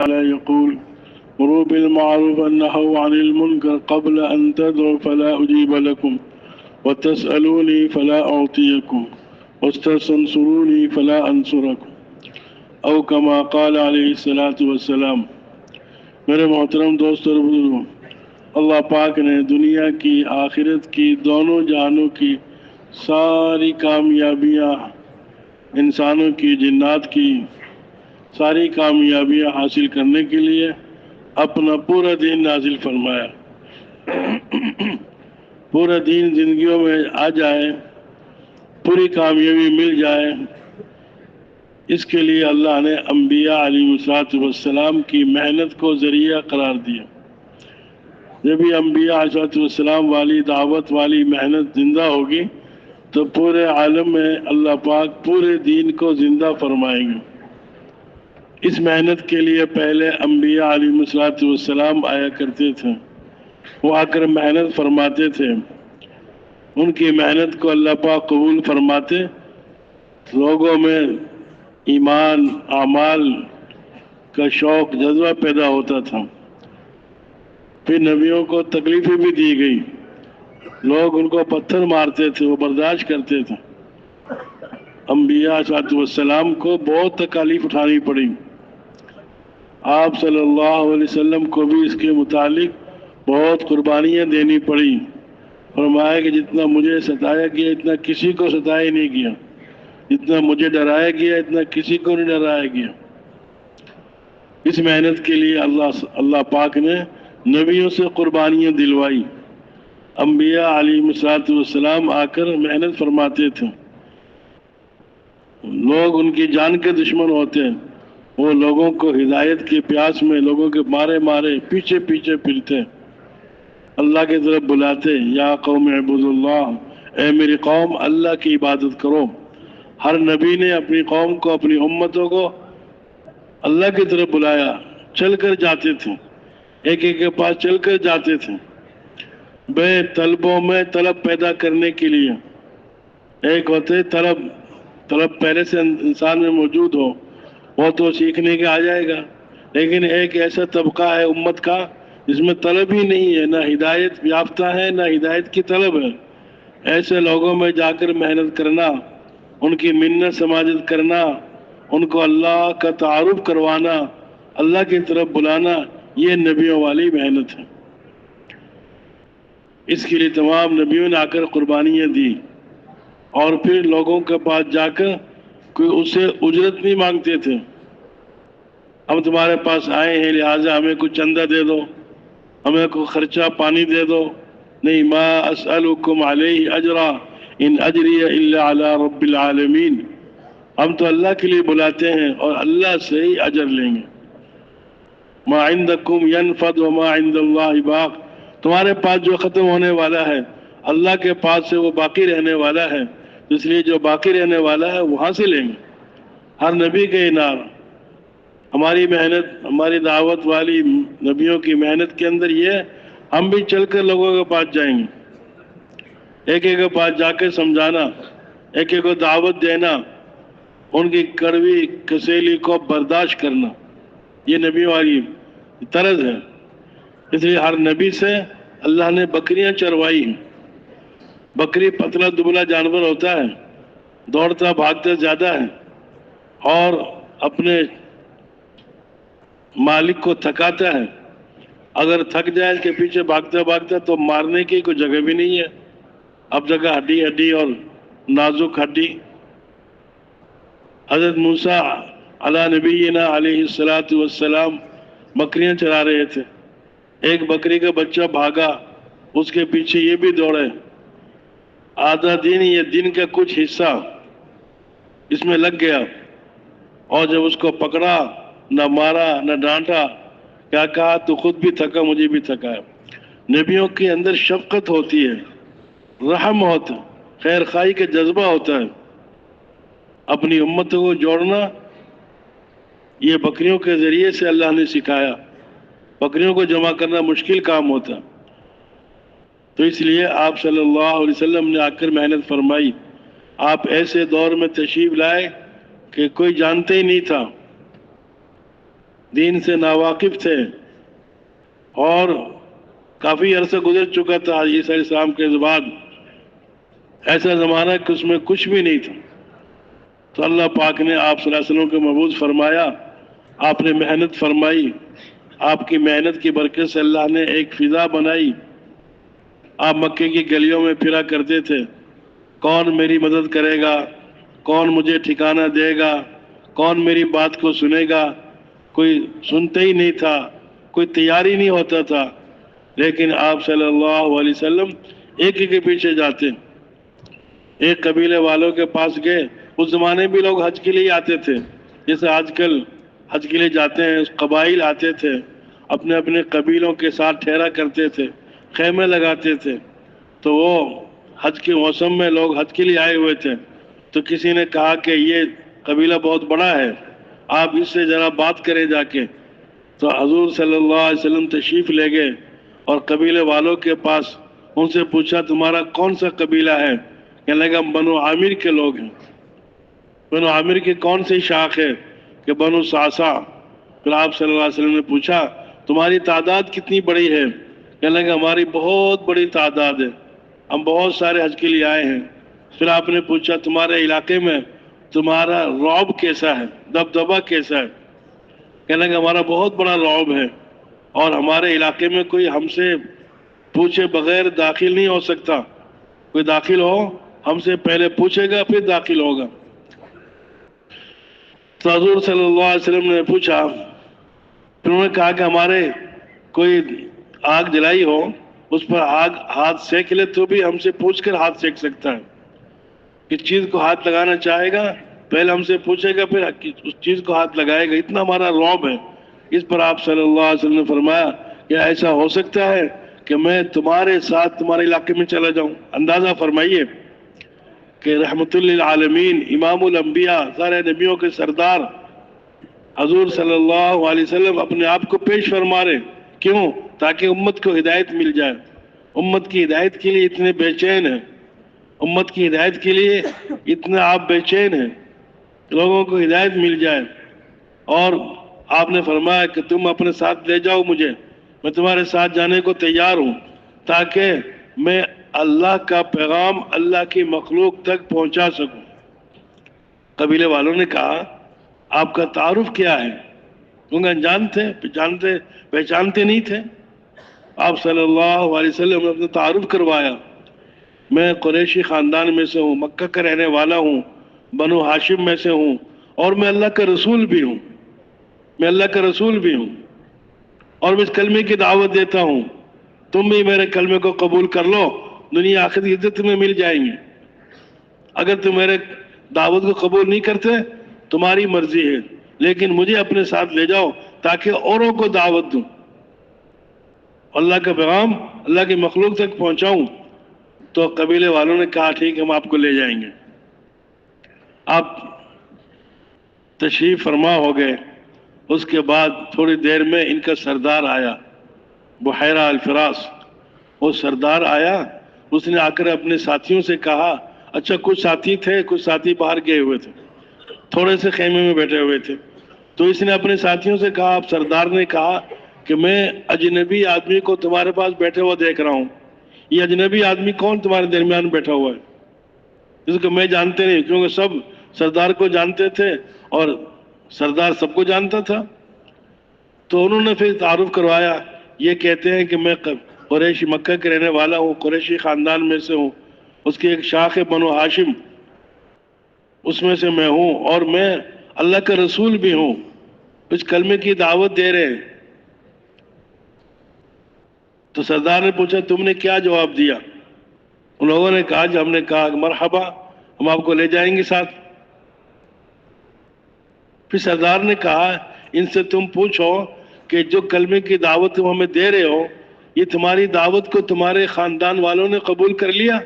تعالى يقول مروا بالمعروف ونهوا عن المنكر قبل أن تدعوا فلا أجيب لكم وتسألوني فلا أعطيكم واستنصروني فلا أنصركم او کما قال علیہ الصلوۃ والسلام۔ میرے محترم دوستوں اور بزرگوں، اللہ پاک نے دنیا کی آخرت کی دونوں جہانوں کی ساری کامیابیاں، انسانوں کی جنات کی ساری کامیابیاں حاصل کرنے کے لیے اپنا پورا دین نازل فرمایا۔ پورا دین زندگیوں میں آ جائے، پوری کامیابی مل جائے، اس کے لیے اللہ نے انبیاء علیہ السلام کی محنت کو ذریعہ قرار دیا۔ جب یہ انبیاء علیہ السلام والی دعوت والی محنت زندہ ہوگی تو پورے عالم میں اللہ پاک پورے دین کو زندہ فرمائیں گے۔ اس محنت کے لیے پہلے انبیاء علیہ السلام آیا کرتے تھے، وہ آ کر محنت فرماتے تھے، ان کی محنت کو اللہ پاک قبول فرماتے، لوگوں میں ایمان اعمال کا شوق جذبہ پیدا ہوتا تھا۔ پھر نبیوں کو تکلیفیں بھی دی گئی، لوگ ان کو پتھر مارتے تھے، وہ برداشت کرتے تھے۔ انبیاء علیہ السلام کو بہت تکالیف اٹھانی پڑی۔ آپ صلی اللہ علیہ وسلم کو بھی اس کے متعلق بہت قربانیاں دینی پڑی۔ فرمایا کہ جتنا مجھے ستایا گیا اتنا کسی کو ستایا نہیں گیا، جتنا مجھے ڈرایا گیا اتنا کسی کو نہیں ڈرایا گیا۔ اس محنت کے لیے اللہ پاک نے نبیوں سے قربانیاں دلوائی۔ انبیاء علیہ السلام آ کر محنت فرماتے تھے، لوگ ان کی جان کے دشمن ہوتے ہیں، وہ لوگوں کو ہدایت کی پیاس میں لوگوں کے مارے پیچھے پھرتے، اللہ کی طرف بلاتے، یا قوم اعبدوا اللہ، اے میری قوم اللہ کی عبادت کرو۔ ہر نبی نے اپنی قوم کو، اپنی امتوں کو اللہ کی طرف بلایا، چل کر جاتے تھے، ایک ایک کے پاس چل کر جاتے تھے، بے طلبوں میں طلب پیدا کرنے کے لیے۔ ایک ہوتے طلب پہلے سے انسان میں موجود ہو، وہ تو سیکھنے کے آ جائے گا، لیکن ایک ایسا طبقہ ہے امت کا جس میں طلب ہی نہیں ہے، نہ ہدایت یافتہ ہے نہ ہدایت کی طلب ہے۔ ایسے لوگوں میں جا کر محنت کرنا، ان کی منت سماجت کرنا، ان کو اللہ کا تعارف کروانا، اللہ کی طرف بلانا، یہ نبیوں والی محنت ہے۔ اس کے لیے تمام نبیوں نے آ کر قربانیاں دی، اور پھر لوگوں کے پاس جا کر کوئی اسے اجرت نہیں مانگتے تھے۔ ہم تمہارے پاس آئے ہیں لہٰذا ہمیں کچھ چندہ دے دو، ہمیں کوئی خرچہ پانی دے دو، نہیں، ما اسألکم علیہ اجرا ان اجری الا علی رب العالمین، ہم تو اللہ کے لیے بلاتے ہیں اور اللہ سے ہی اجر لیں گے۔ ما عندکم ینفد وما عند اللہ باق، تمہارے پاس جو ختم ہونے والا ہے اللہ کے پاس سے وہ باقی رہنے والا ہے، اس لیے جو باقی رہنے والا ہے وہاں سے لیں گے۔ ہر نبی کے انعام، ہماری محنت، ہماری دعوت والی نبیوں کی محنت کے اندر یہ ہے، ہم بھی چل کر لوگوں کے پاس جائیں گے، ایک ایک کے پاس جا کے سمجھانا، ایک ایک کو دعوت دینا، ان کی کڑوی کسیلی کو برداشت کرنا، یہ نبی والی طرز ہے۔ اس لیے ہر نبی سے اللہ نے بکریاں چروائی ہیں۔ بکری پتلا دبلا جانور ہوتا ہے، دوڑتا بھاگتا زیادہ ہے، اور اپنے مالک کو تھکاتا ہے۔ اگر تھک جائے اس کے پیچھے بھاگتا تو مارنے کی کوئی جگہ بھی نہیں ہے، اب جگہ ہڈی اور نازک ہڈی۔ حضرت موسیٰ علی نبینا علیہ السلام بکریاں چرا رہے تھے، ایک بکری کا بچہ بھاگا، اس کے پیچھے یہ بھی دوڑے، آدھا دن یہ دن کا کچھ حصہ اس میں لگ گیا، اور جب اس کو پکڑا نہ مارا نہ ڈانٹا، کیا کہا، تو خود بھی تھکا مجھے بھی تھکایا۔ نبیوں کے اندر شفقت ہوتی ہے، رحم ہوتا ہے، خیر خواہی کا جذبہ ہوتا ہے، اپنی امتوں کو جوڑنا یہ بکریوں کے ذریعے سے اللہ نے سکھایا۔ بکریوں کو جمع کرنا مشکل کام ہوتا، تو اس لیے آپ صلی اللہ علیہ وسلم نے آ کر محنت فرمائی۔ آپ ایسے دور میں تشریف لائے کہ کوئی جانتے ہی نہیں تھا، دین سے ناواقف تھے، اور کافی عرصہ گزر چکا تھا عیسیٰ علیہ السلام کے بعد، ایسا زمانہ کہ اس میں کچھ بھی نہیں تھا۔ تو اللہ پاک نے آپ صلی اللہ علیہ وسلم کو مبعوث فرمایا، آپ نے محنت فرمائی، آپ کی محنت کی برکت سے اللہ نے ایک فضا بنائی۔ آپ مکے کی گلیوں میں پھرا کرتے تھے، کون میری مدد کرے گا، کون مجھے ٹھکانہ دے گا، کون میری بات کو سنے گا؟ کوئی سنتا ہی نہیں تھا، کوئی تیاری نہیں ہوتا تھا، لیکن آپ صلی اللہ علیہ وسلم ایک ہی کے پیچھے جاتے۔ ایک قبیلے والوں کے پاس گئے، اس زمانے بھی لوگ حج کے لیے آتے تھے، جیسے آج کل حج کے لیے جاتے ہیں، قبائل آتے تھے، اپنے اپنے قبیلوں کے ساتھ ٹھہرا کرتے تھے، خیمے لگاتے تھے۔ تو وہ حج کے موسم میں لوگ حج کے لیے آئے ہوئے تھے، تو کسی نے کہا کہ یہ قبیلہ بہت بڑا ہے، آپ اس سے ذرا بات کریں جا کے۔ تو حضور صلی اللہ علیہ وسلم تشریف لے گئے اور قبیلے والوں کے پاس ان سے پوچھا تمہارا کون سا قبیلہ ہے؟ کہنے لگا ہم بنو عامر کے لوگ ہیں۔ بنو عامر کی کون سی شاخ ہے؟ کہ بنو ساسا۔ پھر آپ صلی اللہ علیہ وسلم نے پوچھا تمہاری تعداد کتنی بڑی ہے؟ کہنے لگا ہماری بہت بڑی تعداد ہے، ہم بہت سارے حج کے لیے آئے ہیں۔ پھر آپ نے پوچھا تمہارے علاقے میں تمہارا رعب کیسا ہے، دبدبہ کیسا ہے؟ کہنے لگا ہمارا بہت بڑا رعب ہے، اور ہمارے علاقے میں کوئی ہم سے پوچھے بغیر داخل نہیں ہو سکتا، کوئی داخل ہو ہم سے پہلے پوچھے گا پھر داخل ہوگا۔ تو حضور صلی اللہ علیہ وسلم نے پوچھا، پھر انہوں نے کہا کہ ہمارے کوئی آگ جلائی ہو، اس پر آگ ہاتھ سینک لے تو بھی ہم سے پوچھ کر ہاتھ سینک سکتا ہے۔ کس چیز کو ہاتھ لگانا چاہے گا پہلے ہم سے پوچھے گا پھر اس چیز کو ہاتھ لگائے گا، اتنا ہمارا رعب ہے۔ اس پر آپ صلی اللہ علیہ وسلم نے فرمایا کہ ایسا ہو سکتا ہے کہ میں تمہارے ساتھ تمہارے علاقے میں چلا جاؤں؟ اندازہ فرمائیے کہ رحمت للعالمین، امام الانبیاء، سارے نبیوں کے سردار حضور صلی اللہ علیہ وسلم اپنے آپ کو پیش فرما رہے، کیوں؟ تاکہ امت کو ہدایت مل جائے۔ امت کی ہدایت کے لیے اتنے بے چین ہیں، امت کی ہدایت کے لیے اتنا آپ بے چین ہیں، لوگوں کو ہدایت مل جائے۔ اور آپ نے فرمایا کہ تم اپنے ساتھ لے جاؤ مجھے، میں تمہارے ساتھ جانے کو تیار ہوں، تاکہ میں اللہ کا پیغام اللہ کی مخلوق تک پہنچا سکوں۔ قبیلے والوں نے کہا آپ کا تعارف کیا ہے؟ کیونکہ انجان تھے، پہچانتے نہیں تھے۔ آپ صلی اللہ علیہ وسلم نے اپنا تعارف کروایا، میں قریشی خاندان میں سے ہوں، مکہ کا رہنے والا ہوں، بنو ہاشم میں سے ہوں، اور میں اللہ کا رسول بھی ہوں، میں اللہ کا رسول بھی ہوں، اور میں اس کلمے کی دعوت دیتا ہوں، تم بھی میرے کلمے کو قبول کر لو، دنیا آخرت کی عزت تمہیں مل جائیں گی۔ اگر تم میرے دعوت کو قبول نہیں کرتے تمہاری مرضی ہے، لیکن مجھے اپنے ساتھ لے جاؤ تاکہ اوروں کو دعوت دوں، اللہ کا پیغام اللہ کی مخلوق تک پہنچاؤں۔ تو قبیلے والوں نے کہا ٹھیک ہم آپ کو لے جائیں گے۔ آپ تشریف فرما ہو گئے۔ اس کے بعد تھوڑی دیر میں ان کا سردار آیا، بحیرہ الفراس، وہ سردار آیا، اس نے آ کر اپنے ساتھیوں سے کہا، اچھا کچھ ساتھی تھے، کچھ ساتھی باہر گئے ہوئے تھے، تھوڑے سے خیمے میں بیٹھے ہوئے تھے، تو اس نے اپنے ساتھیوں سے کہا، اب سردار نے کہا کہ میں اجنبی آدمی کو تمہارے پاس بیٹھے ہوا دیکھ رہا ہوں، یہ اجنبی آدمی کون تمہارے درمیان بیٹھا ہوا ہے؟ جس کو میں جانتے نہیں، کیونکہ سب سردار کو جانتے تھے اور سردار سب کو جانتا تھا۔ تو انہوں نے پھر تعارف کروایا، یہ کہتے ہیں کہ میں قریشی مکہ کے رہنے والا ہوں، قریشی خاندان میں سے ہوں، اس کی ایک شاخ ہے بنو ہاشم، اس میں سے میں ہوں، اور میں اللہ کا رسول بھی ہوں، اس کلمے کی دعوت دے رہے ہیں۔ تو سردار نے پوچھا تم نے کیا جواب دیا؟ ان لوگوں نے کہا ہم نے کہا مرحبا، ہم آپ کو لے جائیں گے ساتھ۔ پھر سردار نے کہا ان سے تم پوچھو کہ جو کلمے کی دعوت تم ہمیں دے رہے ہو، یہ تمہاری دعوت کو تمہارے خاندان والوں نے قبول کر لیا؟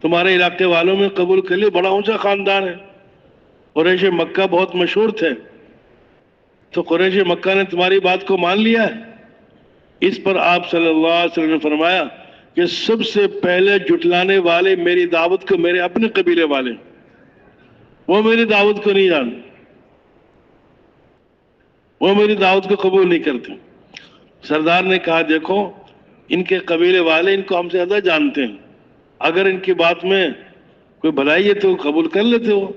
تمہارے علاقے والوں میں قبول کر لیا؟ بڑا اونچا خاندان ہے، قریش مکہ بہت مشہور تھے، تو قریش مکہ نے تمہاری بات کو مان لیا ہے؟ اس پر آپ صلی اللہ علیہ وسلم نے فرمایا کہ سب سے پہلے جھٹلانے والے میری دعوت کو میرے اپنے قبیلے والے، وہ میری دعوت کو نہیں جانتے، وہ میری دعوت کو قبول نہیں کرتے۔ سردار نے کہا دیکھو ان کے قبیلے والے ان کو ہم سے زیادہ جانتے ہیں، اگر ان کی بات میں کوئی بھلائی ہے تو قبول کر لیتے ہو،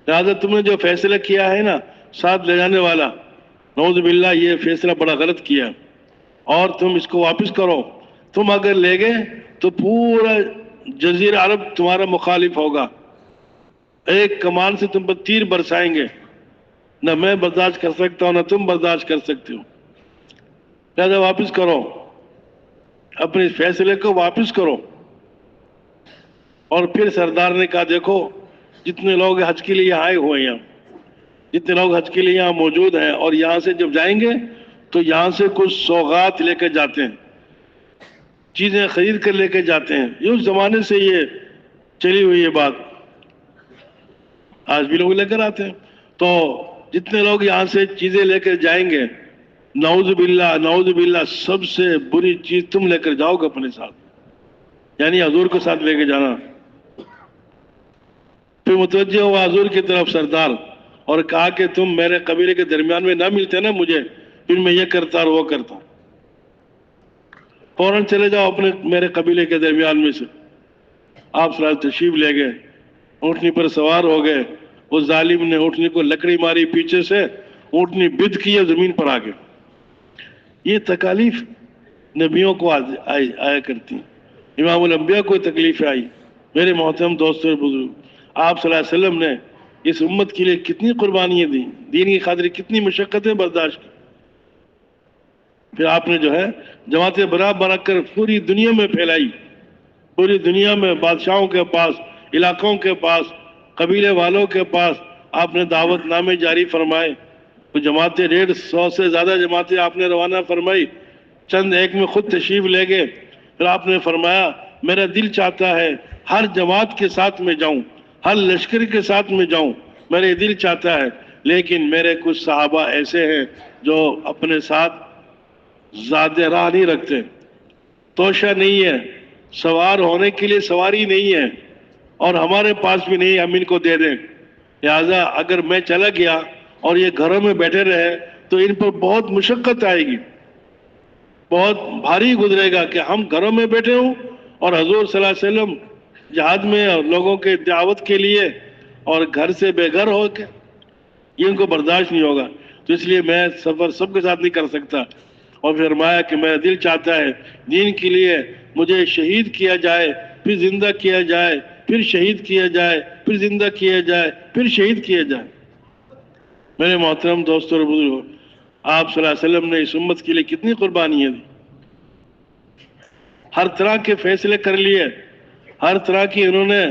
لہٰذا تم نے جو فیصلہ کیا ہے نا ساتھ لے جانے والا، نعوذ باللہ یہ فیصلہ بڑا غلط کیا، اور تم اس کو واپس کرو۔ تم اگر لے گئے تو پورا جزیرہ عرب تمہارا مخالف ہوگا، ایک کمان سے تم پر تیر برسائیں گے، نہ میں برداشت کر سکتا ہوں نہ تم برداشت کر سکتے ہو، لہذا واپس کرو، اپنے فیصلے کو واپس کرو۔ اور پھر سردار نے کہا دیکھو جتنے لوگ حج کے لیے آئے ہوئے ہیں، جتنے لوگ حج کے لیے یہاں موجود ہیں، اور یہاں سے جب جائیں گے تو یہاں سے کچھ سوغات لے کے جاتے ہیں، چیزیں خرید کر لے کے جاتے ہیں۔ یہ اس زمانے سے یہ چلی ہوئی یہ بات، آج بھی لوگ لے کر آتے ہیں۔ تو جتنے لوگ یہاں سے چیزیں لے کر جائیں گے، نعوذ باللہ سب سے بری چیز تم لے کر جاؤ گے اپنے ساتھ، یعنی حضور کو ساتھ لے کے جانا۔ پھر متوجہ ہوا حضور کی طرف سردار اور کہا کہ تم میرے قبیلے کے درمیان میں نہ ملتے نا مجھے، پھر میں یہ کرتا اور وہ کرتا، فوراً چلے جاؤ اپنے میرے قبیلے کے درمیان میں سے۔ آپ صلی اللہ علیہ وسلم تشریف لے گئے، اونٹنی پر سوار ہو گئے، اس ظالم نے اونٹنی کو لکڑی ماری پیچھے سے، اونٹنی بد کی زمین پر آ گئے۔ یہ تکالیف نبیوں کو آیا کرتی ہیں، امام الانبیاء کو تکلیف آئی۔ میرے محترم دوستوں اور بزرگ، آپ صلی اللہ علیہ وسلم نے اس امت کے لیے کتنی قربانیاں دیں، دین کی خاطر کتنی مشقتیں برداشت کی۔ پھر آپ نے جو ہے جماعتیں بنا کر پوری دنیا میں پھیلائی، پوری دنیا میں بادشاہوں کے پاس، علاقوں کے پاس، قبیلے والوں کے پاس آپ نے دعوت نامے جاری فرمائے۔ تو جماعتیں 150 سے زیادہ جماعتیں آپ نے روانہ فرمائی، چند ایک میں خود تشریف لے گئے۔ پھر آپ نے فرمایا میرا دل چاہتا ہے ہر جماعت کے ساتھ میں جاؤں، ہر لشکر کے ساتھ میں جاؤں، میرے دل چاہتا ہے، لیکن میرے کچھ صحابہ ایسے ہیں جو اپنے ساتھ زیادہ راہ نہیں رکھتے، توشہ نہیں ہے، سوار ہونے کے لیے سواری نہیں ہے، اور ہمارے پاس بھی نہیں، ہم ان کو دے دیں۔ لہٰذا اگر میں چلا گیا اور یہ گھروں میں بیٹھے رہے تو ان پر بہت مشقت آئے گی، بہت بھاری گزرے گا کہ ہم گھروں میں بیٹھے ہوں اور حضور صلی اللہ علیہ وسلم جہاد میں اور لوگوں کے دعوت کے لیے اور گھر سے بے گھر ہو کے، یہ ان کو برداشت نہیں ہوگا۔ تو اس لیے میں سفر سب کے ساتھ نہیں کر سکتا، اور فرمایا کہ میرا دل چاہتا ہے دین کے لیے مجھے شہید کیا جائے، پھر زندہ کیا جائے، پھر شہید کیا جائے، پھر زندہ کیا جائے، پھر شہید کیا جائے۔ میرے محترم دوستوں اور بزرگوں، آپ صلی اللہ علیہ وسلم نے اس امت کے لیے کتنی قربانیاں دی، ہر طرح کے فیصلے کر لیے، ہر طرح کی انہوں نے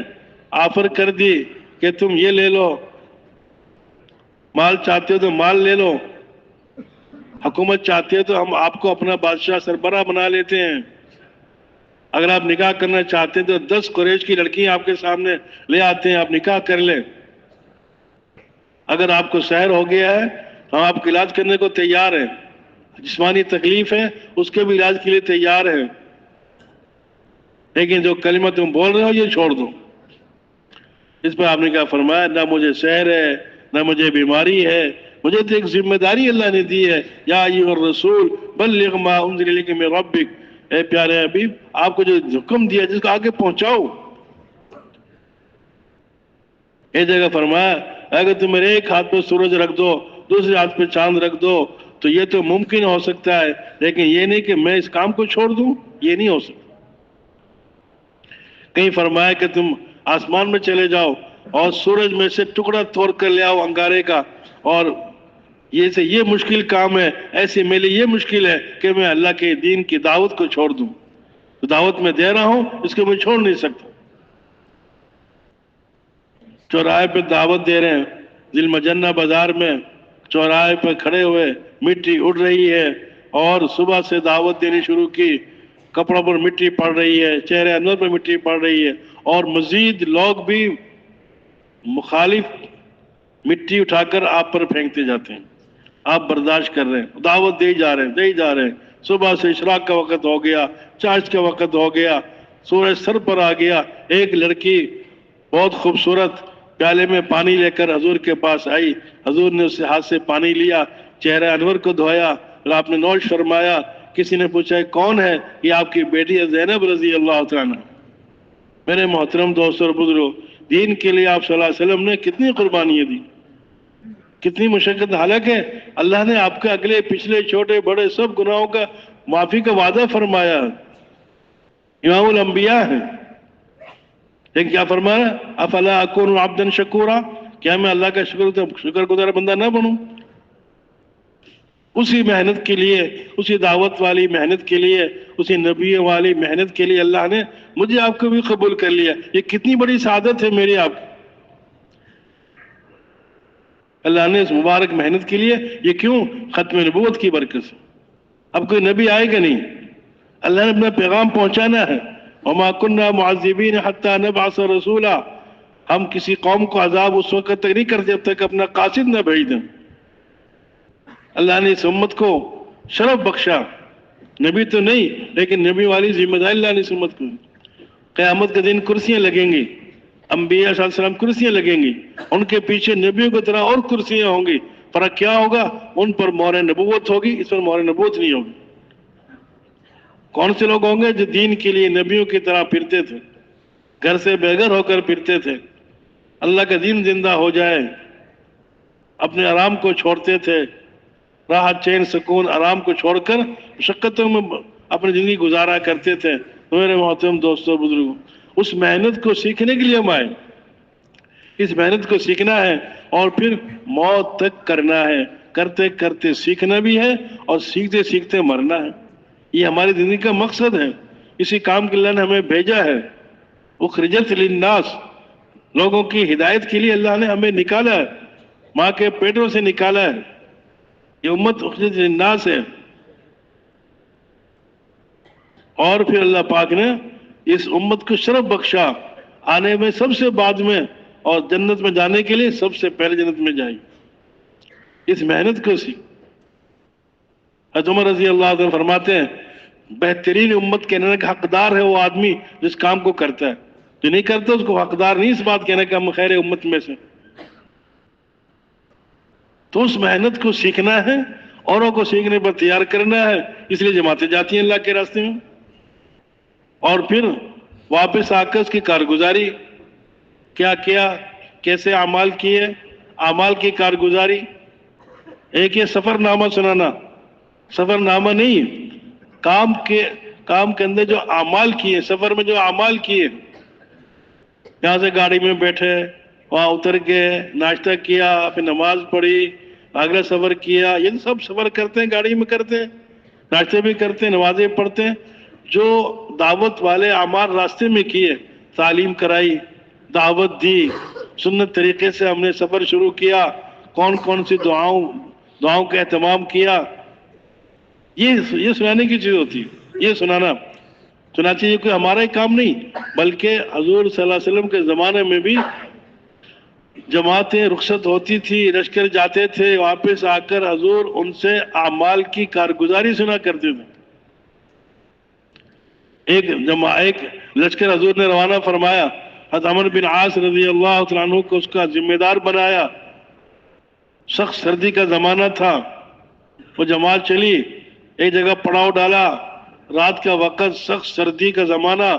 آفر کر دی کہ تم یہ لے لو، مال چاہتے ہو تو مال لے لو، حکومت چاہتے ہو تو ہم آپ کو اپنا بادشاہ سربراہ بنا لیتے ہیں، اگر آپ نکاح کرنا چاہتے ہیں تو 10 قریش کی لڑکیاں آپ کے سامنے لے آتے ہیں، آپ نکاح کر لیں، اگر آپ کو سحر ہو گیا ہے ہم آپ کا علاج کرنے کو تیار ہیں، جسمانی تکلیف ہے اس کے بھی علاج کے لیے تیار ہیں، لیکن جو کلمہ تم بول رہے ہو یہ چھوڑ دو۔ اس پر آپ نے کہا فرمایا نہ مجھے سحر ہے نہ مجھے بیماری ہے، مجھے تو ایک ذمہ داری اللہ نے دی ہے، یا ایھا الرسول بلغ ما انزل الیک من ربک، اے پیارے حبیب آپ کو جو حکم دیا جس کو آگے پہنچاؤ۔ ایک جگہ فرمایا اگر تم میرے ایک ہاتھ پہ سورج رکھ دو دوسرے ہاتھ پہ چاند رکھ دو تو یہ تو ممکن ہو سکتا ہے، لیکن یہ نہیں کہ میں اس کام کو چھوڑ دوں، یہ نہیں ہو سکتا۔ کہیں فرمایا کہ تم آسمان میں چلے جاؤ اور سورج میں سے ٹکڑا توڑ کر لے آؤ انگارے کا، اور یہ مشکل کام ہے، ایسے میرے لیے یہ مشکل ہے کہ میں اللہ کے دین کی دعوت کو چھوڑ دوں، تو دعوت میں دے رہا ہوں اس کو میں چھوڑ نہیں سکتا۔ چوراہے پہ دعوت دے رہے ہیں، ذی المجنہ بازار میں چوراہے پہ کھڑے ہوئے، مٹی اڑ رہی ہے اور صبح سے دعوت دینی شروع کی، کپڑوں پر مٹی پڑ رہی ہے، چہرے اندر پر مٹی پڑ رہی ہے، اور مزید لوگ بھی مخالف مٹی اٹھا کر آپ پر پھینکتے جاتے ہیں، آپ برداشت کر رہے ہیں، دعوت دے جا رہے ہیں، صبح سے اشراق کا وقت ہو گیا، چاشت کا وقت ہو گیا، سورج سر پر آ گیا، ایک لڑکی بہت خوبصورت پیالے میں پانی لے کر حضور کے پاس آئی، حضور نے اس سے ہاتھ سے پانی لیا، چہرہ انور کو دھویا اور آپ نے نوش فرمایا۔ کسی نے پوچھا کون ہے؟ یہ آپ کی بیٹی ہے زینب رضی اللہ تعالیٰ عنہ۔ میرے محترم دوستوں اور بزرگوں، دین کے لیے آپ صلی اللہ علیہ وسلم نے کتنی قربانیاں دی، کتنی مشقت۔ حالانکہ اللہ نے آپ کے اگلے پچھلے چھوٹے بڑے سب گناہوں کا معافی کا وعدہ فرمایا، امام الانبیاء ہیں، لیکن کیا فرمایا؟ افلا اکون عبدا شکورا، کیا میں اللہ کا شکر گزار بندہ نہ بنوں؟ اسی محنت کے لیے، اسی دعوت والی محنت کے لیے، اسی نبی والی محنت کے لیے اللہ نے مجھے آپ کو بھی قبول کر لیا۔ یہ کتنی بڑی سعادت ہے میری آپ کی۔ اللہ نے اس مبارک محنت کے لیے، یہ کیوں؟ ختم نبوت کی برکت سے۔ اب کوئی نبی آئے گا نہیں، اللہ نے اپنا پیغام پہنچانا ہے۔ وما كنا معذبین حتی نبعث رسولا، ہم کسی قوم کو عذاب اس وقت تک نہیں کرتے جب تک اپنا قاصد نہ بھیج دیں۔ اللہ نے اس امت کو شرف بخشا، نبی تو نہیں لیکن نبی والی ذمہ داری اللہ نے اس امت کو۔ قیامت کے دن کرسیاں لگیں گی، انبیاء صلی اللہ علیہ وسلم کرسیاں لگیں گی، ان کے پیچھے نبیوں کی طرح اور کرسیاں ہوں گی۔ فرق کیا ہوگا؟ ان پر مہر نبوت ہوگی، اس پر مہر نبوت نہیں ہوگی۔ کون سے لوگ ہوں گے؟ جو دین کے لیے نبیوں کی طرح پھرتے تھے، گھر سے بے گھر ہو کر پھرتے تھے، اللہ کا دین زندہ ہو جائے اپنے آرام کو چھوڑتے تھے، راحت چین سکون آرام کو چھوڑ کر مشقتوں میں اپنی زندگی گزارا کرتے تھے۔ میرے محترم دوستوں بزرگوں، اس محنت کو سیکھنے کے لیے ہم آئے، اس محنت کو سیکھنا ہے اور پھر موت تک کرنا ہے، کرتے کرتے سیکھنا بھی ہے اور سیکھتے سیکھتے مرنا ہے۔ یہ ہماری زندگی کا مقصد ہے، اسی کام کے لیے اللہ نے ہمیں بھیجا ہے۔ اخرجت للناس، لوگوں کی ہدایت کے لیے اللہ نے ہمیں نکالا ہے، ماں کے پیٹوں سے نکالا ہے۔ یہ امت اخرجت للناس ہے، اور پھر اللہ پاک نے اس امت کو شرف بخشا، آنے میں سب سے بعد میں اور جنت میں جانے کے لیے سب سے پہلے جنت میں جائے۔ اس محنت کو سیکھ۔ حضرت عمر رضی اللہ عنہ فرماتے ہیں بہترین امت کہنے کا حقدار ہے وہ آدمی جس کام کو کرتا ہے، جو نہیں کرتا اس کو حقدار نہیں اس بات کہنے کا ہم خیر امت میں سے۔ تو اس محنت کو سیکھنا ہے، اوروں کو سیکھنے پر تیار کرنا ہے، اس لیے جماعتیں جاتی ہیں اللہ کے راستے میں۔ اور پھر واپس آ کر اس کی کارگزاری کیا کیا، کیسے اعمال کیے، اعمال کی کارگزاری۔ ایک یہ سفر نامہ سنانا، سفر نامہ نہیں، کام کے اندر جو اعمال کیے، سفر میں جو اعمال کیے، یہاں سے گاڑی میں بیٹھے، وہاں اتر کے ناشتہ کیا، پھر نماز پڑھی، اگلا سفر کیا، یہ سب سفر کرتے ہیں، گاڑی میں کرتے ہیں، ناشتے بھی کرتے ہیں، نمازیں پڑھتے ہیں۔ جو دعوت والے اعمال راستے میں کیے، تعلیم کرائی، دعوت دی، سنت طریقے سے ہم نے سفر شروع کیا، کون کون سی دعاؤں کا اہتمام کیا، یہ سنانے کی چیز ہوتی ہے۔ یہ چنانچہ یہ کوئی ہمارا ہی کام نہیں، بلکہ حضور صلی اللہ علیہ وسلم کے زمانے میں بھی جماعتیں رخصت ہوتی تھی، لشکر جاتے تھے، واپس آ کر حضور ان سے اعمال کی کارگزاری سنا کرتے تھے۔ ایک لشکر حضور نے روانہ فرمایا، حضرت عمرو بن عاص رضی اللہ تعالیٰ عنہ کو اس کا ذمہ دار بنایا۔ سخت سردی کا زمانہ تھا، وہ جماعت چلی، ایک جگہ پڑاؤ ڈالا، رات کا وقت، سخت سردی کا زمانہ،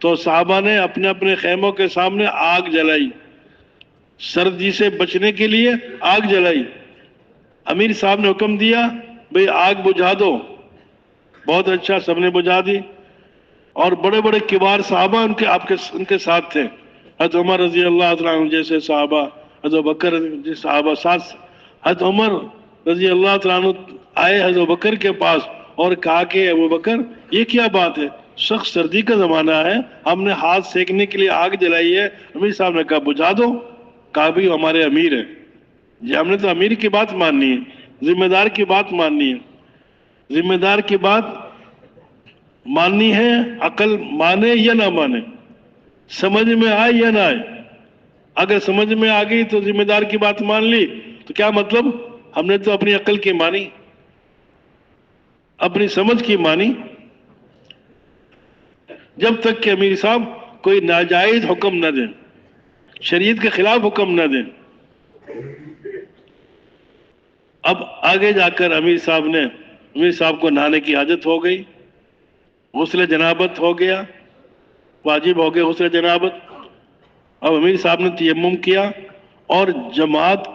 تو صحابہ نے اپنے اپنے خیموں کے سامنے آگ جلائی، سردی سے بچنے کے لیے آگ جلائی۔ امیر صاحب نے حکم دیا بھئی آگ بجھا دو، بہت اچھا، سب نے بجھا دی، اور بڑے بڑے کبار صحابہ ان کے ساتھ تھے، حضرت عمر رضی اللہ عنہ جیسے صحابہ، حضرت بکر جیسے صحابہ ساتھ۔ حضرت عمر رضی اللہ عنہ آئے حضرت بکر کے پاس اور کہا کہ ابو بکر یہ کیا بات ہے، سخت سردی کا زمانہ ہے، ہم نے ہاتھ سیکنے کے لیے آگ جلائی ہے۔ امیر صاحب نے کہا بجھا دو۔ کہا بھی ہمارے امیر ہیں جی، ہم نے تو امیر کی بات ماننی ہے، ذمہ دار کی بات ماننی ہے، ذمہ دار کی بات ماننی ہے، عقل مانے یا نہ مانے، سمجھ میں آئے یا نہ آئے۔ اگر سمجھ میں آ گئی تو ذمہ دار کی بات مان لی، تو کیا مطلب؟ ہم نے تو اپنی عقل کی مانی، اپنی سمجھ کی مانی۔ جب تک کہ امیر صاحب کوئی ناجائز حکم نہ دیں، شریعت کے خلاف حکم نہ دیں۔ اب آگے جا کر امیر صاحب کو نہانے کی حاجت ہو گئی، غسل جنابت ہو گیا، واجب ہو گیا غسل جنابت۔ اب امیر صاحب نے تیمم کیا اور جماعت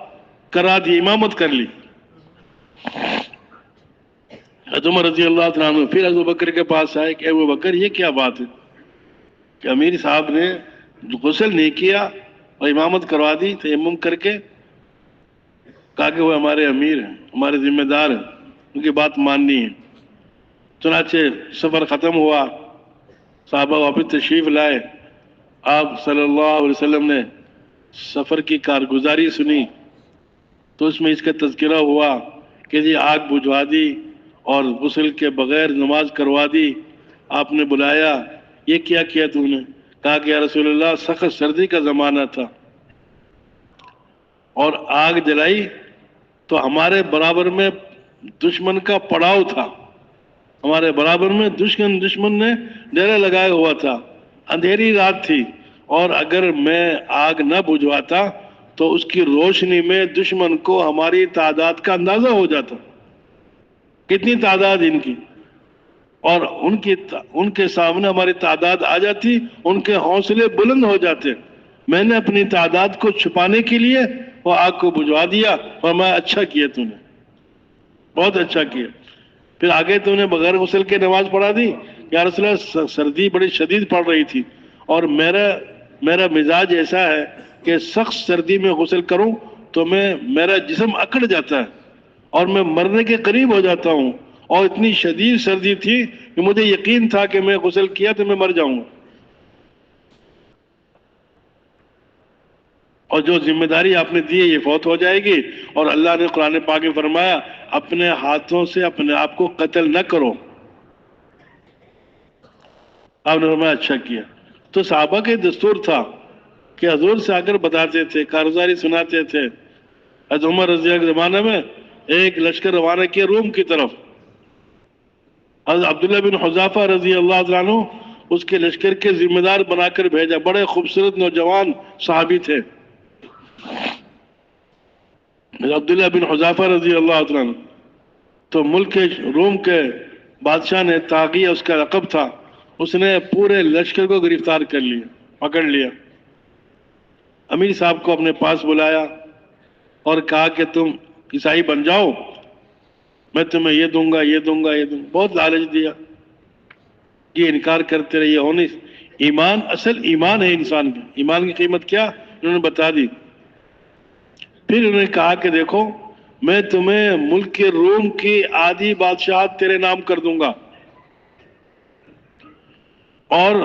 کرا دی، امامت کر لی۔ حضرت عمر رضی اللہ تعالیٰ عنہ پھر ابو بکر کے پاس آئے کہ ابو بکر یہ کیا بات ہے کہ امیر صاحب نے غسل نہیں کیا اور امامت کروا دی تیمم کر کے؟ کہا کہ وہ ہمارے امیر ہیں، ہمارے ذمہ دار ہیں، ان کی بات ماننی ہے۔ چنانچہ سفر ختم ہوا، صحابہ واپس تشریف لائے، آپ صلی اللہ علیہ وسلم نے سفر کی کارگزاری سنی تو اس میں اس کا تذکرہ ہوا کہ جی آگ بجھوا دی اور غسل کے بغیر نماز کروا دی۔ آپ نے بلایا، یہ کیا کیا تم نے؟ کہا کہ یا رسول اللہ سخت سردی کا زمانہ تھا اور آگ جلائی تو ہمارے برابر میں دشمن کا پڑاؤ تھا، ہمارے برابر میں دشمن نے ڈیرا لگایا ہوا تھا، اندھیری رات تھی، اور اگر میں آگ نہ بجھواتا تو اس کی روشنی میں دشمن کو ہماری تعداد کا اندازہ ہو جاتا، کتنی تعداد ان کی، اور ان کے سامنے ہماری تعداد آ جاتی، ان کے حوصلے بلند ہو جاتے۔ میں نے اپنی تعداد کو چھپانے کے لیے وہ آگ کو بجھوا دیا، اور میں اچھا کیا تو نے، بہت اچھا کیا۔ پھر آگے تو نے بغیر غسل کے نماز پڑھا دی۔ یا رسول اللہ سردی بڑی شدید پڑ رہی تھی اور میرا مزاج ایسا ہے کہ سخت سردی میں غسل کروں تو میرا جسم اکڑ جاتا ہے اور میں مرنے کے قریب ہو جاتا ہوں، اور اتنی شدید سردی تھی کہ مجھے یقین تھا کہ میں غسل کیا تو میں مر جاؤں گا، اور جو ذمہ داری آپ نے دی ہے یہ فوت ہو جائے گی۔ اور اللہ نے قرآن پاک میں فرمایا اپنے ہاتھوں سے اپنے آپ کو قتل نہ کرو۔ آپ نے فرمایا اچھا کیا۔ تو صحابہ کے دستور تھا کہ حضور سے آ کر بتاتے تھے، کارگزاری سناتے تھے۔ حضرت عمر رضی اللہ کے زمانے میں ایک لشکر روانہ کیا روم کی طرف، حضرت عبداللہ بن حذافہ رضی اللہ عنہ اس کے لشکر کے ذمہ دار بنا کر بھیجا، بڑے خوبصورت نوجوان صحابی تھے۔ عبداللہ بن حذافہ رضی اللہ عنہ تو ملک روم کے بادشاہ نے، طاغیہ اس کا لقب تھا، اس نے پورے لشکر کو گرفتار کر لیا، پکڑ لیا۔ امیر صاحب کو اپنے پاس بلایا اور کہا کہ تم عیسائی بن جاؤ، میں تمہیں یہ دوں گا، یہ دوں گا، یہ دوں گا، بہت لالچ دیا۔ یہ انکار کرتے رہے، ہونے ایمان، اصل ایمان ہے انسان کا، ایمان کی قیمت کیا انہوں نے بتا دی۔ پھر انہوں نے کہا کہ دیکھو میں تمہیں ملک روم کی آدھی بادشاہت تیرے نام کر دوں گا، اور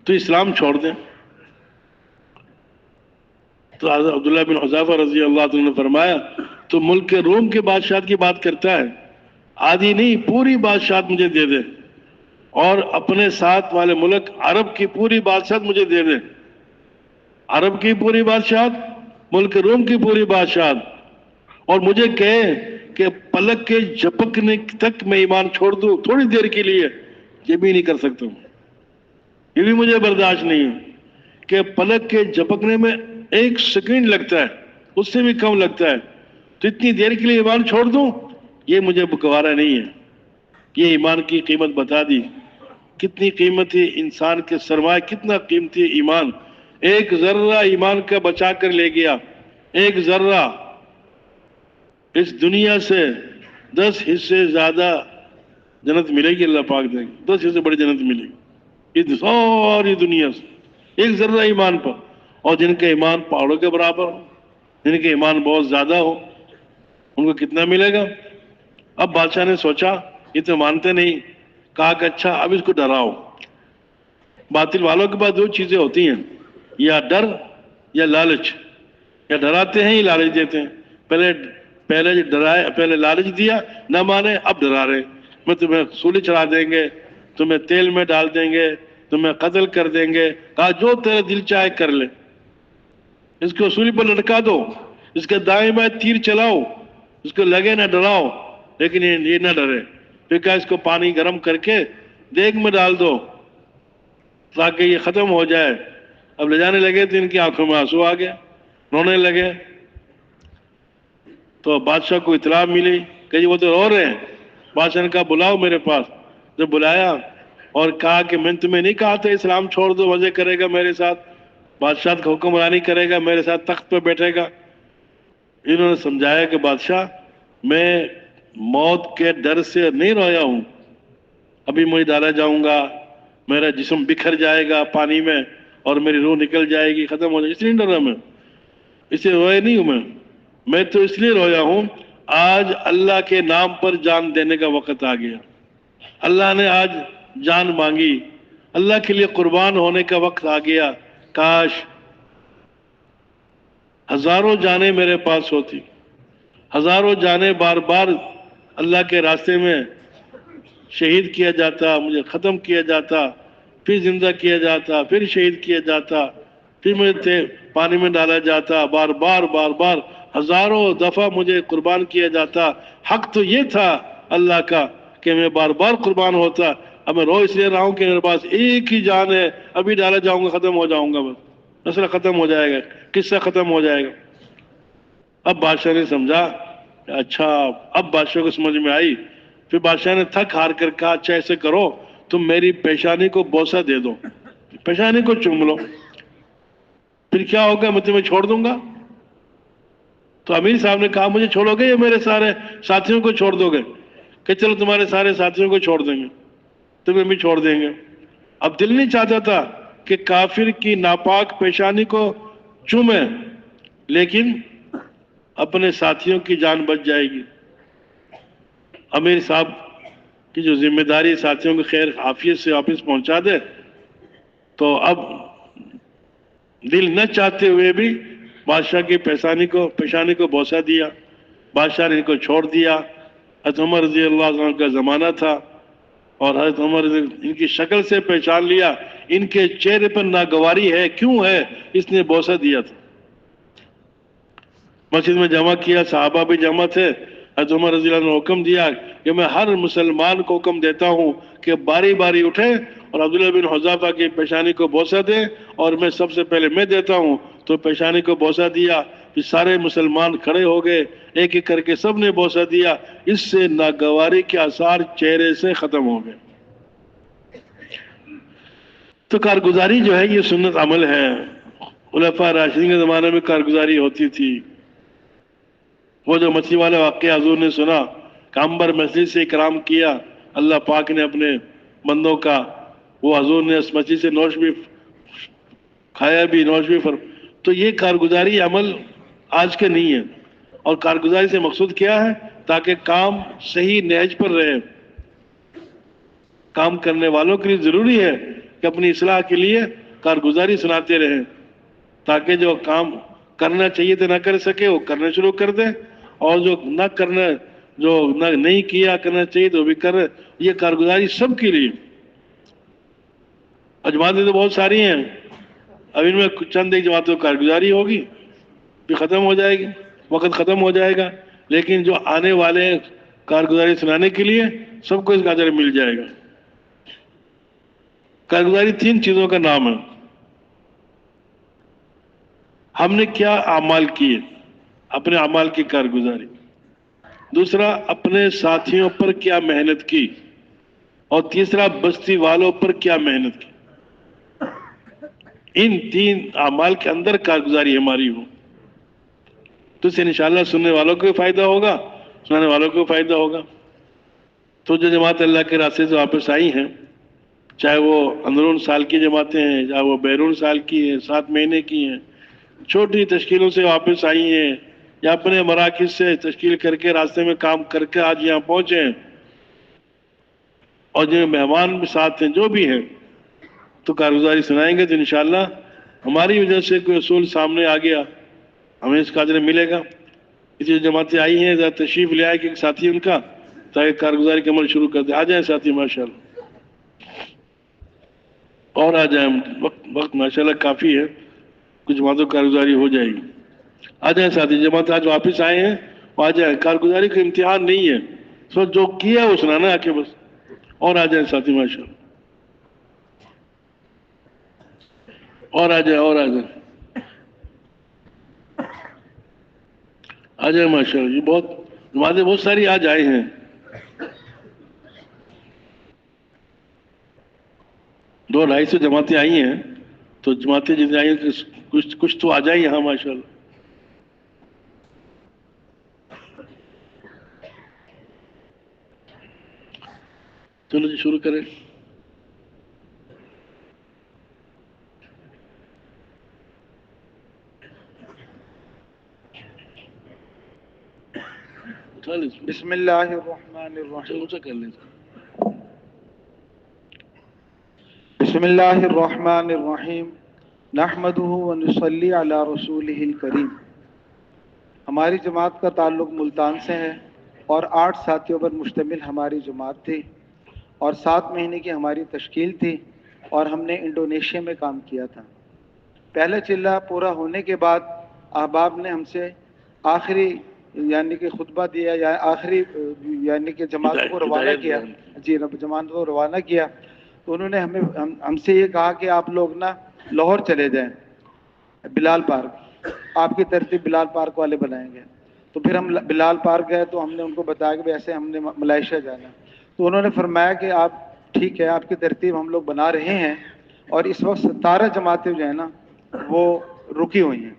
تو اسلام چھوڑ دیں۔ تو حضرت عبداللہ بن حذافہ رضی اللہ عنہ نے فرمایا تو ملک روم کے بادشاہت کی بات کرتا ہے، آدھی نہیں پوری بادشاہت مجھے دے دے، اور اپنے ساتھ والے ملک عرب کی پوری بادشاہت مجھے دے دے، عرب کی پوری بادشاہت، ملک روم کی پوری بادشاہت، اور مجھے کہے کہ پلک کے جھپکنے تک میں ایمان چھوڑ دوں تھوڑی دیر کے لیے، یہ بھی نہیں کر سکتا ہوں، یہ بھی مجھے برداشت نہیں ہے کہ پلک کے جھپکنے میں 1 سیکنڈ لگتا ہے، اس سے بھی کم لگتا ہے، تو اتنی دیر کے لیے ایمان چھوڑ دوں، یہ مجھے گوارا نہیں ہے۔ یہ ایمان کی قیمت بتا دی، کتنی قیمتی انسان کے سرمایہ، کتنا قیمتی ایمان۔ 1 ذرہ ایمان کا بچا کر لے گیا، 1 ذرہ، اس دنیا سے 10 حصے زیادہ جنت ملے گی، اللہ پاک دیں گے، 10 حصے بڑی جنت ملے گی اس ساری دنیا سے، 1 ذرہ ایمان پر۔ اور جن کا ایمان پہاڑوں کے برابر ہو، جن کے ایمان بہت زیادہ ہو، ان کو کتنا ملے گا؟ اب بادشاہ نے سوچا یہ تو مانتے نہیں، کہا کہ اچھا اب اس کو ڈراؤ۔ باطل والوں کے پاس 2 چیزیں ہوتی ہیں، یا ڈر یا لالچ، یا ڈراتے ہیں یا لالچ دیتے ہیں۔ پہلے لالچ دیا، نہ مانے، اب ڈرا رہے، میں تمہیں سولی چڑھا دیں گے، تمہیں تیل میں ڈال دیں گے، تمہیں قتل کر دیں گے، کہا جو تیرا دل چاہے کر لے، اس کو سولی پر لٹکا دو، اس کے دائیں بائیں تیر چلاؤ، اس کو لگے نہ ڈراؤ، لیکن یہ نہ ڈرے۔ پھر کہا اس کو پانی گرم کر کے دیگ میں ڈال دو تاکہ یہ ختم ہو جائے۔ اب لے جانے لگے تو ان کی آنکھوں میں آنسو آ گیا، رونے لگے۔ تو بادشاہ کو اطلاع ملی کہ جی وہ تو رو رہے ہیں۔ بادشاہ نے کہا بلاؤ میرے پاس۔ جب بلایا اور کہا کہ میں تمہیں نہیں کہا تھا اسلام چھوڑ دو، مزے کرے گا میرے ساتھ، بادشاہ کا حکمرانی کرے گا، میرے ساتھ تخت پہ بیٹھے گا۔ انہوں نے سمجھایا کہ بادشاہ میں موت کے ڈر سے نہیں رویا ہوں، ابھی میں ڈالا جاؤں گا، میرا جسم بکھر جائے گا پانی میں اور میری روح نکل جائے گی، ختم ہو جائے گی، اس لیے نہیں ڈرا میں، اس لیے رویا نہیں ہوں میں تو اس لیے رویا ہوں آج اللہ کے نام پر جان دینے کا وقت آ گیا، اللہ نے آج جان مانگی، اللہ کے لیے قربان ہونے کا وقت آ گیا، کاش ہزاروں جانیں میرے پاس ہوتی، ہزاروں جانیں بار بار اللہ کے راستے میں شہید کیا جاتا، مجھے ختم کیا جاتا، پھر زندہ کیا جاتا، پھر شہید کیا جاتا، پھر مجھے پانی میں ڈالا جاتا، بار بار بار بار ہزاروں دفعہ مجھے قربان کیا جاتا۔ حق تو یہ تھا اللہ کا کہ میں بار بار قربان ہوتا، اب میں رو اس لیے رہا ہوں کہ میرے پاس ایک ہی جان ہے، ابھی ڈالا جاؤں گا، ختم ہو جاؤں گا، بس مسئلہ ختم ہو جائے گا، قصہ ختم ہو جائے گا۔ اب بادشاہ نے سمجھا، اچھا اب بادشاہ کو سمجھ میں آئی۔ پھر بادشاہ نے تھک ہار کر کہا اچھا ایسے کرو تم میری پیشانی کو بوسہ دے دو، پیشانی کو چوم لو، پھر کیا ہوگا میں تمہیں چھوڑ دوں گا۔ تو امیر صاحب نے کہا مجھے چھوڑو گے یا میرے سارے ساتھیوں کو چھوڑ دو گے؟ کہ چلو تمہارے سارے ساتھیوں کو چھوڑ دیں گے، تمہیں بھی چھوڑ دیں گے۔ اب دل نہیں چاہتا تھا کہ کافر کی ناپاک پیشانی کو چومے، لیکن اپنے ساتھیوں کی جان بچ جائے گی۔ امیر صاحب کی جو ذمہ داری ساتھیوں کو خیر عافیت سے واپس پہنچا دے، تو اب دل نہ چاہتے ہوئے بھی بادشاہ کی پیشانی کو بوسہ دیا، بادشاہ نے ان کو چھوڑ دیا۔ حضرت عمر رضی اللہ عنہ کا زمانہ تھا اور حضرت عمر نے ان کی شکل سے پہچان لیا، ان کے چہرے پر ناگواری ہے، کیوں ہے؟ اس نے بوسہ دیا تھا۔ مسجد میں جمع کیا، صحابہ بھی جمع تھے۔ حضرت عمر رضی اللہ عنہ نے حکم دیا کہ میں ہر مسلمان کو حکم دیتا ہوں کہ باری باری اٹھے اور عبداللہ بن حذافہ کی پیشانی کو بوسہ دے، اور میں سب سے پہلے میں دیتا ہوں۔ تو پیشانی کو بوسہ دیا، پھر سارے مسلمان کھڑے ہو گئے، ایک ایک کر کے سب نے بوسہ دیا، اس سے ناگواری کے آثار چہرے سے ختم ہو گئے۔ تو کارگزاری جو ہے یہ سنت عمل ہے، خلفاء راشدین کے زمانے میں کارگزاری ہوتی تھی۔ وہ جو مچھلی والا واقعہ حضور نے سنا کہ عنبر مچھلی سے اکرام کیا اللہ پاک نے اپنے بندوں کا، وہ حضور نے اس مچھلی سے نوش بھی کھایا بھی، نوش بھی تو یہ کارگزاری عمل آج کے نہیں ہے۔ اور کارگزاری سے مقصود کیا ہے؟ تاکہ کام صحیح نہج پر رہے۔ کام کرنے والوں کے لیے ضروری ہے کہ اپنی اصلاح کے لیے کارگزاری سناتے رہیں، تاکہ جو کام کرنا چاہیے تو نہ کر سکے وہ کرنا شروع کر دے، اور جو نہ کرنا، جو نہیں کیا کرنا چاہیے تو بھی کر۔ یہ کارگزاری سب کے لیے۔ جماعتیں تو بہت ساری ہیں، اب ان میں چند ایک جماعتوں کی کارگزاری ہوگی پھر ختم ہو جائے گی، وقت ختم ہو جائے گا، لیکن جو آنے والے کارگزاری سنانے کے لیے سب کو اس کا اجر مل جائے گا۔ کارگزاری 3 چیزوں کا نام ہے۔ ہم نے کیا اعمال کیے، اپنے اعمال کی کارگزاری۔ دوسرا اپنے ساتھیوں پر کیا محنت کی، اور تیسرا بستی والوں پر کیا محنت کی۔ ان 3 اعمال کے اندر کارگزاری ہماری ہو تو اس سے انشاءاللہ سننے والوں کو بھی فائدہ ہوگا، سنانے والوں کو بھی فائدہ ہوگا۔ تو جو جماعت اللہ کے راستے سے واپس آئی ہیں، چاہے وہ اندرون سال کی جماعتیں ہیں، چاہے وہ بیرون سال کی ہیں، 7 مہینے کی ہیں، چھوٹی تشکیلوں سے واپس آئی ہیں، یا اپنے مراکز سے تشکیل کر کے راستے میں کام کر کے آج یہاں پہنچے ہیں، اور جو مہمان بھی ساتھ ہیں، جو بھی ہیں، تو کارگزاری سنائیں گے تو انشاءاللہ ہماری وجہ سے کوئی اصول سامنے آ گیا، ہمیں اس کا اجر ملے گا۔ اسی جماعتیں آئی ہیں، ذرا تشریف لے آئے کہ ساتھی ان کا، تاکہ کارگزاری کا عمل شروع کر دیں۔ آ جائیں ساتھی ماشاءاللہ، اور آ جائیں، وقت ماشاءاللہ کافی ہے، کچھ جماعتوں کارگزاری ہو جائے گی۔ آ جائیں ساتھی، جماعت آج واپس آئے ہیں وہ آ جائیں، کارگزاری کا امتحان نہیں ہے، سو جو کیا وہ سنانا آ کے بس، اور آ جائیں ساتھی ماشاءاللہ۔ اور آ جائے اور آ جائے آ جائے ماشاء اللہ. یہ بہت جماعتیں بہت ساری آج آئی ہیں. 200-250 جماعتیں آئی ہیں. تو جماعتیں جتنی آئی ہیں کچھ تو آ جائیں یہاں ماشاء اللہ. چلو جی شروع کریں. بسم اللہ الرحمن الرحیم. کر لیں. بسم اللہ الرحمن الرحیم. نحمدہ ونصلی علی رسولہ الکریم. ہماری جماعت کا تعلق ملتان سے ہے اور 8 ساتھیوں پر مشتمل ہماری جماعت تھی اور 7 مہینے کی ہماری تشکیل تھی اور ہم نے انڈونیشیا میں کام کیا تھا. پہلا چلہ پورا ہونے کے بعد احباب نے ہم سے آخری یعنی کہ خطبہ دیا یا آخری یعنی کہ جماعت کو روانہ کیا. جی جماعت کو روانہ کیا تو انہوں نے ہم سے یہ کہا کہ آپ لوگ نا لاہور چلے جائیں بلال پارک. آپ کی ترتیب بلال پارک والے بنائیں گے. تو پھر ہم بلال پارک گئے تو ہم نے ان کو بتایا کہ ایسے ہم نے ملائیشیا جانا. تو انہوں نے فرمایا کہ آپ ٹھیک ہے آپ کی ترتیب ہم لوگ بنا رہے ہیں اور اس وقت 17 جماعتیں جو ہیں نا وہ رکی ہوئی ہیں.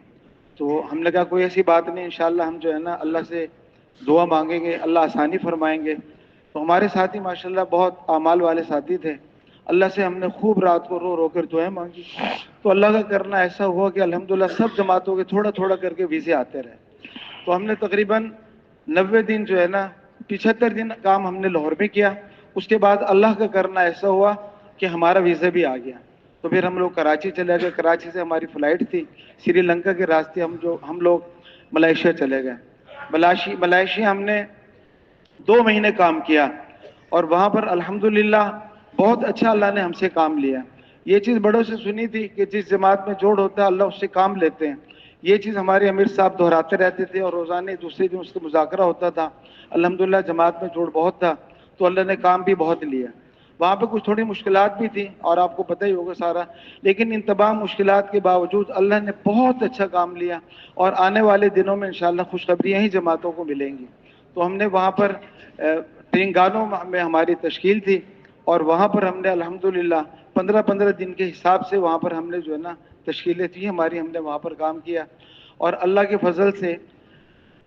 تو ہم نے کہا کوئی ایسی بات نہیں, انشاءاللہ ہم جو ہے نا اللہ سے دعا مانگیں گے, اللہ آسانی فرمائیں گے. تو ہمارے ساتھی ماشاءاللہ بہت اعمال والے ساتھی تھے. اللہ سے ہم نے خوب رات کو رو رو کر دعائیں مانگی. تو اللہ کا کرنا ایسا ہوا کہ الحمدللہ سب جماعتوں کے تھوڑا تھوڑا کر کے ویزے آتے رہے. تو ہم نے تقریباً 90 دن جو ہے نا 75 دن کام ہم نے لاہور میں کیا. اس کے بعد اللہ کا کرنا ایسا ہوا کہ ہمارا ویزا بھی آ گیا. تو پھر ہم لوگ کراچی چلے گئے. کراچی سے ہماری فلائٹ تھی سری لنکا کے راستے ہم لوگ ملائیشیا چلے گئے. ملائیشیا ہم نے 2 مہینے کام کیا اور وہاں پر الحمدللہ بہت اچھا اللہ نے ہم سے کام لیا. یہ چیز بڑوں سے سنی تھی کہ جس جماعت میں جوڑ ہوتا ہے اللہ اس سے کام لیتے ہیں. یہ چیز ہمارے امیر صاحب دہراتے رہتے تھے اور روزانہ دوسرے دن اس کا مذاکرہ ہوتا تھا. الحمدللہ جماعت میں جوڑ بہت تھا تو اللہ نے کام بھی بہت لیا. وہاں پہ کچھ تھوڑی مشکلات بھی تھیں اور آپ کو پتہ ہی ہوگا سارا, لیکن ان تمام مشکلات کے باوجود اللہ نے بہت اچھا کام لیا اور آنے والے دنوں میں انشاءاللہ خوشخبریاں ہی جماعتوں کو ملیں گی. تو ہم نے وہاں پر تلنگانوں میں ہماری تشکیل تھی اور وہاں پر ہم نے الحمدللہ 15 دن کے حساب سے وہاں پر ہم نے جو ہے نا تشکیلیں تھیں ہماری, ہم نے وہاں پر کام کیا اور اللہ کے فضل سے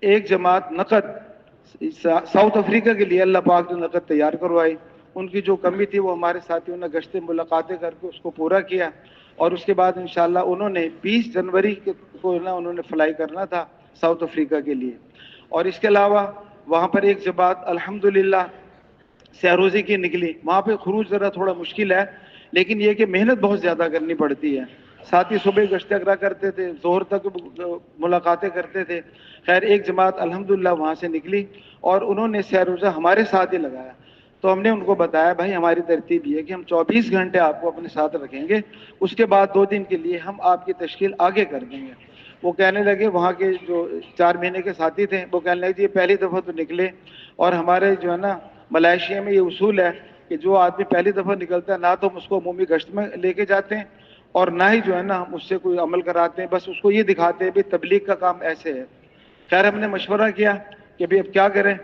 ایک جماعت نقد ساؤتھ افریقہ کے لیے اللہ پاک نے نقد تیار کروائی. ان کی جو کمی تھی وہ ہمارے ساتھیوں نے گشتیں ملاقاتیں کر کے اس کو پورا کیا اور اس کے بعد انشاءاللہ انہوں نے 20 جنوری کو نا انہوں نے فلائی کرنا تھا ساؤتھ افریقہ کے لیے. اور اس کے علاوہ وہاں پر ایک جماعت الحمدللہ سہروزی کی نکلی. وہاں پہ خروج ذرا تھوڑا مشکل ہے لیکن یہ کہ محنت بہت زیادہ کرنی پڑتی ہے. ساتھی صبح گشت اگرا کرتے تھے, ظہر تک ملاقاتیں کرتے تھے. خیر ایک جماعت الحمدللہ وہاں سے نکلی اور انہوں نے سہروزہ ہمارے ساتھ ہی لگایا. تو ہم نے ان کو بتایا بھائی ہماری ترتیب یہ ہے کہ ہم 24 گھنٹے آپ کو اپنے ساتھ رکھیں گے, اس کے بعد 2 دن کے لیے ہم آپ کی تشکیل آگے کر دیں گے. وہ کہنے لگے, وہاں کے جو 4 مہینے کے ساتھی تھے وہ کہنے لگے جی یہ پہلی دفعہ تو نکلے اور ہمارے جو ہے نا ملائیشیا میں یہ اصول ہے کہ جو آدمی پہلی دفعہ نکلتا ہے نہ تو ہم اس کو عمومی گشت میں لے کے جاتے ہیں اور نہ ہی جو ہے نا ہم اس سے کوئی عمل کراتے ہیں, بس اس کو یہ دکھاتے ہیں بھی تبلیغ کا کام ایسے ہے. خیر ہم نے مشورہ کیا کہ بھئی اب کیا کریں.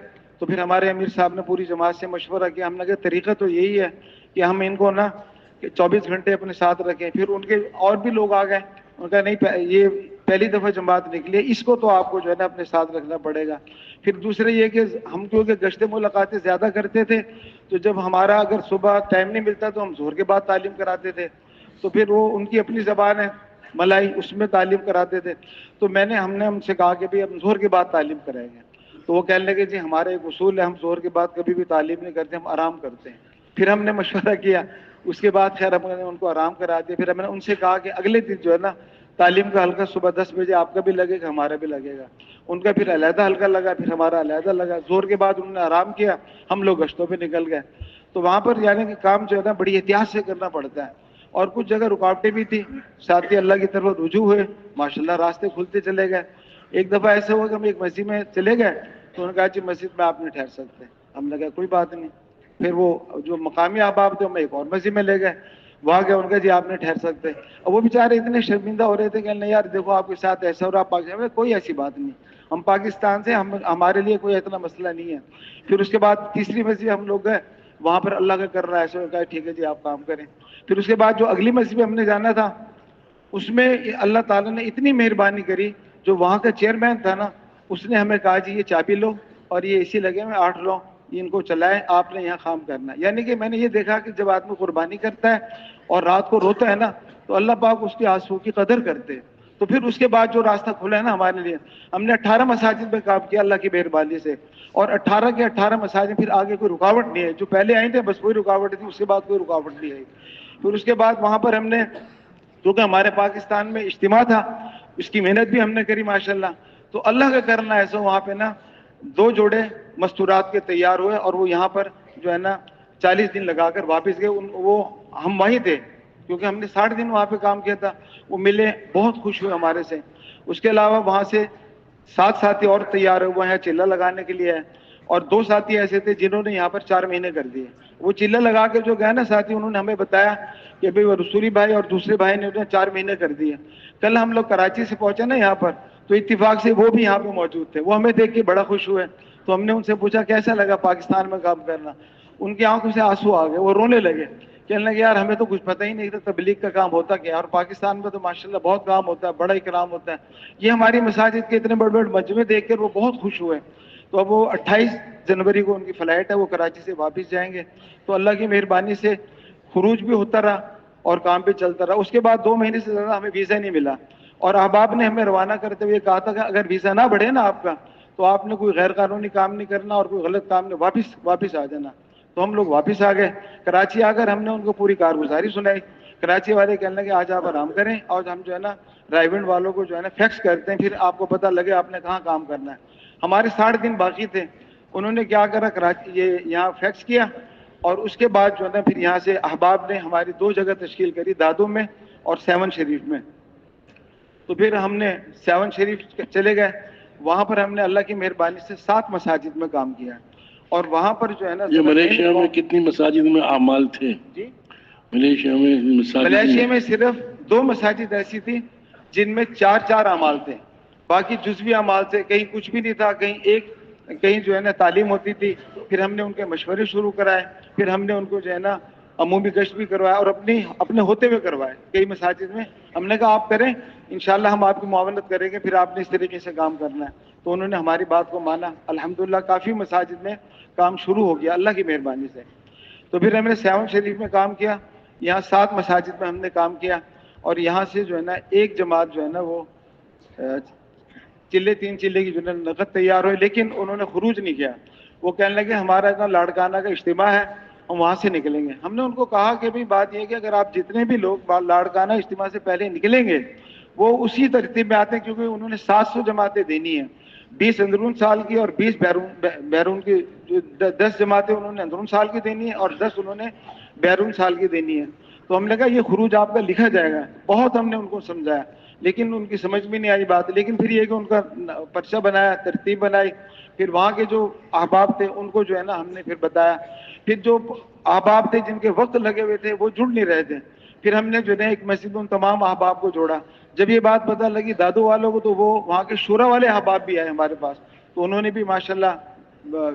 تو پھر ہمارے امیر صاحب نے پوری جماعت سے مشورہ کیا. ہم نے کہا طریقہ تو یہی ہے کہ ہم ان کو نا 24 گھنٹے اپنے ساتھ رکھیں. پھر ان کے اور بھی لوگ آ گئے, ان کا نہیں یہ پہلی دفعہ جماعت نکلی ہے, اس کو تو آپ کو جو ہے نا اپنے ساتھ رکھنا پڑے گا. پھر دوسرے یہ کہ ہم کیونکہ گشت ملاقاتیں زیادہ کرتے تھے تو جب ہمارا اگر صبح ٹائم نہیں ملتا تو ہم ظہر کے بعد تعلیم کراتے تھے. تو پھر وہ ان کی اپنی زبان ہے ملائی, اس میں تعلیم کراتے تھے. تو ہم نے ان سے کہا کہ بھئی ہم ظہر کے بعد تعلیم کرائیں گے. تو وہ کہنے لگے جی ہمارا ایک اصول ہے, ہم ظہر کے بعد کبھی بھی تعلیم نہیں کرتے, ہم آرام کرتے ہیں. پھر ہم نے مشورہ کیا, اس کے بعد خیر ہم نے ان کو آرام کرا دیا. پھر ہم نے ان سے کہا کہ اگلے دن جو ہے نا تعلیم کا حلقہ صبح 10 بجے آپ کا بھی لگے گا, ہمارا بھی لگے گا. ان کا پھر علیحدہ حلقہ لگا, پھر ہمارا علیحدہ لگا. ظہر کے بعد انہوں نے آرام کیا, ہم لوگ گشتوں پہ نکل گئے. تو وہاں پر یعنی کہ کام جو ہے نا بڑی احتیاط سے کرنا پڑتا ہے اور کچھ جگہ رکاوٹیں بھی تھی. ساتھی اللہ کی طرف رجوع ہوئے, ماشاءاللہ راستے کھلتے چلے گئے. ایک دفعہ ایسا ہوا کہ ہم ایک مسجد میں چلے گئے تو انہوں نے کہا جی مسجد میں آپ نہیں ٹھہر سکتے. ہم نے کہا کوئی بات نہیں. پھر وہ جو مقامی احباب تھے ہمیں ایک اور مسجد میں لے گئے. وہاں گیا، ان کا جی آپ نے ٹھہر سکتے ہیں. اب وہ بیچارے اتنے شرمندہ ہو رہے تھے کہ نہیں یار دیکھو آپ کے ساتھ ایسا ہو رہا پاکستان میں. کوئی ایسی بات نہیں، ہم پاکستان سے، ہمارے لیے کوئی اتنا مسئلہ نہیں ہے. پھر اس کے بعد تیسری مسجد ہم لوگ گئے، وہاں پر اللہ کا کر رہا ہے ایسا، کہا ٹھیک ہے جی آپ کام کریں. پھر اس کے بعد جو اگلی مسجد میں ہم نے جانا تھا، اس میں اللہ تعالیٰ نے اتنی مہربانی کری، جو وہاں کا چیئرمین تھا نا، اس نے ہمیں کہا جی یہ چابی لو اور یہ اسی لگے میں 8 لو، ان کو چلائیں، آپ نے یہاں کام کرنا ہے. یعنی کہ میں نے یہ دیکھا کہ جب آدمی قربانی کرتا ہے اور رات کو روتا ہے نا، تو اللہ پاک اس کے آنسو کی قدر کرتے ہیں. تو پھر اس کے بعد جو راستہ کھلا ہے نا ہمارے لیے، ہم نے 18 مساجد میں کام کیا اللہ کی مہربانی سے، اور 18 کے 18 مساجد پھر آگے کوئی رکاوٹ نہیں ہے. جو پہلے آئے تھے بس وہی رکاوٹ تھی، اس کے بعد کوئی رکاوٹ نہیں آئی. پھر اس کے بعد وہاں پر ہم نے، کیونکہ ہمارے پاکستان میں اجتماع تھا، اس کی محنت بھی ہم نے کری ماشاءاللہ. تو اللہ کا کرنا ایسا، وہاں پہ نا 2 جوڑے مستورات کے تیار ہوئے، اور وہ یہاں پر جو ہے نا 40 دن لگا کر واپس گئے. وہ ہم وہیں تھے کیونکہ ہم نے 60 دن وہاں پہ کام کیا تھا. وہ ملے، بہت خوش ہوئے ہمارے سے. اس کے علاوہ وہاں سے 7 ساتھی اور تیار ہوئے ہیں چلہ لگانے کے لیے ہے، اور 2 ساتھی ایسے تھے جنہوں نے یہاں پر 4 مہینے کر دیے. وہ چلہ لگا کے جو گئے نا ساتھی، انہوں نے ہمیں بتایا کہ بھئی وہ رسولی بھائی اور دوسرے بھائی نے 4 مہینے کر دیے. کل ہم لوگ کراچی سے پہنچے نا یہاں پر، تو اتفاق سے وہ بھی یہاں پہ موجود تھے. وہ ہمیں دیکھ کے بڑا خوش ہوئے. تو ہم نے ان سے پوچھا کیسا لگا پاکستان میں کام کرنا. ان کی آنکھوں سے آنسو آ گئے، وہ رونے لگے. کہنے لگے یار ہمیں تو کچھ پتہ ہی نہیں تھا تبلیغ کا کام ہوتا کیا، اور پاکستان میں تو ماشاءاللہ بہت کام ہوتا ہے، بڑا اکرام ہوتا ہے. یہ ہماری مساجد کے اتنے بڑے بڑے مجمع دیکھ کر وہ بہت خوش ہوئے. تو اب وہ 28 جنوری کو ان کی فلائٹ ہے، وہ کراچی سے واپس جائیں گے. تو اللہ کی مہربانی سے خروج بھی ہوتا رہا اور کام بھی چلتا رہا. اس کے بعد 2 مہینے سے زیادہ ہمیں ویزا نہیں ملا، اور احباب نے ہمیں روانہ کرتے ہوئے کہا تھا کہ اگر ویزا نہ بڑھے نا آپ کا، تو آپ نے کوئی غیر قانونی کام نہیں کرنا اور کوئی غلط کام نہیں، واپس آ جانا. تو ہم لوگ واپس آ گئے. کراچی آ کر ہم نے ان کو پوری کارگزاری سنائی. کراچی والے کہنے لگے آج آپ آرام کریں، اور ہم جو ہے نا رائیونڈ والوں کو جو ہے نا فیکس کرتے ہیں، پھر آپ کو پتہ لگے آپ نے کہاں کام کرنا ہے. ہمارے 60 دن باقی تھے. انہوں نے کیا کرا، کراچی یہ یہاں فیکس کیا، اور اس کے بعد جو ہے نا پھر یہاں سے احباب نے ہماری 2 جگہ تشکیل کری، دادو میں اور 7 شریف میں. تو پھر ہم نے 7 شریف چلے گئے. وہاں پر ہم نے اللہ کی مہربانی سے 7 مساجد میں کام کیا، اور وہاں پر جو ہے نا یہ ملیشیا میں کتنی مساجد میں اعمال تھے؟ جی ملیشیا میں مساجد، ملیشیا میں صرف 2 مساجد ایسی تھی جن میں 4 اعمال تھے، باقی جزوی اعمال تھے. کہیں کچھ بھی نہیں تھا، کہیں جو ہے نا تعلیم ہوتی تھی. پھر ہم نے ان کے مشورے شروع کرائے، پھر ہم نے ان کو جو ہے نا عمومی گشت بھی کروایا، اور اپنے ہوتے ہوئے کروائے کئی مساجد میں. ہم نے کہا آپ کریں، انشاءاللہ ہم آپ کی معاونت کریں گے، پھر آپ نے اس طریقے سے کام کرنا ہے. تو انہوں نے ہماری بات کو مانا. الحمدللہ کافی مساجد میں کام شروع ہو گیا اللہ کی مہربانی سے. تو پھر ہم نے 7 شریف میں کام کیا. یہاں 7 مساجد میں ہم نے کام کیا، اور یہاں سے جو ہے نا ایک جماعت جو ہے نا وہ 3 چلے کی جو ہے نقد تیار ہوئے، لیکن انہوں نے خروج نہیں کیا. وہ کہنے لگے ہمارا اتنا لاڑکانہ کا اجتماع ہے، ہم وہاں سے نکلیں گے. ہم نے ان کو کہا کہ بھئی بات یہ ہے کہ اگر آپ جتنے بھی لوگ لاڑکانہ اجتماع سے پہلے نکلیں گے، وہ اسی ترتیب میں آتے ہیں، کیونکہ انہوں نے 700 جماعتیں دینی ہیں، 20 اندرون سال کی اور 20 بیرون کی. 10 جماعتیں انہوں نے اندرون سال کی دینی ہے، اور 10 انہوں نے بیرون سال کی دینی ہے. تو ہم نے کہا یہ خروج آپ کا لکھا جائے گا. بہت ہم نے ان کو سمجھایا، لیکن ان کی سمجھ میں نہیں آئی بات. لیکن پھر یہ کہ ان کا پرچہ بنایا، ترتیب بنائی. پھر وہاں کے جو احباب تھے ان کو جو ہے نا ہم نے پھر بتایا. پھر جو احباب تھے جن کے وقت لگے ہوئے تھے وہ جڑ نہیں رہے تھے، پھر ہم نے جو ہے ایک مسجد میں ان تمام احباب کو جوڑا. جب یہ بات پتہ لگی دادو والوں کو، تو وہ وہاں کے شورا والے احباب بھی آئے ہمارے پاس. تو انہوں نے بھی ماشاءاللہ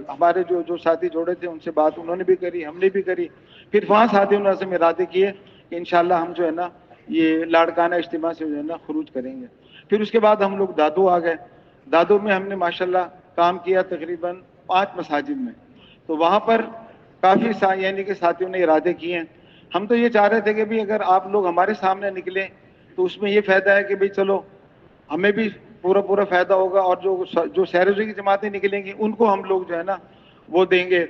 ہمارے جو ساتھی جوڑے تھے ان سے بات انہوں نے بھی کری، ہم نے بھی کری. پھر وہاں ساتھیوں نے سے ارادے کیے کہ انشاءاللہ ہم جو ہے نا یہ لاڑکانہ اجتماع سے جو ہے نا خروج کریں گے. پھر اس کے بعد ہم لوگ دادو آ گئے. دادو میں ہم نے ماشاءاللہ کام کیا تقریباً 5 مساجد میں. تو وہاں پر کافی یعنی کہ ساتھیوں نے ارادے کیے ہیں. ہم تو یہ چاہ رہے تھے کہ بھی اگر آپ لوگ ہمارے سامنے نکلیں تو اس میں یہ فائدہ ہے کہ بھئی چلو ہمیں بھی پورا فائدہ ہوگا، اور جو سیروزی کی جماعتیں نکلیں گی ان کو ہم لوگ جو ہے نا وہ دیں گے،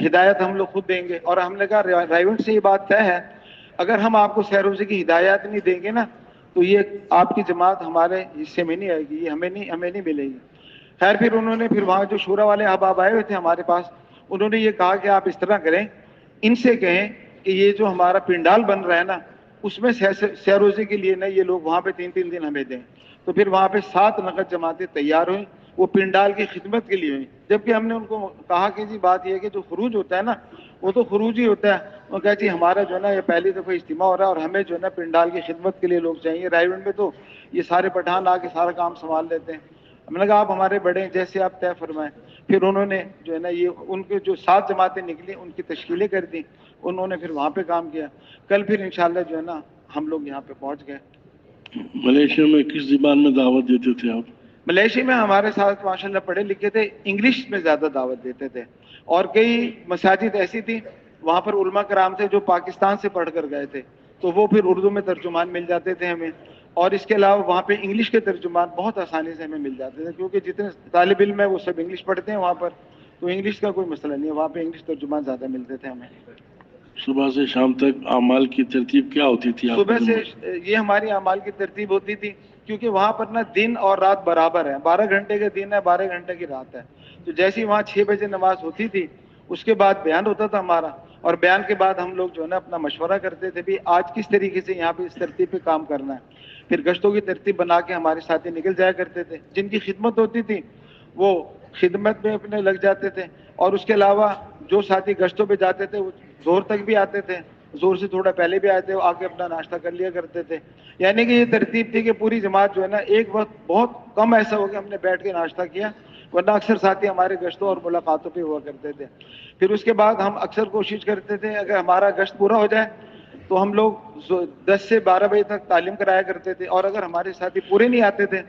ہدایت ہم لوگ خود دیں گے. اور ہم نے کہا رائیونڈ سے یہ بات طے ہے، اگر ہم آپ کو سیروزی کی ہدایات نہیں دیں گے نا تو یہ آپ کی جماعت ہمارے حصے میں نہیں آئے گی، یہ ہمیں نہیں ملے گی. خیر پھر انہوں نے وہاں جو شورا والے احباب آئے ہوئے تھے ہمارے پاس، انہوں نے یہ کہا کہ آپ اس طرح کریں، ان سے کہیں کہ یہ جو ہمارا پنڈال بن رہا ہے نا اس میں سیروزی کے لیے نا یہ لوگ وہاں پہ 3 دن ہمیں دیں. تو پھر وہاں پہ 7 نقد جماعتیں تیار ہوئیں. وہ پنڈال کی خدمت کے لیے ہوئی، جبکہ ہم نے ان کو کہا کہ جی بات یہ ہے کہ جو خروج ہوتا ہے نا وہ تو خروج ہی ہوتا ہے. وہ کہا جی ہمارا جو ہے نا یہ پہلی دفعہ اجتماع ہو رہا ہے اور ہمیں جو ہے نا پنڈال کی خدمت کے لیے لوگ چاہیے. رائیونڈ میں تو یہ سارے پٹھان آ کے سارا کام سنبھال لیتے ہیں. ہم نے کہا آپ ہمارے بڑے ہیں، جیسے آپ طے فرمائیں. پھر انہوں نے جو ہے نا یہ ان کے جو 7 جماعتیں نکلی ان کی تشکیلیں کر دیں، انہوں نے پھر وہاں پہ کام کیا. کل پھر انشاءاللہ جو ہے نا ہم لوگ یہاں پہ پہنچ گئے. ملیشیا میں کس زبان میں دعوت دیتے تھے آپ؟ ملیشیا میں ہمارے ساتھ ماشاءاللہ پڑھے لکھے تھے، انگلش میں زیادہ دعوت دیتے تھے. اور کئی مساجد ایسی تھی وہاں پر علماء کرام تھے جو پاکستان سے پڑھ کر گئے تھے، تو وہ پھر اردو میں ترجمان مل جاتے تھے ہمیں. اور اس کے علاوہ وہاں پہ انگلش کے ترجمان بہت آسانی سے ہمیں مل جاتے تھے، کیونکہ جتنے طالب علم ہیں وہ سب انگلش پڑھتے ہیں وہاں پر، تو انگلش کا کوئی مسئلہ نہیں ہے، وہاں پہ انگلش ترجمان زیادہ ملتے تھے ہمیں. صبح سے شام تک اعمال کی ترتیب کیا ہوتی تھی آپ صبح کے سے دن؟ یہ ہماری اعمال کی ترتیب ہوتی تھی، کیونکہ وہاں پر نا دن اور رات برابر ہے، 12 گھنٹے کا دن ہے، 12 گھنٹے کی رات ہے. تو جیسی وہاں 6 بجے نماز ہوتی تھی اس کے بعد بیان ہوتا تھا ہمارا، اور بیان کے بعد ہم لوگ جو ہے نا اپنا مشورہ کرتے تھے بھی آج کس طریقے سے یہاں پہ اس ترتیب پہ کام کرنا ہے. پھر گشتوں کی ترتیب بنا کے ہمارے ساتھی نکل جایا کرتے تھے. جن کی خدمت ہوتی تھی وہ خدمت میں اپنے لگ جاتے تھے، اور اس کے علاوہ جو ساتھی گشتوں پہ جاتے تھے وہ زور تک بھی آتے تھے، زور سے تھوڑا پہلے بھی آتے، آ کے اپنا ناشتہ کر لیا کرتے تھے. یعنی کہ یہ ترتیب تھی کہ پوری جماعت جو ہے نا ایک وقت بہت کم ایسا ہو کہ ہم نے بیٹھ کے ناشتہ کیا، ورنہ اکثر ساتھی ہمارے گشتوں اور ملاقاتوں پہ ہوا کرتے تھے. پھر اس کے بعد ہم اکثر کوشش کرتے تھے اگر ہمارا گشت پورا ہو جائے تو ہم لوگ 10 سے 12 بجے تک تعلیم کرایا کرتے تھے، اور اگر ہمارے ساتھی پورے نہیں آتے تھے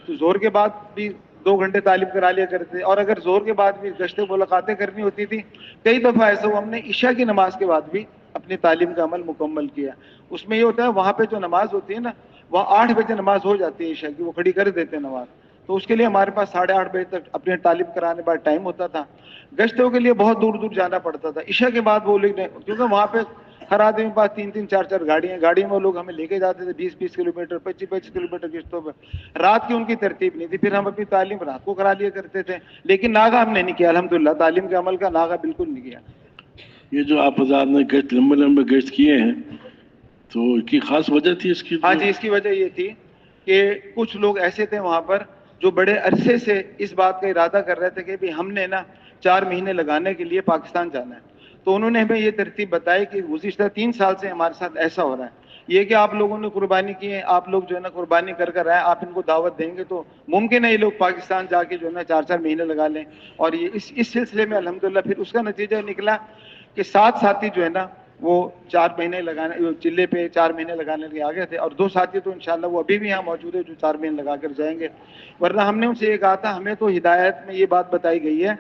تو زور کے بعد بھی 2 گھنٹے تعلیم کرا لیا کرتے تھے. اور اگر زور کے بعد بھی گشت ملاقاتیں کرنی ہوتی تھی، کئی دفعہ ایسا ہوا ہم نے عشاء کی نماز کے بعد بھی اپنی تعلیم کا عمل مکمل کیا. اس میں یہ ہوتا ہے وہاں پہ جو نماز ہوتی ہے نا وہاں 8 بجے نماز ہو جاتی ہے عشاء کی، وہ کھڑی کر دیتے ہیں نماز، تو اس کے لیے ہمارے پاس 8:30 بجے تک اپنے تعلیم کرانے بعد ٹائم ہوتا تھا. گشتوں کے لیے بہت دور دور جانا پڑتا تھا عشاء کے بعد وہ لوگ، کیونکہ وہاں پہ ہر آدمی کے پاس 3 4 گاڑیاں میں لوگ ہمیں لے کے جاتے تھے 20 کلومیٹر 25 کلومیٹر گشتوں پہ. رات کی ان کی ترتیب نہیں تھی، پھر ہم اپنی تعلیم رات کو کرا لیا کرتے تھے. لیکن ناغہ ہم نے نہیں کیا الحمدللہ، تعلیم کے عمل کا ناغہ بالکل نہیں کیا. یہ جو آپ حضرات نے گشت لمبے لمبے گشت کیے ہیں تو اس کی خاص وجہ تھی اس کی؟ ہاں جی، اس کی وجہ یہ تھی کہ کچھ لوگ ایسے تھے وہاں پر جو بڑے عرصے سے اس بات کا ارادہ کر رہے تھے کہ بھی ہم نے نا 4 مہینے لگانے کے لیے پاکستان جانا ہے. تو انہوں نے ہمیں یہ ترتیب بتائی کہ گزشتہ 3 سال سے ہمارے ساتھ ایسا ہو رہا ہے، یہ کہ آپ لوگوں نے قربانی کی ہے، آپ لوگ جو ہے نا قربانی کر آئے، آپ ان کو دعوت دیں گے تو ممکن ہے یہ لوگ پاکستان جا کے جو ہے نا 4 مہینے لگا لیں. اور یہ اس سلسلے میں الحمدللہ پھر اس کا نتیجہ نکلا کہ 7 ساتھی جو ہے نا وہ 4 مہینے لگانے چلے پہ 4 مہینے لگانے کے آگے تھے، اور 2 ساتھی تو انشاءاللہ وہ ابھی بھی یہاں موجود ہے جو 4 مہینے لگا کر جائیں گے. ورنہ ہم نے ان سے یہ کہا تھا ہمیں تو ہدایت میں یہ بات بتائی گئی ہے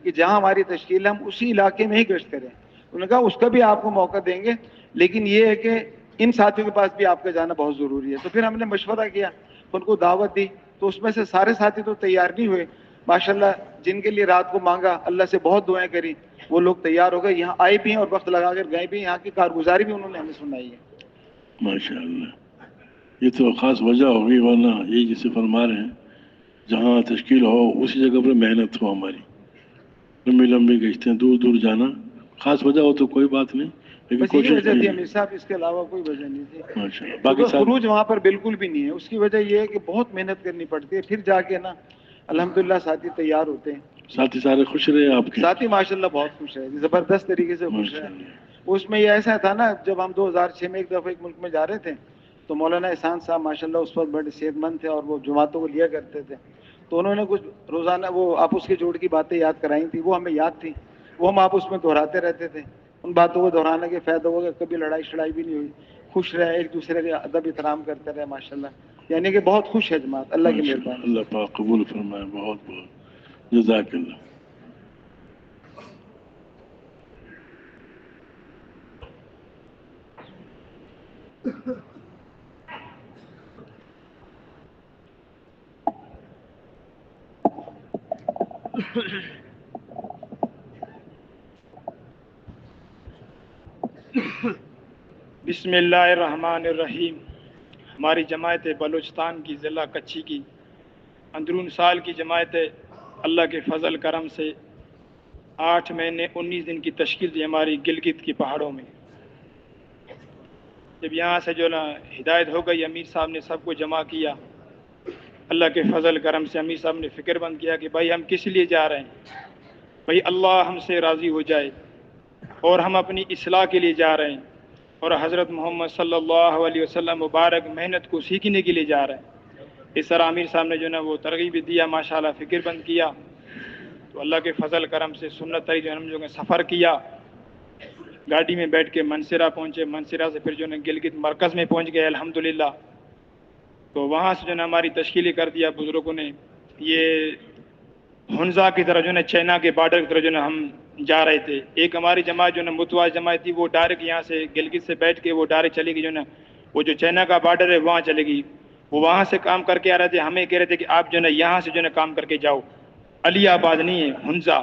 کہ جہاں ہماری تشکیل ہے ہم اسی علاقے میں ہی گشت کریں. انہوں نے کہا اس کا بھی آپ کو موقع دیں گے، لیکن یہ ہے کہ ان ساتھیوں کے پاس بھی آپ کا جانا بہت ضروری ہے. تو پھر ہم نے مشورہ کیا، ان کو دعوت دی، تو اس میں سے سارے ساتھی تو تیار نہیں ہوئے. ماشاءاللہ جن کے لیے رات کو مانگا اللہ سے بہت دعائیں کری وہ لوگ تیار ہو گئے، یہاں آئے بھی ہیں اور وقت لگا کر گئے بھی ہیں، یہاں کی کارگزاری بھی انہوں نے ہمیں سنائی ہے. ماشاءاللہ، یہ تو خاص وجہ ہوگی، ورنہ یہ جسے فرما رہے ہیں جہاں تشکیل ہو اسی جگہ پر محنت ہو. ہماری لمبی لمبی گشتیں دور دور جانا خاص وجہ ہو تو کوئی بات نہیں، لیکن بس یہی کوشش وجہ تھی نہیں امیر صاحب، اس کے علاوہ کوئی وجہ نہیں تھی. ماشاءاللہ. باقی کیونکہ ساتھ خروج وہاں پر بالکل بھی نہیں ہے، اس کی وجہ یہ ہے کہ بہت محنت کرنی پڑتی ہے، پھر جا کے نا الحمدللہ ساتھی تیار ہوتے ہیں. ساتھی سارے خوش رہے آپ کے؟ ساتھی ماشاءاللہ بہت خوش ہے، زبردست طریقے سے خوش ہے. ماشاءاللہ. اس میں یہ ایسا تھا نا جب ہم 2006 میں ایک دفعہ ایک ملک میں جا رہے تھے تو مولانا احسان صاحب ماشاءاللہ اس وقت بڑے صحت مند تھے اور وہ جماعتوں کو لیا کرتے تھے. تو انہوں نے کچھ روزانہ وہ آپس کے جوڑ کی باتیں یاد کرائی تھیں، وہ ہمیں یاد تھیں، وہ ہم آپس میں دہراتے رہتے تھے. ان باتوں کو دہرانے کے فائدہ ہوگا، کبھی لڑائی شڑائی بھی نہیں ہوئی، خوش رہے، ایک دوسرے کے ادب احترام کرتے رہے ماشاءاللہ. یعنی کہ بہت خوش ہے جماعت اللہ کی مہربانی. اللہ پاک قبول فرمائے. بہت بہت جزاک اللہ. بسم اللہ الرحمن الرحیم. ہماری جماعت بلوچستان کی ضلع کچھی کی اندرون سال کی جماعت اللہ کے فضل کرم سے 8 مہینے 19 دن کی تشکیل دی ہماری گلگت کی پہاڑوں میں. جب یہاں سے جو نا ہدایت ہو گئی، امیر صاحب نے سب کو جمع کیا اللہ کے فضل کرم سے امیر صاحب نے فکر بند کیا کہ بھائی ہم کس لیے جا رہے ہیں، بھائی اللہ ہم سے راضی ہو جائے اور ہم اپنی اصلاح کے لیے جا رہے ہیں، اور حضرت محمد صلی اللہ علیہ وسلم مبارک محنت کو سیکھنے کے لیے جا رہے ہیں۔ اس طرح امیر صاحب نے جو ہے وہ ترغیب دیا، ماشاءاللہ فکر بند کیا، تو اللہ کے فضل کرم سے سنت طریقے ہم جو ہے سفر کیا، گاڑی میں بیٹھ کے منصرہ پہنچے، منصرہ سے پھر جو ہے گلگت مرکز میں پہنچ گئے الحمدللہ۔ تو وہاں سے جو ہے ہماری تشکیلی کر دیا بزرگوں نے، یہ ہنزا کی طرح جو ہے چائنا کے بارڈر کی طرح جو ہے ہم جا رہے تھے۔ ایک ہماری جماعت جو ہے متواز جماعت تھی، وہ ڈائریکٹ یہاں سے گلگت سے بیٹھ کے وہ ڈائریکٹ چلے گی جو ہے وہ جو چائنا کا بارڈر ہے وہاں چلے گی، وہ وہاں سے کام کر کے آ رہے تھے، ہمیں کہہ رہے تھے کہ آپ جو ہے یہاں سے جو ہے کام کر کے جاؤ، علی آباد نہیں ہے ہنزا،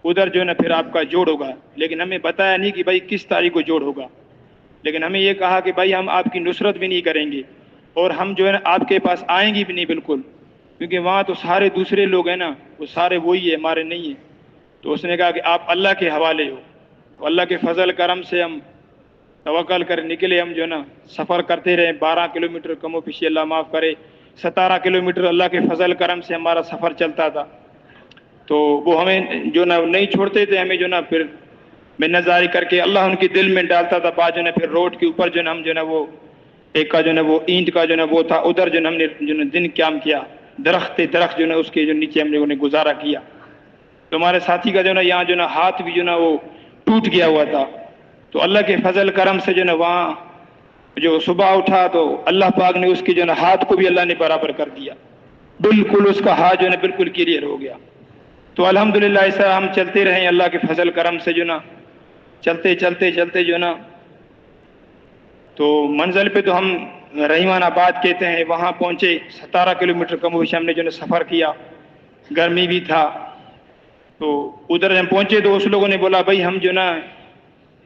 ادھر جو ہے پھر آپ کا جوڑ ہوگا، لیکن ہمیں بتایا نہیں کہ بھائی کس تاریخ کو جوڑ ہوگا، لیکن ہمیں یہ کہا کہ بھائی ہم آپ کی نصرت بھی نہیں کریں گے اور ہم جو ہے آپ کے پاس آئیں گے بھی نہیں بالکل، کیونکہ وہاں تو سارے دوسرے لوگ ہیں نا، وہ سارے وہی ہے، ہمارے نہیں ہیں۔ تو اس نے کہا کہ آپ اللہ کے حوالے ہو، تو اللہ کے فضل کرم سے ہم توکل کر نکلے، ہم جو ہے نا سفر کرتے رہے، 12 کلومیٹر کم و پیچھے اللہ معاف کرے، 17 کلومیٹر اللہ کے فضل کرم سے ہمارا سفر چلتا تھا۔ تو وہ ہمیں جو نا نہیں چھوڑتے تھے، ہمیں جو نا پھر منت جاری کر کے اللہ ان کے دل میں ڈالتا تھا، بعد جو نا پھر روڈ کے اوپر جو نا ہم جو نا وہ ایک کا جو نا وہ اینٹ کا جو نا وہ تھا، ادھر جو نا ہم نے جو نا دن قیام کیا، درخت جو نا اس کے جو نیچے ہم نے انہیں گزارا کیا۔ تو ہمارے ساتھی کا جو نا یہاں جو نا ہاتھ بھی جو نا وہ ٹوٹ گیا ہوا تھا، تو اللہ کے فضل کرم سے جو نا وہاں جو صبح اٹھا تو اللہ پاک نے اس کے جو نا ہاتھ کو بھی اللہ نے برابر کر دیا، بالکل اس کا ہاتھ جو نا بالکل کلیئر ہو گیا۔ تو الحمدللہ ایسا ہم چلتے رہے اللہ کے فضل کرم سے جو نا چلتے چلتے جو نا تو منزل پہ تو ہم رحمان آباد کہتے ہیں، وہاں پہنچے، 17 کلومیٹر کم ہوئی ہم نے جو نا سفر کیا، گرمی بھی تھا۔ تو ادھر ہم پہنچے تو اس لوگوں نے بولا بھائی ہم جو نا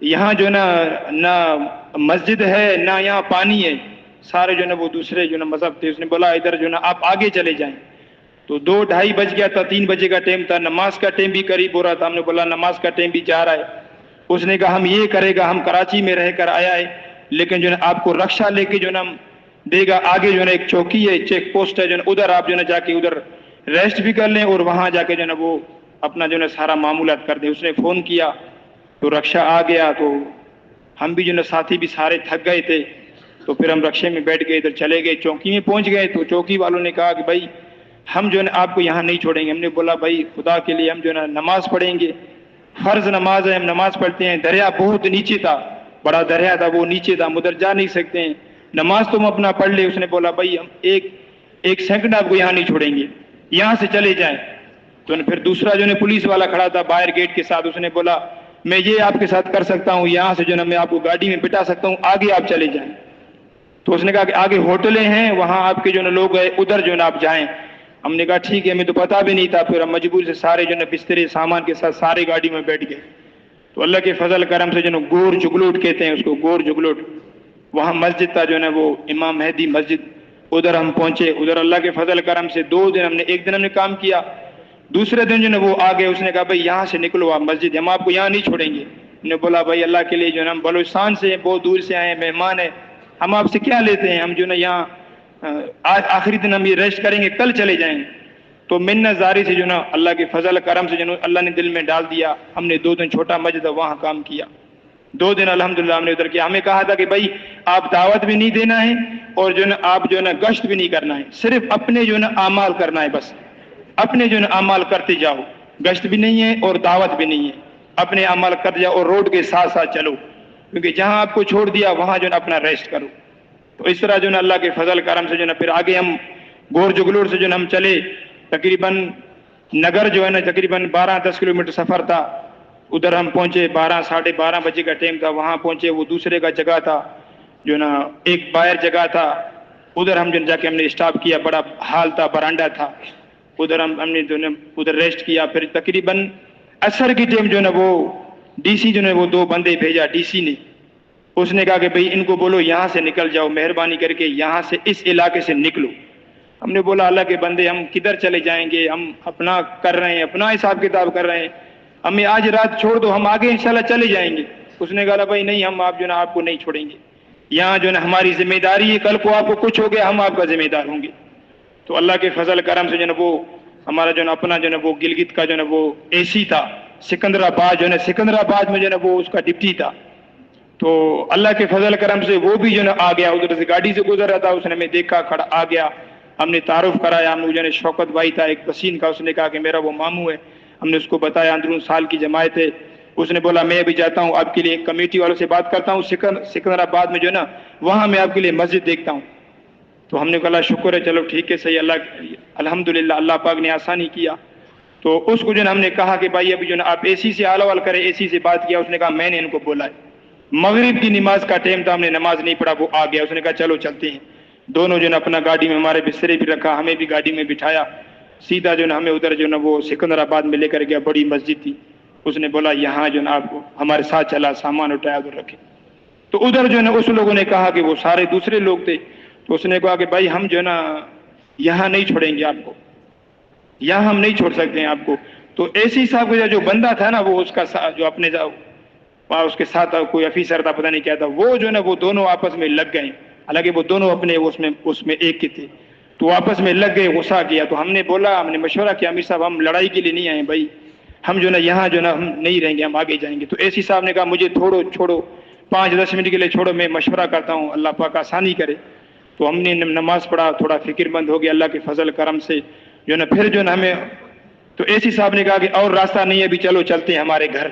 یہاں جو نا نہ مسجد ہے نہ یہاں پانی ہے، سارے جو نا وہ دوسرے جو نا مذہب تھے، اس نے بولا ادھر جو نا آپ آگے چلے جائیں۔ تو 2-2:30 بج گیا تھا، 3 بجے کا ٹائم تھا، نماز کا ٹائم بھی قریب ہو رہا تھا، ہم نے بولا نماز کا ٹائم بھی جا رہا ہے۔ اس نے کہا ہم یہ کرے گا، ہم کراچی میں رہ کر آیا ہے، لیکن جو نا آپ کو رکشہ لے کے جو نا دے گا، آگے جو نا ایک چوکی ہے، چیک پوسٹ ہے، جو نا ادھر آپ جو نا جا کے ادھر ریسٹ بھی کر لیں اور وہاں جا کے جو نا وہ اپنا جو نا سارا معمولات کر دیں۔ اس نے فون کیا تو رکشہ آ گیا، تو ہم بھی جو نا ساتھی بھی سارے تھک گئے تھے، تو پھر ہم رکشے میں بیٹھ گئے، ادھر چلے گئے، چوکی میں پہنچ گئے۔ تو چوکی والوں نے کہا کہ بھائی ہم جو ہے نا آپ کو یہاں نہیں چھوڑیں گے۔ ہم نے بولا بھائی خدا کے لیے ہم جو ہے نا نماز پڑھیں گے، فرض نماز ہے، ہم نماز پڑھتے ہیں۔ دریا بہت نیچے تھا، بڑا دریا تھا، وہ نیچے تھا، ہم ادھر جا نہیں سکتے ہیں، نماز تو ہم اپنا پڑھ لے۔ اس نے بولا بھائی ہم ایک سیکنڈ آپ کو یہاں نہیں چھوڑیں گے، یہاں سے چلے جائیں۔ تو پھر دوسرا جو ہے پولیس والا کھڑا تھا باہر گیٹ کے ساتھ، اس نے بولا میں یہ آپ کے ساتھ کر سکتا ہوں، یہاں سے جو ہے میں آپ کو گاڑی میں بٹھا سکتا ہوں، آگے آپ چلے جائیں۔ تو اس نے کہا کہ آگے ہوٹلیں ہیں، وہاں آپ کے جو ہے لوگ ہیں، ادھر جو ہے آپ جائیں۔ ہم نے کہا ٹھیک ہے، ہمیں تو پتا بھی نہیں تھا، پھر ہم مجبور سے سارے جو ہے بسترے سامان کے ساتھ سارے گاڑی میں بیٹھ گئے۔ تو اللہ کے فضل کرم سے جو ہے گور جگلوٹ کہتے ہیں اس کو، گور جگلوٹ، وہاں مسجد تھا جو ہے وہ امام مہدی مسجد، ادھر ہم پہنچے۔ ادھر اللہ کے فضل کرم سے 2 دن ہم نے، ایک دن ہم نے کام کیا، دوسرے دن جو ہے وہ آ گئے۔ اس نے کہا بھائی یہاں سے نکلو، آپ مسجد، ہم آپ کو یہاں نہیں چھوڑیں گے۔ ہم نے بولا بھائی اللہ کے لیے جو ہے ہم بلوچستان سے ہیں، بہت دور سے آئے ہیں، مہمان ہیں، ہم آپ سے کیا لیتے ہیں، ہم جو ہے یہاں آج آخری دن ہم یہ ریسٹ کریں گے، کل چلے جائیں۔ تو منت زاری سے جو نا اللہ کے فضل کرم سے جو اللہ نے دل میں ڈال دیا، ہم نے 2 دن چھوٹا مسجد ہے وہاں کام کیا، 2 دن الحمدللہ ہم نے ادھر کیا۔ ہمیں کہا تھا کہ بھائی آپ دعوت بھی نہیں دینا ہے اور جو ہے نا آپ جو ہے نا گشت بھی نہیں کرنا ہے، صرف اپنے جو ہے نا اعمال کرنا ہے، بس اپنے جو ہے نا اعمال کرتے جاؤ، گشت بھی نہیں ہے اور دعوت بھی نہیں ہے، اپنے اعمال کرتے جاؤ اور روڈ کے ساتھ ساتھ چلو، کیونکہ جہاں آپ کو چھوڑ دیا وہاں جو ہے نا اپنا ریسٹ کرو۔ تو اس طرح جو ہے نا اللہ کے فضل کرم سے جو ہے نا پھر آگے ہم گور جگلور سے جو ہے نا ہم چلے، تقریباً نگر جو ہے نا تقریباً 12-10 کلومیٹر سفر تھا، ادھر ہم پہنچے 12-12:30 بجے کا ٹائم تھا، وہاں پہنچے، وہ دوسرے کا جگہ تھا جو ہے نا ایک باہر جگہ تھا، ادھر ہم جو جا کے ہم نے اسٹاپ کیا، بڑا حال تھا، برانڈا تھا، ادھر ہم نے جو ہے ادھر ریسٹ کیا۔ پھر تقریباً عصر کی ٹائم جو ہے نا وہ ڈی سی جو ہے وہ 2 بندے بھیجا ڈی سی نے، اس نے کہا کہ بھئی ان کو بولو یہاں سے نکل جاؤ، مہربانی کر کے یہاں سے اس علاقے سے نکلو۔ ہم نے بولا اللہ کے بندے ہم کدھر چلے جائیں گے، ہم اپنا کر رہے ہیں، اپنا حساب کتاب کر رہے ہیں، ہمیں آج رات چھوڑ دو، ہم آگے انشاءاللہ چلے جائیں گے۔ اس نے کہا بھائی نہیں، ہم آپ جو ہے نا آپ کو نہیں چھوڑیں گے، یہاں جو ہے نا ہماری ذمہ داری ہے، کل کو آپ کو کچھ ہو گیا ہم آپ کا ذمہ دار ہوں گے۔ تو اللہ کے فضل کرم سے جو ہے وہ ہمارا جو ہے اپنا جو ہے وہ گلگت کا جو ہے وہ AC تھا، سکندرآباد جو ہے سکندرآباد میں جو ہے وہ اس کا ڈپٹی تھا، تو اللہ کے فضل کرم سے وہ بھی جو ہے آ گیا، ادھر سے گاڑی سے گزر رہا تھا، اس نے ہمیں دیکھا کھڑا آ گیا، ہم نے تعارف کرایا، ہم جو ہے شوکت بھائی تھا ایک بسین کا، اس نے کہا کہ میرا وہ ماموں ہے، ہم نے اس کو بتایا اندرون سال کی جماعت ہے، اس نے بولا میں بھی جاتا ہوں آپ کے لیے کمیٹی والوں سے بات کرتا ہوں سکندرآباد میں جو ہے نا وہاں میں آپ کے لیے مسجد دیکھتا ہوں، تو ہم نے کہا شکر ہے، چلو ٹھیک ہے صحیح، اللہ الحمدللہ اللہ پاک نے آسانی کیا، تو اس کو جو ہے ہم نے کہا کہ بھائی ابھی جو ہے آپ AC سے آل وال کرے، AC سے بات کیا، اس نے کہا میں نے ان کو بولا ہے، مغرب کی نماز کا ٹائم تھا، ہم نے نماز نہیں پڑھا، وہ آ گیا، اس نے کہا چلو چلتے ہیں، دونوں جو ہے اپنا گاڑی میں ہمارے بسترے بھی رکھا، ہمیں بھی گاڑی میں بٹھایا، سیدھا جو ہے ہمیں ادھر جو ہے وہ سکندرآباد میں لے کر گیا، بڑی مسجد تھی، اس نے بولا یہاں جو ہے آپ ہمارے ساتھ چلا، سامان اٹھایا ادھر رکھے، تو ادھر جو ہے اس لوگوں نے کہا کہ وہ سارے دوسرے لوگ تھے، تو اس نے کہا کہ بھائی ہم جو ہے نا یہاں نہیں چھوڑیں گے آپ کو، یہاں ہم نہیں چھوڑ سکتے ہیں آپ کو، تو AC صاحب کا جو بندہ تھا نا وہ اس کا جو اپنے اس کے ساتھ کوئی افیسر تھا، پتہ نہیں کیا تھا، وہ جو ہے نا وہ دونوں آپس میں لگ گئے، حالانکہ وہ دونوں اپنے اس میں ایک کے تھے، تو آپس میں لگ گئے، غصہ کیا، تو ہم نے بولا، ہم نے مشورہ کیا امیر صاحب ہم لڑائی کے لیے نہیں آئے بھائی، ہم جو ہے نا یہاں جو ہے نا ہم نہیں رہیں گے، ہم آگے جائیں گے، تو AC صاحب نے کہا مجھے چھوڑو 5-10 منٹ کے لیے چھوڑو، میں مشورہ کرتا ہوں، اللہ پاک آسانی کرے، تو ہم نے نماز پڑھا، تھوڑا فکر مند ہو گیا اللہ کے فضل کرم سے جو ہے نا، پھر جو ہے نا ہمیں تو AC صاحب نے کہا کہ اور راستہ نہیں ہے ابھی، چلو چلتے ہیں ہمارے گھر،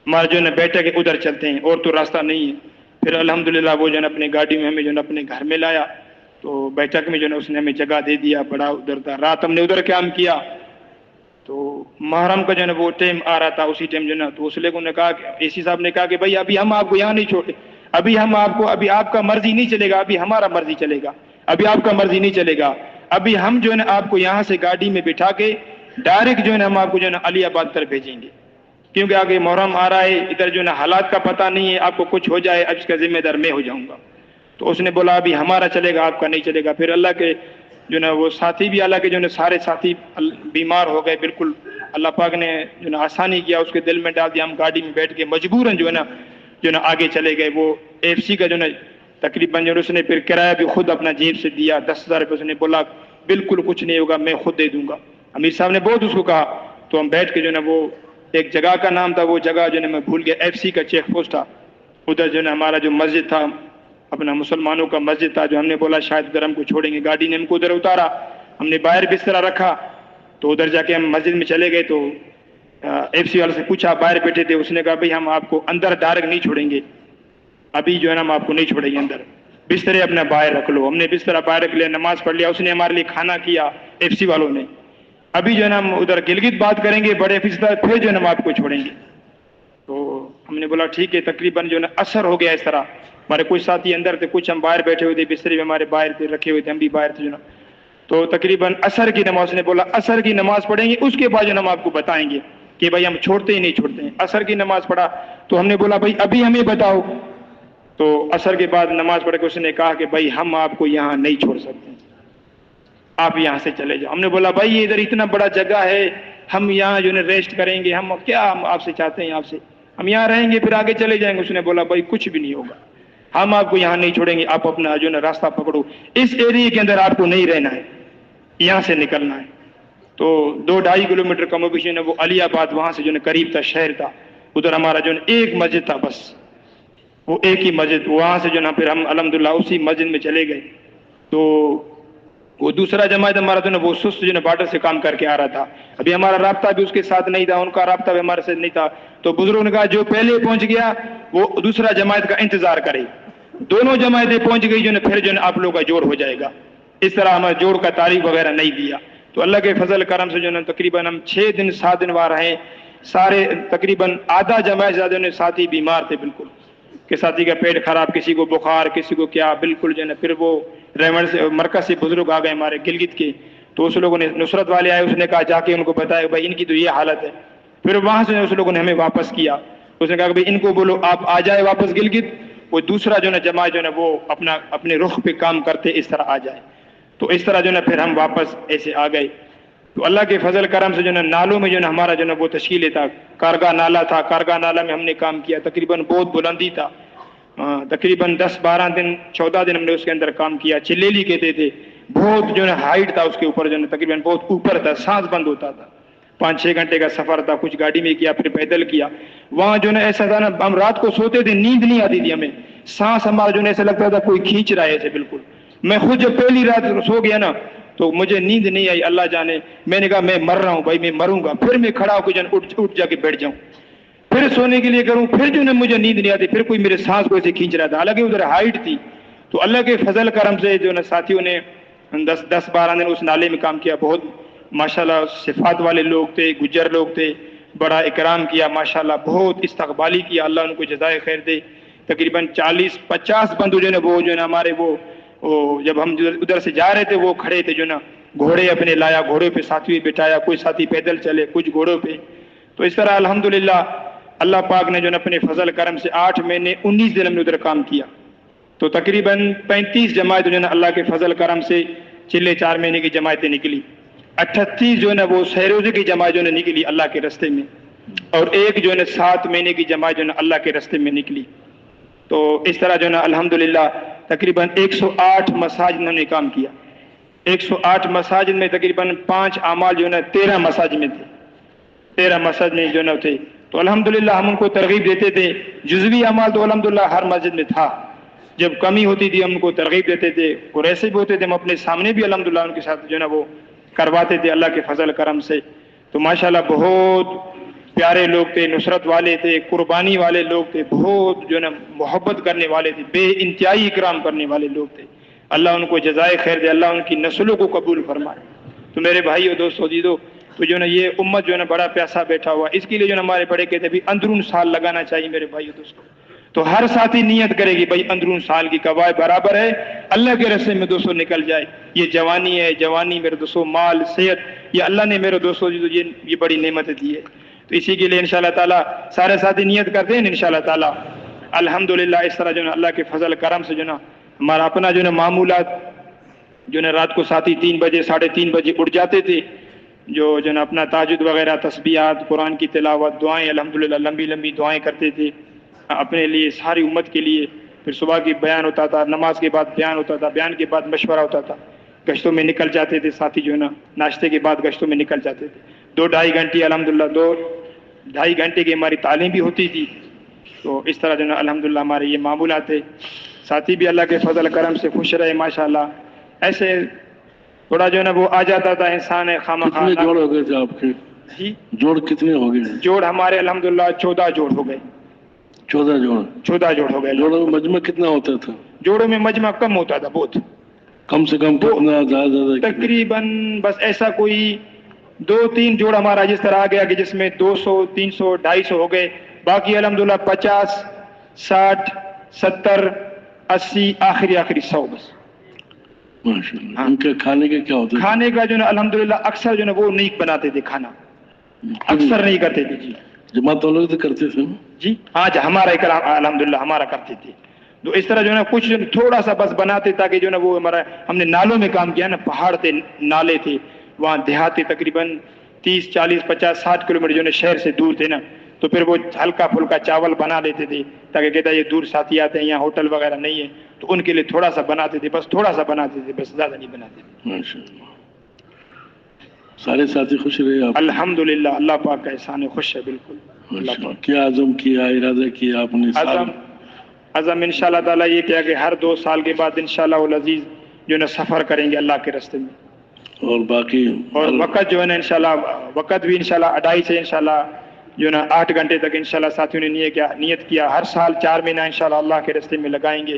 ہمارا جو ہے نا بیٹھک ہے ادھر چلتے ہیں، اور تو راستہ نہیں ہے، پھر الحمدللہ وہ جو ہے نا اپنے گاڑی میں ہمیں جو ہے نا اپنے گھر میں لایا، تو بیٹھک میں جو ہے نا اس نے ہمیں جگہ دے دیا، بڑا ادھر تھا، رات ہم نے ادھر قیام کیا، تو محرم کا جو ہے نا وہ ٹائم آ رہا تھا، اسی ٹائم جو ہے نا تو اس لوگوں نے کہا کہ AC صاحب نے کہا کہ بھائی ابھی ہم آپ کو یہاں نہیں چھوڑتے، ابھی ہم آپ کو، ابھی آپ کا مرضی نہیں چلے گا، ابھی ہمارا مرضی چلے گا، ابھی آپ کا مرضی نہیں چلے گا، ابھی ہم جو ہے نا آپ کو یہاں سے گاڑی میں بٹھا کے ڈائریکٹ جو ہے نا ہم آپ کو جو ہے نا علی آباد تک بھیجیں گے، کیونکہ آگے محرم آ رہا ہے، ادھر جو ہے نا حالات کا پتہ نہیں ہے، آپ کو کچھ ہو جائے اب اس کا ذمہ دار میں ہو جاؤں گا، تو اس نے بولا ابھی ہمارا چلے گا، آپ کا نہیں چلے گا، پھر اللہ کے جو ہے نا وہ ساتھی بھی، اللہ کے جو ہے نا سارے ساتھی بیمار ہو گئے، بالکل اللہ پاک نے جو ہے نا آسانی کیا، اس کے دل میں ڈال دیا، ہم گاڑی میں بیٹھ کے مجبوراً جو ہے نا آگے چلے گئے، وہ FC کا جو ہے نا تقریباً جو اس نے پھر کرایہ بھی خود اپنا جیب سے دیا، 10,000 روپے، اس نے بولا بالکل کچھ نہیں ہوگا، میں خود دے دوں گا، امیر صاحب نے بہت اس کو کہا، تو ہم بیٹھ کے جو ہے نا وہ ایک جگہ کا نام تھا، وہ جگہ جو ہے نا میں بھول گیا، FC کا چیک پوسٹ تھا، ادھر جو ہے نا ہمارا جو مسجد تھا، اپنا مسلمانوں کا مسجد تھا، جو ہم نے بولا شاید ادھر ہم کو چھوڑیں گے، گاڑی نے ہم کو ادھر اتارا، ہم نے باہر بسترا رکھا، تو ادھر جا کے ہم مسجد میں چلے گئے، تو FC والے سے پوچھا، باہر بیٹھے تھے، اس نے کہا بھائی ہم آپ کو اندر ڈائریکٹ نہیں چھوڑیں گے، ابھی جو ہے نا ہم آپ کو نہیں چھوڑیں گے اندر، بسترے اپنا باہر رکھ لو، ہم نے بسترا باہر رکھ لیا، نماز پڑھ لیا، اس نے ہمارے لیے کھانا کیا FC والوں نے، ابھی جو ہے نا ہم ادھر گلگت بات کریں گے بڑے افسر، پھر جو ہے نا ہم آپ کو چھوڑیں گے، تو ہم نے بولا ٹھیک ہے، تقریباً جو ہے نا اثر ہو گیا اس طرح، ہمارے کچھ ساتھی اندر تھے، کچھ ہم باہر بیٹھے ہوئے تھے، بسترے میں ہمارے باہر تھے رکھے ہوئے تھے، ہم بھی باہر تھے جو نا، تو تقریباً عصر کی نماز نے بولا عصر کی نماز پڑھیں گے، اس کے بعد جو ہم آپ کو بتائیں گے کہ بھائی ہم چھوڑتے ہی نہیں چھوڑتے ہیں، عصر کی نماز پڑھا، تو ہم نے بولا بھائی ابھی ہمیں بتاؤ، تو عصر کے بعد نماز پڑھ کے اس نے کہا کہ بھائی ہم آپ کو یہاں نہیں چھوڑ سکتے، آپ یہاں سے چلے جاؤ، ہم نے بولا بھائی یہ ادھر اتنا بڑا جگہ ہے، ہم یہاں جو ہے ریسٹ کریں گے، ہم کیا ہم آپ سے چاہتے ہیں، آپ سے ہم یہاں رہیں گے پھر آگے چلے جائیں گے، اس نے بولا بھائی کچھ بھی نہیں ہوگا، ہم آپ کو یہاں نہیں چھوڑیں گے، آپ اپنا جو ہے راستہ پکڑو، اس ایریے کے اندر آپ کو نہیں رہنا ہے، یہاں سے نکلنا ہے، تو 2-2.5 کلومیٹر کا مویشن ہے وہ علی آباد، وہاں سے جو ہے قریب تھا، شہر تھا، ادھر ہمارا جو ہے ایک مسجد تھا بس، وہ ایک ہی مسجد، وہاں سے جو ہے پھر ہم الحمدللہ اسی مسجد میں چلے گئے، تو وہ دوسرا جماعت ہمارا جو ہے وہ سست جو ہے بارڈر سے کام کر کے آ رہا تھا، ابھی ہمارا رابطہ بھی اس کے ساتھ نہیں تھا، ان کا رابطہ بھی ہمارے سے نہیں تھا، تو بزرگوں نے کہا جو پہلے پہنچ گیا وہ دوسرا جماعت کا انتظار کرے، دونوں جماعتیں پہنچ گئی جو ہے پھر جو ہے آپ لوگوں کا جوڑ ہو جائے گا، اس طرح ہمیں جوڑ کا تاریخ وغیرہ نہیں دیا، تو اللہ کے فضل کرم سے جو ہے تقریباً ہم 6 دن 7 دن وہاں رہے، سارے تقریباً آدھا جماعت زیادہ نے ساتھی بیمار تھے، بالکل کہ ساتھی کا پیٹ خراب، کسی کو بخار، کسی کو کیا، بالکل جو ہے پھر وہ ریمنڈ سے مرکز سے بزرگ آ گئے ہمارے گلگت کے، تو اس لوگوں نے نصرت والے آئے، اس نے کہا جا کے ان کو بتایا بھائی ان کی تو یہ حالت ہے، پھر وہاں سے اس لوگوں نے ہمیں واپس کیا، اس نے کہا کہ بھائی ان کو بولو آپ آ جائے واپس گلگت، وہ دوسرا جو ہے جماعت جو ہے وہ اپنے رخ پہ کام کرتے اس طرح آ جائے، تو اس طرح جو ہے پھر ہم واپس ایسے آ گئے، تو اللہ کے فضل کرم سے جو ہے نالوں میں جو ہے ہمارا جو ہے وہ تشکیل تھا، کارگاہ نالا تھا، کارگاہ نالا میں ہم نے کام کیا، تقریباً بہت بلندی تھا، تقریباً 10-12 دن 14 دن ہم نے اس کے اندر کام کیا، چلیلی کہتے تھے، بہت جو ہے ہائٹ تھا اس کے اوپر، جو ہے تقریباً بہت اوپر تھا، سانس بند ہوتا تھا. 5-6 گھنٹے کا سفر تھا، کچھ گاڑی میں کیا پھر پیدل کیا. وہاں جو ہے ایسا تھا نا، ہم رات کو سوتے تھے نیند نہیں آتی تھی ہمیں، سانس ہمارا جو ہے ایسا لگتا تھا کوئی کھینچ رہا ہے ایسے بالکل. میں خود جب پہلی رات سو گیا نا تو مجھے نیند نہیں آئی، اللہ جانے. میں نے کہا میں مر رہا ہوں بھائی، میں مروں گا. پھر میں کھڑا ہو کے جو اٹھ جا کے بیٹھ جاؤں، پھر سونے کے لیے کروں، پھر جو ہے مجھے نیند نہیں آتی، پھر کوئی میرے سانس کو ایسے کھینچ رہا تھا. حالانکہ ادھر ہائٹ تھی. تو اللہ کے فضل کرم سے جو ہے ساتھیوں نے 10-12 دن اس نالے میں کام کیا. بہت ماشاءاللہ صفات والے لوگ تھے، گجر لوگ تھے، بڑا اکرام کیا ماشاءاللہ، بہت استقبالی کیا. اللہ ان کو جزائے خیر دے. تقریباً 40-50 بندو جو ہے وہ جو ہے ہمارے وہ جب ہم ادھر سے جا رہے تھے وہ کھڑے تھے جو نا، گھوڑے اپنے لایا، گھوڑے پہ ساتھی بٹھایا، کوئی ساتھی پیدل چلے، کچھ گھوڑوں پہ. تو اس طرح الحمدللہ اللہ پاک نے جو ہے اپنے فضل کرم سے 8 مہینے 19 دن ہم نے ادھر کام کیا. تو تقریباً 35 جماعت جو ہے نا اللہ کے فضل کرم سے چلے 4 مہینے کی جماعتیں نکلی. 38 جو ہے نا وہ سہروزے کی جماعت جو ہے نکلی اللہ کے راستے میں، اور ایک جو ہے نا 7 مہینے کی جماعت جو ہے نا اللہ کے راستے میں نکلی. تو اس طرح جو ہے نا الحمدللہ تقریباً 108 مساجد نے کام کیا. 108 مساجد میں تقریباً 5 اعمال جو ہے نا 13 مساجد میں تھے، 13 مساجد میں جو ہے نا تھے. تو الحمدللہ ہم ان کو ترغیب دیتے تھے. جزوی اعمال تو الحمدللہ ہر مسجد میں تھا، جب کمی ہوتی تھی ہم ان کو ترغیب دیتے تھے، اور ایسے بھی ہوتے تھے ہم اپنے سامنے بھی الحمدللہ ان کے ساتھ جو ہے نا وہ کرواتے تھے اللہ کے فضل کرم سے. تو ماشاءاللہ بہت پیارے لوگ تھے، نصرت والے تھے، قربانی والے لوگ تھے، بہت جو ہے نا محبت کرنے والے تھے، بے انتہائی اکرام کرنے والے لوگ تھے. اللہ ان کو جزائے خیر دے، اللہ ان کی نسلوں کو قبول فرمائے. تو میرے بھائی اور دوستو عزیزو، تو جو ہے نا یہ امت جو ہے نا بڑا پیاسا بیٹھا ہوا، اس کے لیے جو ہے نا ہمارے بڑے کہتے ہیں اندرون سال لگانا چاہیے میرے بھائی اور دوستو. تو ہر ساتھی نیت کرے گی بھائی اندرون سال کی کوائے برابر ہے، اللہ کے راستے میں دوستو نکل جائے. یہ جوانی ہے، جوانی میرے دوستو، مال، صحت، یہ اللہ نے میرے دوستو یہ بڑی نعمتیں دی ہے. تو اسی کے لیے انشاءاللہ تعالی سارے ساتھی نیت کرتے ہیں انشاءاللہ تعالی الحمدللہ. اس طرح جو ہے اللہ کے فضل کرم سے جو ہے نا ہمارا اپنا جو ہے نا معمولات جو ہے نا رات کو ساتھی 3 بجے 3:30 بجے اٹھ جاتے تھے، جو ہے نا اپنا تہجد وغیرہ، تسبیحات، قرآن کی تلاوت، دعائیں، الحمدللہ لمبی لمبی دعائیں کرتے تھے اپنے لیے، ساری امت کے لیے. پھر صبح کی بیان ہوتا تھا، نماز کے بعد بیان ہوتا تھا، بیان کے بعد مشورہ ہوتا تھا. گشتوں میں نکل جاتے تھے ساتھی جو ہے نا، ناشتے کے بعد گشتوں میں نکل جاتے تھے. 2-2.5 گھنٹے الحمدللہ 2-2.5 گھنٹے کی ہماری تعلیم بھی ہوتی تھی. تو اس طرح جو ہے نا الحمدللہ ہمارے یہ معمولات تھے. ساتھی بھی اللہ کے فضل کرم سے خوش رہے ماشاءاللہ. ایسے تھوڑا جو ہے نا وہ آ جاتا تھا انسان خامہ خواہ. کتنے جوڑ ہو گئے تھے آپ کے؟ جی جوڑ کتنے ہو گئے؟ جوڑ ہمارے الحمدللہ 14 جوڑ ہو گئے. 14 جوڑ. 14 جوڑ ہو گئے. جوڑوں میں مجمع کتنا ہوتا تھا؟ جوڑوں میں مجمع کم ہوتا تھا بہت. کم سے کم کتنا؟ زیادہ تقریباً بس ایسا کوئی 2-3 جوڑ ہمارا جس طرح آ گیا کہ جس میں 200 300 250 ہو گئے. باقی الحمدللہ 50 60 70 80 آخری 100 بس. ماشاءاللہ. ان کے کھانے کے کیا ہوتا ہے؟ کھانے کا جو ہے الحمدللہ اکثر جو ہے وہ نہیں بناتے تھے کھانا، اکثر نہیں کرتے تھے. جی جماعت والے تو کرتے تھے جی ہاں جی، ہمارا اکرام الحمدللہ ہمارا کرتے تھے. تو اس طرح جو ہے نا کچھ تھوڑا سا بس بناتے تاکہ جو ہے نا وہ ہمارا، ہم نے نالوں میں کام کیا نا، پہاڑ تھے، نالے تھے وہاں، دیہات تھے تقریباً 30 40 50 60 کلومیٹر جو ہے نا شہر سے دور تھے نا. تو پھر وہ ہلکا پھلکا چاول بنا لیتے تھے تاکہ کہتا ہے یہ دور ساتھی آتے ہیں، یہاں ہوٹل وغیرہ نہیں ہے، تو ان کے لیے تھوڑا سا بناتے تھے، بس تھوڑا سا بناتے تھے، بس زیادہ نہیں بناتے تھے. ماشاءاللہ. سارے ساتھی خوش رہے آپ؟ الحمدللہ اللہ پاک کا احسان ہے، خوش ہے بالکل. اللہ پاک کیا عزم کیا، ارادہ کیا آپ نے؟ عزم انشاءاللہ تعالیٰ یہ کیا کہ ہر 2 سال کے بعد انشاءاللہ العزیز جو ہے نا سفر کریں گے اللہ کے راستے میں. اور باقی اور وقت جو ہے نا انشاءاللہ وقت بھی انشاءاللہ 2:30 سے انشاءاللہ جو ہے نا 8 گھنٹے تک انشاءاللہ ساتھیوں نے نیت کیا ہر سال 4 مہینہ انشاءاللہ اللہ کے راستے میں لگائیں گے،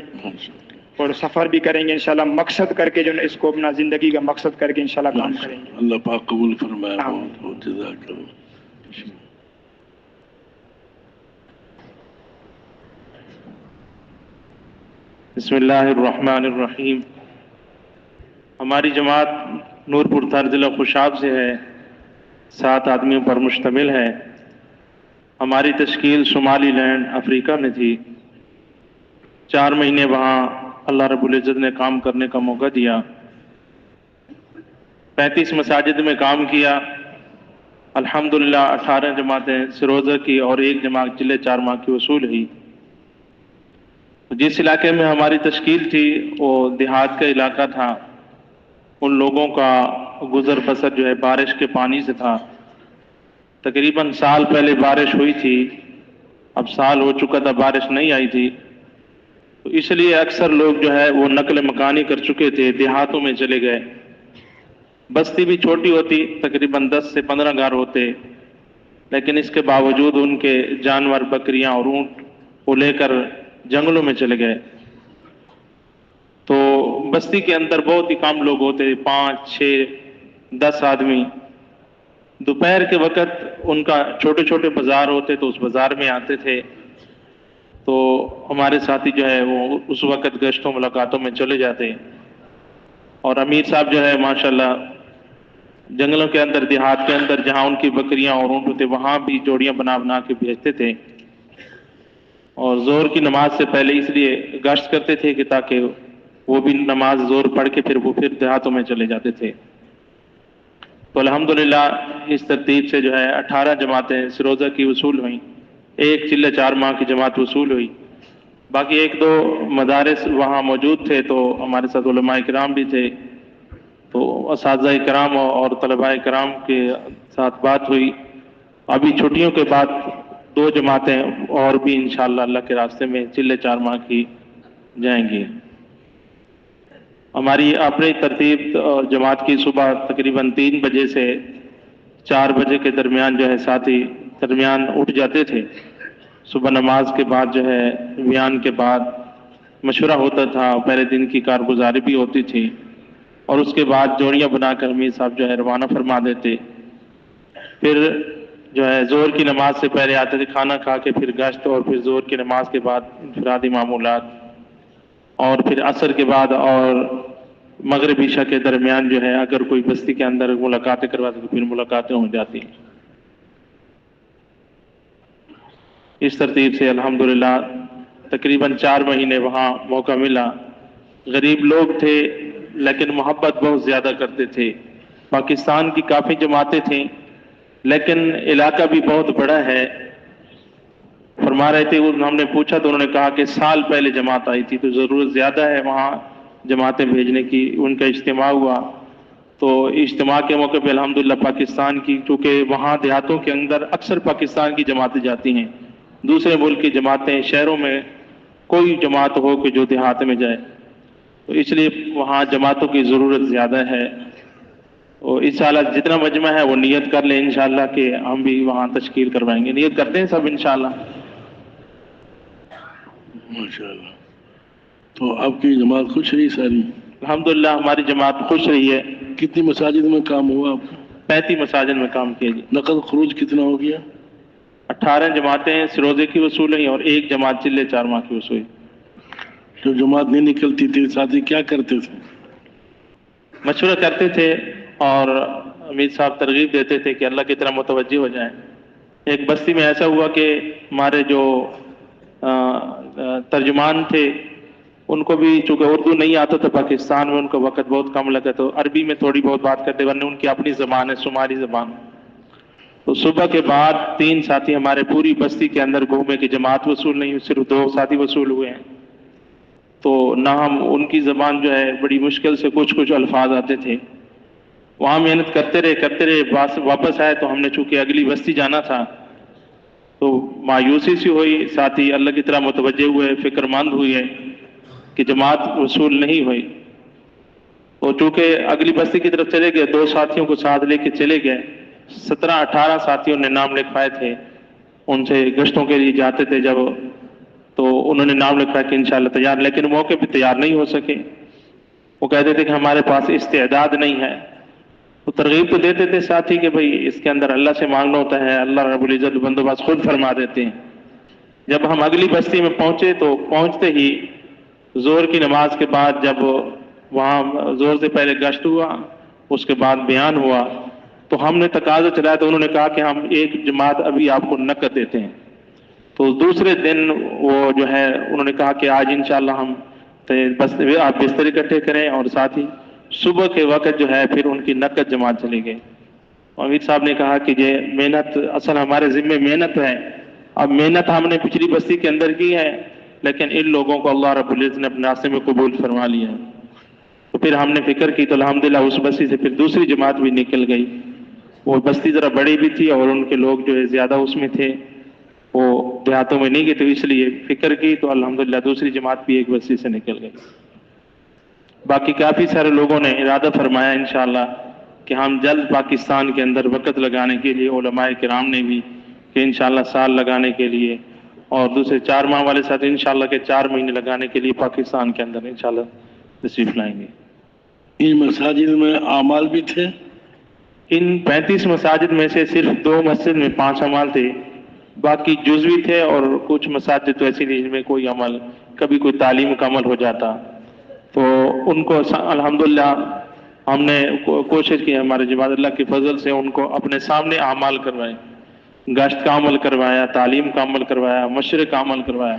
اور سفر بھی کریں گے انشاءاللہ، مقصد کر کے جو ہے اس کو اپنا زندگی کا مقصد کر کے انشاءاللہ کام کریں گے. اللہ پاک قبول فرمائے. بہت بہت جزاک اللہ. بسم اللہ الرحمن الرحیم. ہماری جماعت نورپور تھار ضلع خوشاب سے ہے، 7 آدمیوں پر مشتمل ہے. ہماری تشکیل شمالی لینڈ افریقہ میں تھی. 4 مہینے وہاں اللہ رب العزت نے کام کرنے کا موقع دیا. 35 مساجد میں کام کیا. الحمدللہ 18 جماعتیں سروزہ کی اور 1 جماعت چلے 4 ماہ کی وصول ہوئی. جس علاقے میں ہماری تشکیل تھی وہ دیہات کا علاقہ تھا. ان لوگوں کا گزر بسر جو ہے بارش کے پانی سے تھا۔ تقریباً سال پہلے بارش ہوئی تھی، اب سال ہو چکا تھا بارش نہیں آئی تھی، تو اس لیے اکثر لوگ جو ہے وہ نقل مکانی کر چکے تھے، دیہاتوں میں چلے گئے۔ بستی بھی چھوٹی ہوتی، تقریباً 10 سے 15 گھر ہوتے، لیکن اس کے باوجود ان کے جانور بکریاں اور اونٹ کو لے کر جنگلوں میں چلے گئے۔ تو بستی کے اندر بہت ہی کم لوگ ہوتے، 5، 6، 10 آدمی۔ دوپہر کے وقت ان کا چھوٹے چھوٹے بازار ہوتے تو اس بازار میں آتے تھے، تو ہمارے ساتھی جو ہے وہ اس وقت گشتوں ملاقاتوں میں چلے جاتے، اور امیر صاحب جو ہے ماشاءاللہ جنگلوں کے اندر، دیہات کے اندر جہاں ان کی بکریاں اور اونٹ ہوتے وہاں بھی جوڑیاں بنا بنا کے بھیجتے تھے، اور زور کی نماز سے پہلے اس لیے گشت کرتے تھے کہ تاکہ وہ بھی نماز زور پڑھ کے پھر وہ دیہاتوں میں چلے جاتے تھے۔ تو الحمدللہ اس ترتیب سے جو ہے 18 جماعتیں سروزہ کی وصول ہوئیں، ایک چلہ 4 ماہ کی جماعت وصول ہوئی، باقی 1-2 مدارس وہاں موجود تھے، تو ہمارے ساتھ علماء کرام بھی تھے، تو اساتذہ کرام اور طلباء کرام کے ساتھ بات ہوئی۔ ابھی چھٹیوں کے بعد 2 جماعتیں اور بھی انشاءاللہ اللہ کے راستے میں چلے 4 ماہ کی جائیں گی۔ ہماری اپنی ترتیب جماعت کی صبح تقریباً 3 بجے سے 4 بجے کے درمیان جو ہے ساتھی درمیان اٹھ جاتے تھے۔ صبح نماز کے بعد جو ہے بیان کے بعد مشورہ ہوتا تھا، پہلے دن کی کارگزاری بھی ہوتی تھی، اور اس کے بعد جوڑیاں بنا کر امیر صاحب جو ہے روانہ فرما دیتے۔ پھر جو ہے زور کی نماز سے پہلے آتے تھے، کھانا کھا کے پھر گشت، اور پھر زور کی نماز کے بعد انفرادی معمولات، اور پھر عصر کے بعد اور مغرب عشاء کے درمیان جو ہے اگر کوئی بستی کے اندر ملاقاتیں کرواتے تو پھر ملاقاتیں ہو جاتی۔ اس ترتیب سے الحمدللہ تقریباً 4 مہینے وہاں موقع ملا۔ غریب لوگ تھے لیکن محبت بہت زیادہ کرتے تھے۔ پاکستان کی کافی جماعتیں تھیں لیکن علاقہ بھی بہت بڑا ہے۔ فرما رہے تھے، ہم نے پوچھا تو انہوں نے کہا کہ سال پہلے جماعت آئی تھی تو ضرورت زیادہ ہے وہاں جماعتیں بھیجنے کی۔ ان کا اجتماع ہوا تو اجتماع کے موقع پہ الحمدللہ پاکستان کی، چونکہ وہاں دیہاتوں کے اندر اکثر پاکستان کی جماعتیں جاتی ہیں، دوسرے ملک کی جماعتیں، شہروں میں کوئی جماعت ہو کہ جو دیہات میں جائے، تو اس لیے وہاں جماعتوں کی ضرورت زیادہ ہے۔ اور انشاءاللہ جتنا مجمع ہے وہ نیت کر لیں انشاءاللہ کہ ہم بھی وہاں تشکیل کروائیں گے، نیت کرتے ہیں سب انشاءاللہ۔ ماشاءاللہ۔ تو آپ کی جماعت خوش رہی ساری؟ الحمدللہ ہماری جماعت خوش رہی ہے۔ کتنی مساجد میں کام ہوا آپ کا؟ 35 مساجد میں کام کیا جی۔ نقد خروج کتنا ہو گیا؟ 18 جماعتیں سروزے کی وصول ہوئی اور 1 جماعت چلے 4 ماہ کی وصول ہوئی۔ جو جماعت نہیں نکلتی تھی ساتھی کیا کرتے تھے؟ مشورہ کرتے تھے اور امیر صاحب ترغیب دیتے تھے کہ اللہ کی طرح متوجہ ہو جائیں۔ ایک بستی میں ایسا ہوا کہ ہمارے جو ترجمان تھے ان کو بھی چونکہ اردو نہیں آتا تھا، پاکستان میں ان کا وقت بہت کم لگا تو عربی میں تھوڑی بہت بات کرتے، ورنہ ان کی اپنی زبان ہے شمالی زبان۔ تو صبح کے بعد 3 ساتھی ہمارے پوری بستی کے اندر گھومے کہ جماعت وصول نہیں، صرف 2 ساتھی وصول ہوئے ہیں، تو نہ ہم ان کی زبان جو ہے بڑی مشکل سے کچھ الفاظ آتے تھے۔ وہاں محنت کرتے رہے واپس آئے تو ہم نے چونکہ اگلی بستی جانا تھا تو مایوسی سی ہوئی، ساتھی اللہ کی طرح متوجہ ہوئے، فکر مند ہوئے کہ جماعت وصول نہیں ہوئی۔ تو چونکہ اگلی بستی کی طرف چلے گئے، 2 ساتھیوں کو ساتھ لے کے چلے گئے، 17-18 ساتھیوں نے نام لکھوائے تھے، ان سے گشتوں کے لیے جاتے تھے جب، تو انہوں نے نام لکھا کہ انشاءاللہ تیار، لیکن موقع پہ تیار نہیں ہو سکے۔ وہ کہتے تھے کہ ہمارے پاس استعداد نہیں ہے۔ تو ترغیب تو دیتے تھے ساتھی کہ بھائی اس کے اندر اللہ سے مانگنا ہوتا ہے، اللہ رب العزت بندوبست خود فرما دیتے ہیں۔ جب ہم اگلی بستی میں پہنچے تو پہنچتے ہی زور کی نماز کے بعد جب وہاں زور سے پہلے گشت ہوا، اس کے بعد بیان ہوا، تو ہم نے تقاضا چلایا تو انہوں نے کہا کہ ہم 1 جماعت ابھی آپ کو نقد دیتے ہیں۔ تو دوسرے دن وہ جو ہے انہوں نے کہا کہ آج انشاءاللہ ہم آپ بستر اکٹھے کریں، اور ساتھ ہی صبح کے وقت جو ہے پھر ان کی نقد جماعت چلی گئی۔ امیر صاحب نے کہا کہ یہ محنت اصل ہمارے ذمہ محنت ہے، اب محنت ہم نے پچھلی بستی کے اندر کی ہے لیکن ان لوگوں کو اللہ رب العزت نے اپنے راستے میں قبول فرما لیا ہے۔ تو پھر ہم نے فکر کی تو الحمدللہ اس بستی سے پھر دوسری جماعت بھی نکل گئی. وہ بستی ذرا بڑی بھی تھی اور ان کے لوگ جو ہے زیادہ اس میں تھے, وہ دیہاتوں میں نہیں گئے, تو اس لیے فکر کی تو الحمدللہ دوسری جماعت بھی ایک بستی سے نکل گئی. باقی کافی سارے لوگوں نے ارادہ فرمایا انشاءاللہ کہ ہم جلد پاکستان کے اندر وقت لگانے کے لیے, علماء کرام نے بھی کہ انشاءاللہ سال لگانے کے لیے, اور دوسرے 4 ماہ والے ساتھ انشاءاللہ کے 4 مہینے لگانے کے لیے پاکستان کے اندر انشاءاللہ تشریف لائیں گے. ان مساجد میں اعمال بھی تھے؟ ان 35 مساجد میں سے صرف 2 مسجد میں 5 اعمال تھے, باقی جزوی تھے, اور کچھ مساجد تو ایسی نہیں جن میں کوئی عمل, کبھی کوئی تعلیم کا عمل ہو جاتا, تو ان کو الحمدللہ ہم نے کوشش کی ہمارے جماعت اللہ کے فضل سے ان کو اپنے سامنے اعمال کروائے, گشت کا عمل کروایا, تعلیم کا عمل کروایا, مشرے کا عمل کروایا.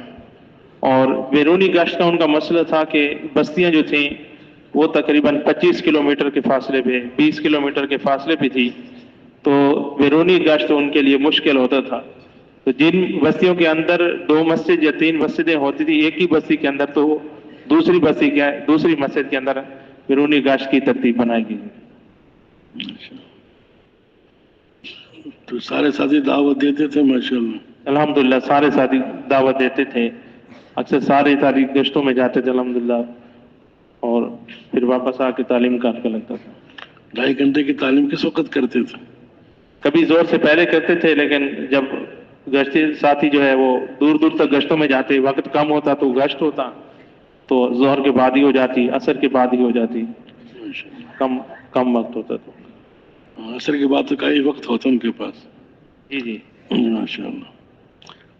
اور بیرونی گشت کا ان کا مسئلہ تھا کہ بستیاں جو تھیں وہ تقریباً 25 کلومیٹر کے فاصلے پہ, 20 کلومیٹر کے فاصلے پہ تھی, تو بیرونی گشت ان کے لیے مشکل ہوتا تھا. تو جن بستیوں کے اندر 2 مسجد یا 3 مسجدیں ہوتی تھی ایک ہی بستی کے اندر, تو دوسری مسجد کے اندر بیرونی گشت کی ترتیب بنائی گئی. تو سارے ساتھی دعوت دیتے تھے؟ ماشاءاللہ الحمدللہ سارے ساتھی دعوت دیتے تھے, اکثر سارے ساتھی گشتوں میں جاتے تھے الحمدللہ, اور پھر واپس آ کے تعلیم کرنے لگتا تھا. 2.5 گھنٹے کی تعلیم کس وقت کرتے تھے؟ کبھی زور سے پہلے کرتے تھے, لیکن جب گشتی ساتھی جو ہے وہ دور دور تک گشتوں میں جاتے, وقت کم ہوتا تو گشت ہوتا, تو ظہر کے بعد ہی ہو جاتی, عصر کے بعد ہی ہو جاتی, کم وقت ہوتا. تو عصر کے بعد تو کئی وقت ہوتا ان کے پاس. جی جی ماشاءاللہ.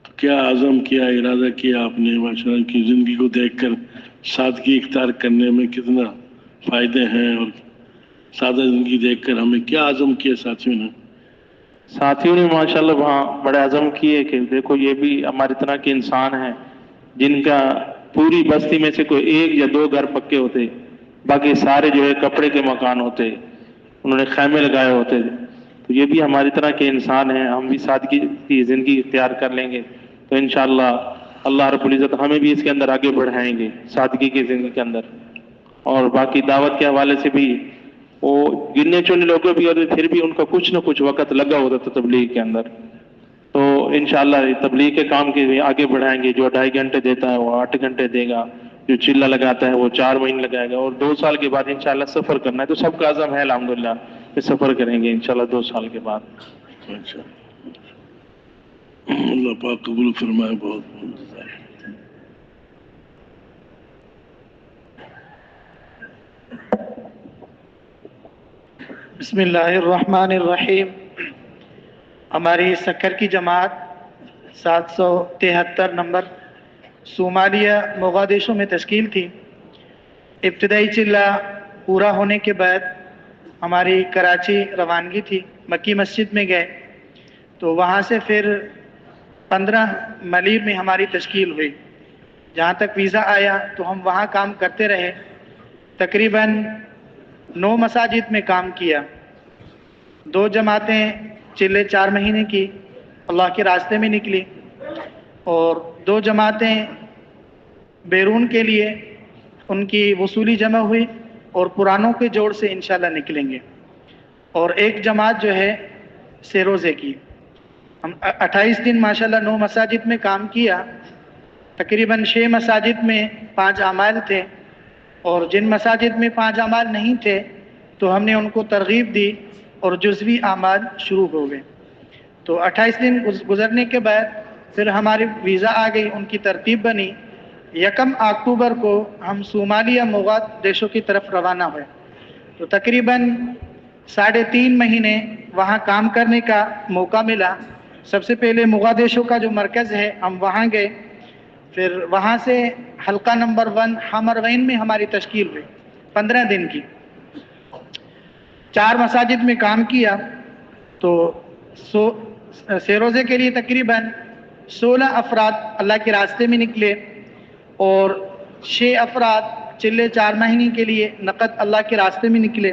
تو کیا عزم کیا, ارادہ کیا آپ نے ماشاءاللہ کی زندگی کو دیکھ کر سادگی اختیار کرنے میں کتنا فائدے ہیں, اور سادہ زندگی دیکھ کر ہمیں کیا عزم کیا ساتھیوں نے ماشاءاللہ وہاں بڑے عزم کیے کہ دیکھو یہ بھی ہماری طرح کے انسان ہیں جن کا پوری بستی میں سے کوئی 1 یا 2 گھر پکے ہوتے, باقی سارے جو ہے کپڑے کے مکان ہوتے, انہوں نے خیمے لگائے ہوتے. تو یہ بھی ہماری طرح کے انسان ہیں, ہم بھی سادگی کی زندگی اختیار کر لیں گے تو انشاءاللہ اللہ رب العزت ہمیں بھی اس کے اندر آگے بڑھائیں گے سادگی کی زندگی کے اندر. اور باقی دعوت کے حوالے سے بھی وہ گننے چونے لوگوں بھی, اور پھر بھی ان کا کچھ نہ کچھ وقت لگا ہوتا تھا تبلیغ کے اندر. تو انشاءاللہ تبلیغ کے کام کے لیے آگے بڑھائیں گے. جو 2.5 گھنٹے دیتا ہے وہ 8 گھنٹے دے گا, جو چلہ لگاتا ہے وہ 4 مہینے لگائے گا, اور 2 سال کے بعد انشاءاللہ سفر کرنا ہے. تو سب کا عزم ہے الحمدللہ کہ سفر کریں گے انشاءاللہ 2 سال کے بعد. اللہ پاک قبول فرمائے. بہت بسم اللہ الرحمن الرحیم. ہماری سکر کی جماعت 773 نمبر صومالیہ موغادیشو میں تشکیل تھی. ابتدائی چلہ پورا ہونے کے بعد ہماری کراچی روانگی تھی, مکی مسجد میں گئے, تو وہاں سے پھر 15 ملیب میں ہماری تشکیل ہوئی. جہاں تک ویزا آیا تو ہم وہاں کام کرتے رہے, تقریباً 9 مساجد میں کام کیا. 2 جماعتیں چلے 4 مہینے کی اللہ کے راستے میں نکلی, اور 2 جماعتیں بیرون کے لیے ان کی وصولی جمع ہوئی, اور پرانوں کے جوڑ سے انشاءاللہ نکلیں گے. اور 1 جماعت جو ہے سیروزے کی. ہم 28 دن ماشاءاللہ 9 مساجد میں کام کیا. تقریباً 6 مساجد میں 5 اعمال تھے, اور جن مساجد میں 5 اعمال نہیں تھے تو ہم نے ان کو ترغیب دی اور جزوی اعمال شروع ہو گئے. تو 28 دن گزرنے کے بعد پھر ہماری ویزا آ گئی, ان کی ترتیب بنی. 1 اکتوبر کو ہم صومالیہ موغادیشو کی طرف روانہ ہوئے. تو تقریباً 3.5 مہینے وہاں کام کرنے کا موقع ملا. سب سے پہلے موغادیشو کا جو مرکز ہے ہم وہاں گئے, پھر وہاں سے حلقہ نمبر 1 حمروین میں ہماری تشکیل ہوئی 15 دن کی. 4 مساجد میں کام کیا. تو سیروزے کے لیے تقریباً 16 افراد اللہ کے راستے میں نکلے, اور 6 افراد چلے 4 مہینے کے لیے نقد اللہ کے راستے میں نکلے,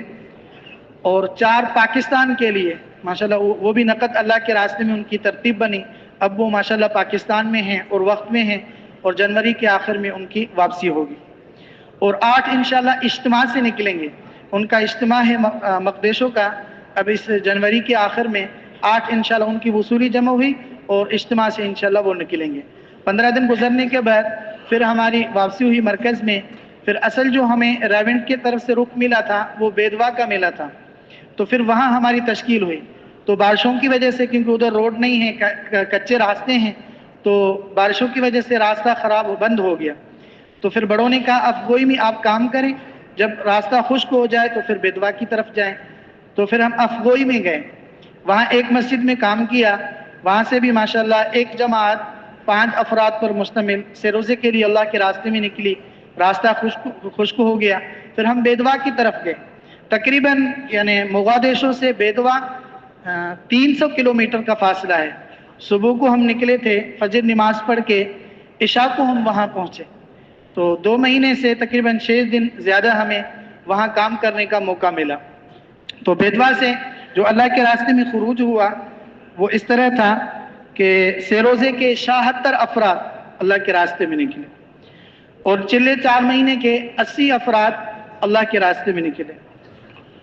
اور 4 پاکستان کے لیے ماشاءاللہ وہ بھی نقد اللہ کے راستے میں ان کی ترتیب بنی. اب وہ ماشاءاللہ پاکستان میں ہیں اور وقت میں ہیں, اور جنوری کے آخر میں ان کی واپسی ہوگی. اور 8 انشاءاللہ اجتماع سے نکلیں گے. ان کا اجتماع ہے مقدسوں کا اب اس جنوری کے آخر میں. 8 انشاءاللہ ان کی وصولی جمع ہوئی اور اجتماع سے انشاءاللہ وہ نکلیں گے. 15 دن گزرنے کے بعد پھر ہماری واپسی ہوئی مرکز میں. پھر اصل جو ہمیں ریونٹ کی طرف سے رخ ملا تھا وہ بیدوا کا ملا تھا، تو پھر وہاں ہماری تشکیل ہوئی. تو بارشوں کی وجہ سے، کیونکہ ادھر روڈ نہیں ہے، کچے راستے ہیں، تو بارشوں کی وجہ سے راستہ خراب بند ہو گیا. تو پھر بڑوں نے کہا افغوئی میں آپ کام کریں، جب راستہ خشک ہو جائے تو پھر بیدوا کی طرف جائیں. تو پھر ہم افغوئی میں گئے، وہاں ایک مسجد میں کام کیا. وہاں سے بھی ماشاءاللہ ایک جماعت 5 افراد پر مشتمل سیروزے کے لیے اللہ کے راستے میں نکلی. راستہ خشک ہو گیا. پھر ہم بیدوا کی طرف گئے. تقریباً یعنی مغادیشوں سے بیدوا 300 کلومیٹر کا فاصلہ ہے. صبح کو ہم نکلے تھے، فجر نماز پڑھ کے عشاء کو ہم وہاں پہنچے. تو 2 مہینے سے تقریباً 6 دن زیادہ ہمیں وہاں کام کرنے کا موقع ملا. تو بیدوا سے جو اللہ کے راستے میں خروج ہوا وہ اس طرح تھا کہ سیروزے کے 76 افراد اللہ کے راستے میں نکلے، اور چلے 4 مہینے کے 80 افراد اللہ کے راستے میں نکلے.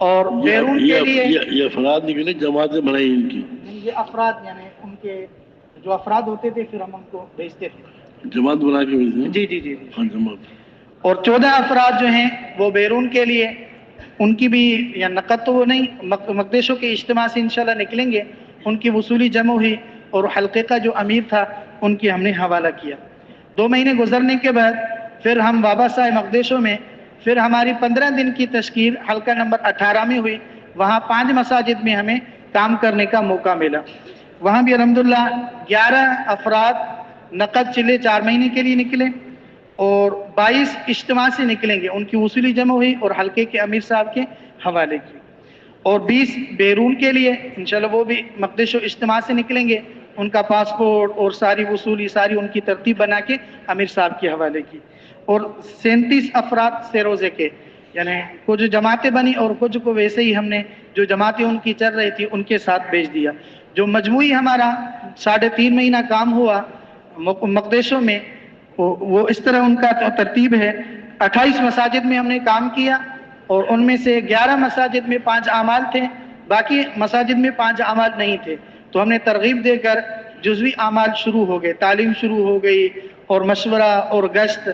اور بیرون کے لیے یہ افراد نکلے، جماعتیں بنائی ان کی. یہ افراد یعنی ان کے جو افراد ہوتے تھے پھر ہم ان کو بھیجتے تھے، جماعت بنا کے بھیجتے ہیں. جی. ہاں جماعت. اور 14 افراد جو ہیں وہ بیرون کے لیے، ان کی بھی یا نقد تو وہ نہیں، مقدسوں کے اجتماع سے انشاءاللہ نکلیں گے. ان کی وصولی جمع ہوئی اور حلقے کا جو امیر تھا ان کی ہم نے حوالہ کیا. 2 مہینے گزرنے کے بعد پھر ہم واپس آئے مقدسوں میں. پھر ہماری 15 دن کی تشکیل حلقہ نمبر 18 میں ہوئی. وہاں 5 مساجد میں ہمیں کام کرنے کا موقع ملا. وہاں بھی الحمدللہ 11 افراد نقد چلے 4 مہینے کے لیے نکلے، اور 22 اجتماع سے نکلیں گے. ان کی وصولی جمع ہوئی اور حلقے کے امیر صاحب کے حوالے کی. اور 20 بیرون کے لیے انشاءاللہ وہ بھی مقدس و اجتماع سے نکلیں گے. ان کا پاسپورٹ اور ساری وصولی ساری ان کی ترتیب بنا کے امیر صاحب کے حوالے کی. اور 37 افراد سیروزے کے، یعنی کچھ جماعتیں بنی اور کچھ کو ویسے ہی ہم نے جو جماعتیں ان کی چل رہی تھی ان کے ساتھ بھیج دیا. جو مجموعی ہمارا 3.5 مہینہ کام ہوا مقدسوں میں، وہ اس طرح ان کا ترتیب ہے. 28 مساجد میں ہم نے کام کیا، اور ان میں سے 11 مساجد میں 5 اعمال تھے، باقی مساجد میں 5 اعمال نہیں تھے. تو ہم نے ترغیب دے کر جزوی اعمال شروع ہو گئے، تعلیم شروع ہو گئی، اور مشورہ اور گشت.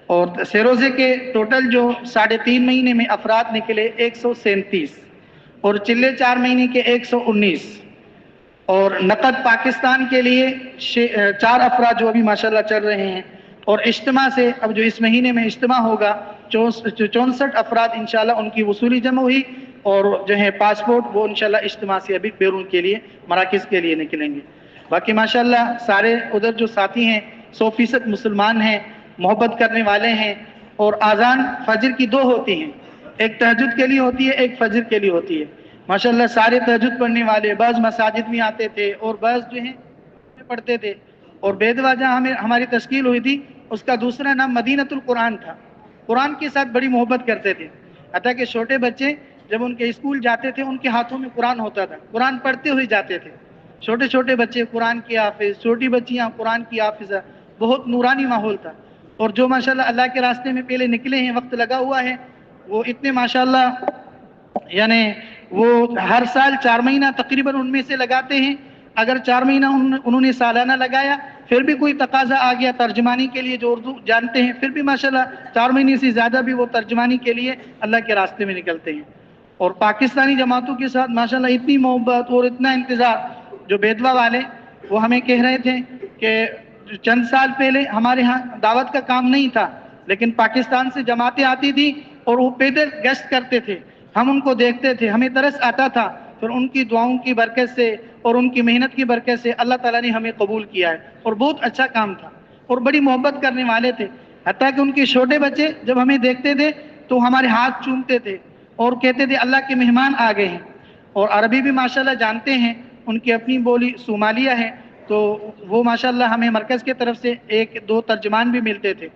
اور سیروزے کے ٹوٹل جو 3.5 مہینے میں افراد نکلے 137، اور چلے 4 مہینے کے 119. اور نقد پاکستان کے لیے 4 افراد جو ابھی ماشاءاللہ چل رہے ہیں. اور اجتماع سے اب جو اس مہینے میں اجتماع ہوگا 64 افراد انشاءاللہ ان کی وصولی جمع ہوئی، اور جو ہے پاسپورٹ وہ انشاءاللہ اجتماع سے ابھی بیرون کے لیے مراکز کے لیے نکلیں گے. باقی ماشاءاللہ سارے ادھر جو ساتھی ہیں 100% مسلمان ہیں، محبت کرنے والے ہیں. اور اذان فجر کی 2 ہوتی ہیں، ایک تہجد کے لیے ہوتی ہے، ایک فجر کے لیے ہوتی ہے. ماشاءاللہ سارے تہجد پڑھنے والے، بعض مساجد میں آتے تھے اور بعض جو ہیں پڑھتے تھے. اور بیدوا جہاں ہماری تشکیل ہوئی تھی اس کا دوسرا نام مدینۃ القرآن تھا. قرآن کے ساتھ بڑی محبت کرتے تھے، حتیٰ کہ چھوٹے بچے جب ان کے اسکول جاتے تھے ان کے ہاتھوں میں قرآن ہوتا تھا، قرآن پڑھتے ہوئے جاتے تھے. چھوٹے بچے قرآن کی حافظ، چھوٹی بچیاں قرآن کی حافظہ، بہت نورانی ماحول تھا. اور جو ماشاءاللہ اللہ کے راستے میں پہلے نکلے ہیں، وقت لگا ہوا ہے، وہ اتنے ماشاءاللہ یعنی وہ ہر سال 4 مہینہ تقریباً ان میں سے لگاتے ہیں. اگر 4 مہینہ انہوں نے سالانہ لگایا، پھر بھی کوئی تقاضا آ گیا ترجمانی کے لیے جو اردو جانتے ہیں، پھر بھی ماشاءاللہ 4 مہینے سے زیادہ بھی وہ ترجمانی کے لیے اللہ کے راستے میں نکلتے ہیں. اور پاکستانی جماعتوں کے ساتھ ماشاءاللہ اتنی محبت اور اتنا انتظار. جو بیدوا والے وہ ہمیں کہہ رہے تھے کہ چند سال پہلے ہمارے ہاں دعوت کا کام نہیں تھا، لیکن پاکستان سے جماعتیں آتی تھی اور وہ پیدل گشت کرتے تھے، ہم ان کو دیکھتے تھے، ہمیں ترس آتا تھا. پھر ان کی دعاؤں کی برکت سے اور ان کی محنت کی برکت سے اللہ تعالیٰ نے ہمیں قبول کیا ہے، اور بہت اچھا کام تھا اور بڑی محبت کرنے والے تھے. حتیٰ کہ ان کے چھوٹے بچے جب ہمیں دیکھتے تھے تو ہمارے ہاتھ چومتے تھے اور کہتے تھے اللہ کے مہمان آ گئے ہیں. اور عربی بھی ماشاءاللہ جانتے ہیں، ان کی اپنی بولی صومالیہ ہے، تو وہ ماشاءاللہ ہمیں مرکز کی طرف سے 1-2 ترجمان بھی ملتے تھے.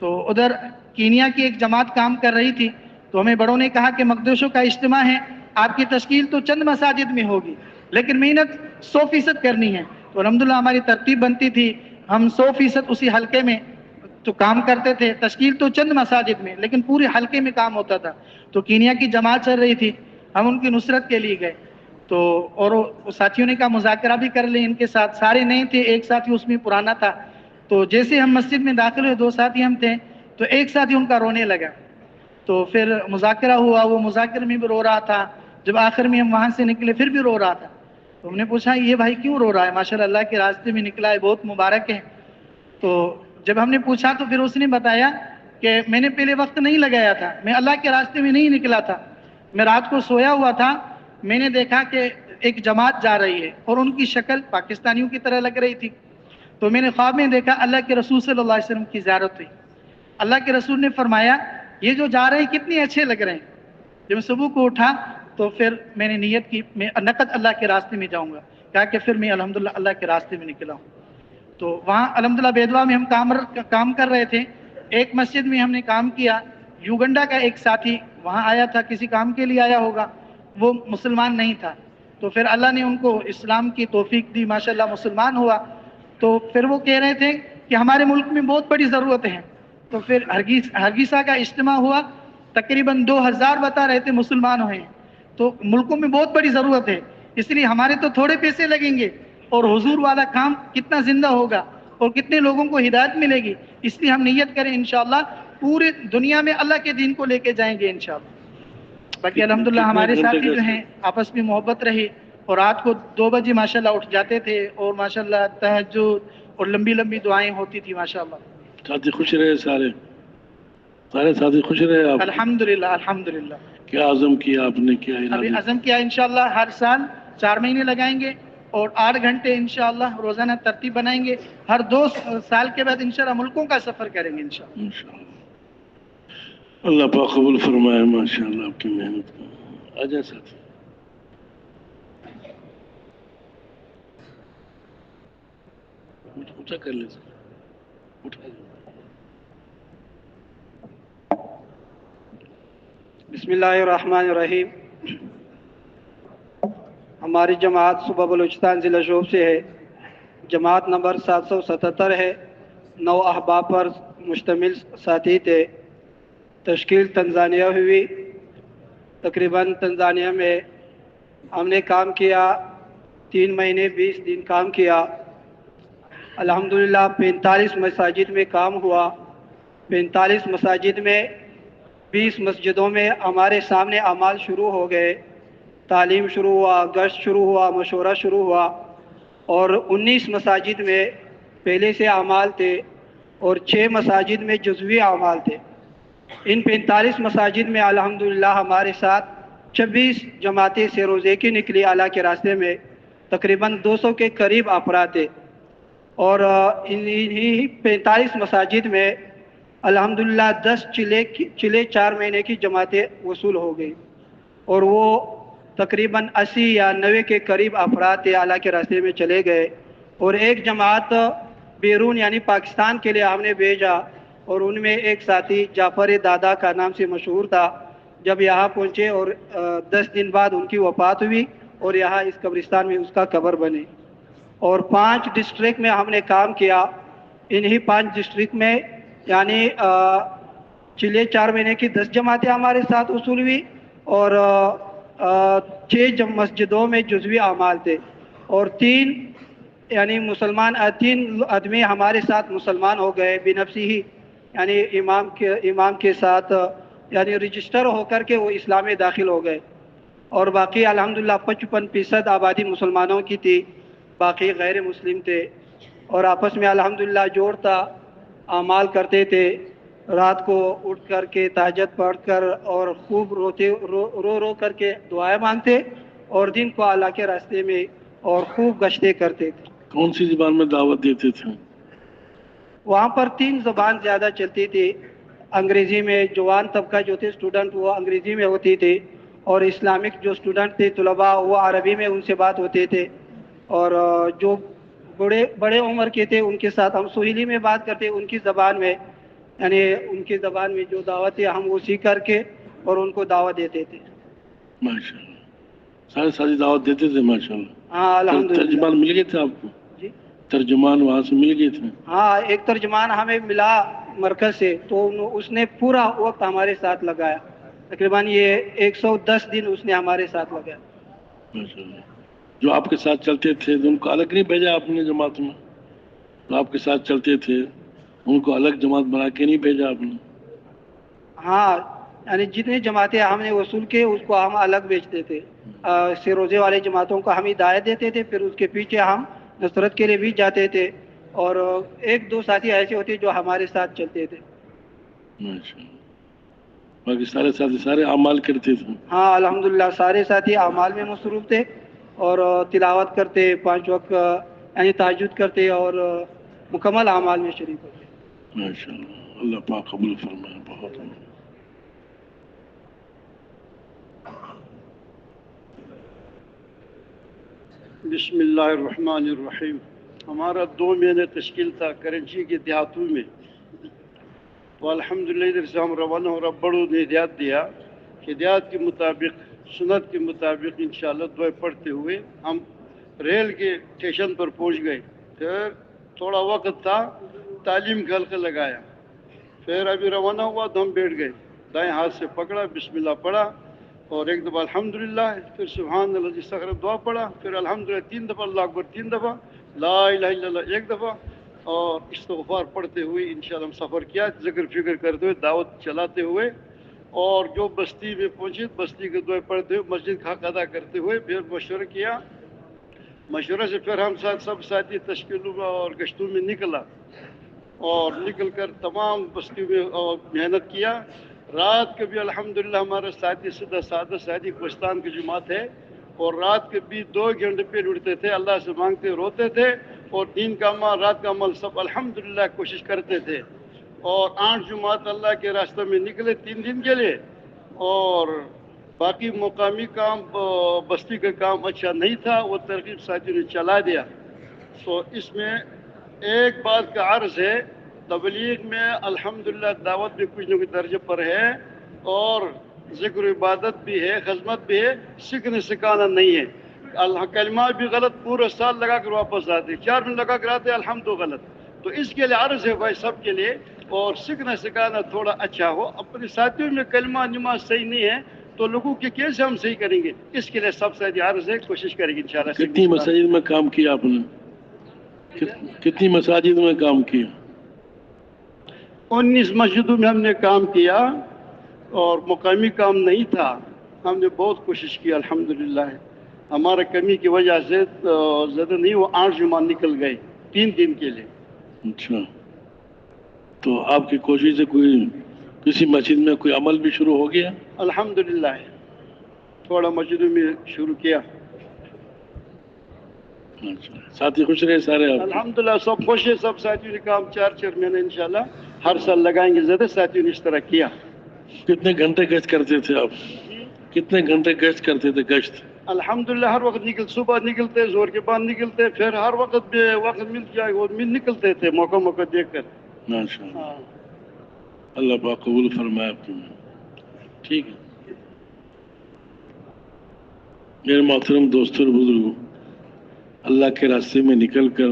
تو ادھر کینیا کی ایک جماعت کام کر رہی تھی، تو ہمیں بڑوں نے کہا کہ مقدسوں کا اجتماع ہے، آپ کی تشکیل تو چند مساجد میں ہوگی لیکن محنت 100% کرنی ہے. تو الحمدللہ ہماری ترتیب بنتی تھی، ہم 100% اسی حلقے میں تو کام کرتے تھے، تشکیل تو چند مساجد میں لیکن پورے حلقے میں کام ہوتا تھا. تو کینیا کی جماعت چل رہی تھی، ہم ان کی نصرت کے لیے گئے تو اور ساتھیوں نے کہا مذاکرہ بھی کر لیں ان کے ساتھ. سارے نئے تھے، ایک ساتھی اس میں پرانا تھا. تو جیسے ہم مسجد میں داخل ہوئے، 2 ساتھی ہم تھے، تو ایک ساتھی ان کا رونے لگا. تو پھر مذاکرہ ہوا، وہ مذاکرے میں بھی رو رہا تھا. جب آخر میں ہم وہاں سے نکلے پھر بھی رو رہا تھا. تو ہم نے پوچھا یہ بھائی کیوں رو رہا ہے؟ ماشاءاللہ اللہ کے راستے میں نکلا ہے، بہت مبارک ہے. تو جب ہم نے پوچھا تو پھر اس نے بتایا کہ میں نے پہلے وقت نہیں لگایا تھا، میں اللہ کے راستے میں نہیں نکلا تھا. میں رات کو سویا ہوا تھا، میں نے دیکھا کہ ایک جماعت جا رہی ہے اور ان کی شکل پاکستانیوں کی طرح لگ رہی تھی. تو میں نے خواب میں دیکھا اللہ کے رسول صلی اللہ علیہ وسلم کی زیارت ہوئی. اللہ کے رسول نے فرمایا یہ جو جا رہے ہیں کتنے اچھے لگ رہے ہیں. جب صبح کو اٹھا تو پھر میں نے نیت کی میں نقد اللہ کے راستے میں جاؤں گا. کہا کہ پھر میں الحمدللہ اللہ کے راستے میں نکلا ہوں. تو وہاں الحمدللہ بیدوا میں ہم کام کر رہے تھے. ایک مسجد میں ہم نے کام کیا. یوگنڈا کا ایک ساتھی وہاں آیا تھا، کسی کام کے لیے آیا ہوگا، وہ مسلمان نہیں تھا. تو پھر اللہ نے ان کو اسلام کی توفیق دی، ماشاءاللہ مسلمان ہوا. تو پھر وہ کہہ رہے تھے کہ ہمارے ملک میں بہت بڑی ضرورت ہے. تو پھر ہرگیسا کا اجتماع ہوا، تقریباً 2000 بتا رہے تھے مسلمان ہوئے ہیں. تو ملکوں میں بہت بڑی ضرورت ہے، اس لیے ہمارے تو تھوڑے پیسے لگیں گے اور حضور والا کام کتنا زندہ ہوگا اور کتنے لوگوں کو ہدایت ملے گی. اس لیے ہم نیت کریں انشاءاللہ پوری دنیا میں اللہ کے دین کو لے کے جائیں گے انشاءاللہ. باقی الحمدللہ ہمارے ساتھی جو ہیں آپس میں محبت رہی اور رات کو 2 بجے ماشاءاللہ اٹھ جاتے تھے اور ماشاءاللہ تہجد اور لمبی لمبی دعائیں ہوتی تھی ماشاءاللہ. ساتھی خوش رہے، سارے ساتھی خوش رہے. آپ الحمدللہ الحمدللہ. کیا عزم کیا آپ نے؟ کیا ابھی ارادہ؟ عزم کیا انشاءاللہ ہر سال 4 مہینے لگائیں گے اور 8 گھنٹے انشاءاللہ روزانہ ترتیب بنائیں گے. ہر 2 سال کے بعد انشاءاللہ ملکوں کا سفر کریں گے انشاءاللہ. انشاءاللہ اللہ پاک قبول فرمائے ماشاءاللہ آپ کی محنت کو. آجا ساتھی. اونچا کر لے سر، اٹھا لے. بسم اللہ الرحمن الرحیم. ہماری جماعت صوبہ بلوچستان ضلع شوب سے ہے. جماعت نمبر 777 ہے. 9 احباب پر مشتمل ساتھی تھے. تشکیل تنزانیہ ہوئی. تقریباً تنزانیہ میں ہم نے کام کیا 3 مہینے 20 دن کام کیا. الحمدللہ 45 مساجد میں کام ہوا. 45 مساجد میں 20 مسجدوں میں ہمارے سامنے اعمال شروع ہو گئے. تعلیم شروع ہوا، گشت شروع ہوا، مشورہ شروع ہوا. اور 19 مساجد میں پہلے سے اعمال تھے اور 6 مساجد میں جزوی اعمال تھے. ان 45 مساجد میں الحمدللہ ہمارے ساتھ 26 جماعتیں سے روزے کی نکلی اللہ کے راستے میں. تقریباً 200 کے قریب افراد تھے. اور انہی 45 مساجد میں الحمدللہ 10 چلے 4 مہینے کی جماعتیں وصول ہو گئی اور وہ تقریباً 80 یا 90 کے قریب افراد تھے اللہ کے راستے میں چلے گئے. اور ایک جماعت بیرون یعنی پاکستان کے لیے ہم نے بھیجا اور ان میں ایک ساتھی جعفر دادا کا نام سے مشہور تھا. جب یہاں پہنچے اور 10 دن بعد ان کی وفات ہوئی اور یہاں اس قبرستان میں اس کا قبر بنے. اور 5 ڈسٹرکٹ میں ہم نے کام کیا. انہی 5 ڈسٹرکٹ میں یعنی چلے 4 مہینے کی 10 جماعتیں ہمارے ساتھ وصول ہوئی اور 6 مسجدوں میں جزوی اعمال تھے اور 3 یعنی 3 آدمی ہمارے ساتھ مسلمان ہو گئے بنفسی ہی یعنی امام کے ساتھ یعنی رجسٹر ہو کر کے وہ اسلام میں داخل ہو گئے. اور باقی الحمدللہ 55% آبادی مسلمانوں کی تھی، باقی غیر مسلم تھے. اور آپس میں الحمدللہ جوڑ تھا، اعمال کرتے تھے. رات کو اٹھ کر کے تہجد پڑھ کر اور خوب رو کر کے دعائیں مانگتے اور دن کو اللہ کے راستے میں اور خوب گشتیں کرتے تھے. کون سی زبان میں دعوت دیتے تھے؟ وہاں پر 3 زبان زیادہ چلتی تھی. انگریزی میں جوان طبقہ جو تھے اسٹوڈنٹ وہ انگریزی میں ہوتی تھی اور اسلامک جو اسٹوڈنٹ تھے طلباء وہ عربی میں ان سے بات ہوتے تھے. اور جو بڑے عمر کے تھے ان کے ساتھ ہم سہیلی میں بات کرتے ان کی زبان میں یعنی ان کی زبان میں جو دعوت ہے ہم وہ سیکھ کر کے اور ان کو دعوت دیتے تھے. ماشاءاللہ ساری دعوت دیتے تھے ماشاءاللہ. ہاں الحمدللہ. ترجمان مل گئے تھے آپ کو؟ جی ترجمان وہاں سے مل گئے تھے؟ ہاں ایک ترجمان ہمیں ملا مرکز سے، تو اس نے پورا وقت ہمارے ساتھ لگایا، تقریباً یہ 110 دن اس نے ہمارے ساتھ لگایا۔ ماشاءاللہ۔ جو آپ کے ساتھ چلتے تھے ان کو الگ نہیں بھیجا آپ نے جماعت میں؟ جو آپ کے ساتھ چلتے تھے ان کو الگ جماعت بنا کے نہیں بھیجا آپ نے؟ ہاں، یعنی جتنی جماعتیں ہم نے وصول کے اس کو ہم الگ بیچتے تھے، سے روزے والے جماعتوں کو ہم ہدایت دیتے تھے، پھر اس کے پیچھے ہم نصرت کے لیے بھی جاتے تھے، اور ایک دو ساتھی ایسے ہوتے جو ہمارے ساتھ چلتے تھے۔ ماشاءاللہ۔ باقی سارے ساتھی سارے اعمال کرتے تھے؟ ہاں الحمدللہ، سارے ساتھی اعمال میں مصروف تھے، اور تلاوت کرتے، 5 وقت یعنی تہجد کرتے، اور مکمل اعمال میں شریک ہوتے۔ ماشاءاللہ، اللہ پاک قبول فرمائے۔ بہت بسم اللہ الرحمن الرحیم۔ ہمارا 2 مہینے تشکیل تھا کراچی کے دیہاتوں میں، تو الحمدللہ ادھر سے ہم روانہ ہو، رب بڑوں نے ہدایت دیا، ہدایت کے مطابق سنت کے مطابق انشاءاللہ دعائیں پڑھتے ہوئے ہم ریل کے اسٹیشن پر پہنچ گئے۔ پھر تھوڑا وقت تھا، تعلیم کا حلقہ لگایا، پھر ابھی روانہ ہوا تو ہم بیٹھ گئے، دائیں ہاتھ سے پکڑا، بسم اللہ پڑھا، اور ایک دفعہ الحمدللہ، پھر سبحان اللہ استغفر دعا پڑھا، پھر الحمدللہ 3 دفعہ، اللہ اکبر 3 دفعہ، لا الہ الا اللہ 1 دفعہ، اور استغفار پڑھتے ہوئے انشاءاللہ ہم سفر کیا، ذکر فکر کرتے ہوئے، دعوت چلاتے ہوئے، اور جو بستی میں پہنچے بستی کے دعائیں پڑھتے ہوئے، مسجد کا حق ادا کرتے ہوئے، پھر مشورہ کیا، مشورہ سے پھر ہم سب ساتھی تشکیلوں میں اور گشتوں میں نکلا، اور نکل کر تمام بستیوں میں محنت کیا۔ رات کو بھی الحمدللہ ہمارا ساتھی سادہ ساتھی کوستان کی جماعت ہے، اور رات کے بھی 2 گھنٹے پہ اٹھتے تھے، اللہ سے مانگتے روتے تھے، اور دین کا عمل رات کا عمل سب الحمدللہ کوشش کرتے تھے، اور 8 جماعت اللہ کے راستے میں نکلے 3 دن کے لیے، اور باقی مقامی کام بستی کا کام اچھا نہیں تھا، وہ ترغیب ساتھیوں نے چلا دیا۔ تو اس میں ایک بات کا عرض ہے، تبلیغ میں الحمدللہ دعوت بھی کچھ نہ کچھ درجے پر ہے، اور ذکر عبادت بھی ہے، خدمت بھی ہے، سیکھنے سکھانا نہیں ہے۔ اللہ کلمات بھی غلط پورا سال لگا کر واپس آتے، 4 دن لگا کر آتے، الحمد غلط۔ تو اس کے لیے عرض ہے بھائی سب کے لیے، اور سیکھنا سکھانا تھوڑا اچھا ہو۔ اپنے ساتھیوں میں کلمہ نماز صحیح نہیں ہے تو لوگوں کے کیسے ہم صحیح کریں گے؟ اس کے لیے سب سے عرض ہے، کوشش کریں گے انشاءاللہ۔ کتنی مساجد میں کام کیا آپ نے؟ کتنی مساجد میں کام کیا؟ 19 مسجدوں میں ہم نے کام کیا، اور مقامی کام نہیں تھا، ہم نے بہت کوشش کی الحمدللہ۔ ہمارا کمی کی وجہ سے زیادہ نہیں، وہ 8 جمعہ نکل گئے 3 دن کے لیے۔ اچھا، تو آپ کی کوشش سے کسی مسجد میں کوئی عمل بھی شروع ہو گیا؟ الحمدللہ تھوڑا مسجدوں میں شروع کیا۔ اچھا، ساتھی خوش رہے سارے آپ؟ الحمدللہ سب خوش ہیں، سب ساتھیوں نے کام 4 مہینے انشاءاللہ ہر سال لگائیں گے، زیادہ ساتھیوں نے اس طرح کیا۔ کتنے گھنٹے گشت کرتے تھے آپ؟ کتنے گھنٹے گشت کرتے تھے؟ گشت الحمدللہ ہر وقت صبح نکلتے، زور کے بعد نکلتے، پھر ہر وقت بھی وقت مل جائے وہ نکلتے تھے، موقع دیکھ کر۔ ماشاءاللہ، اللہ پاک قبول فرمائے آپ کی۔ ٹھیک ہے میرے محترم دوستوں اور بزرگوں، اللہ کے راستے میں نکل کر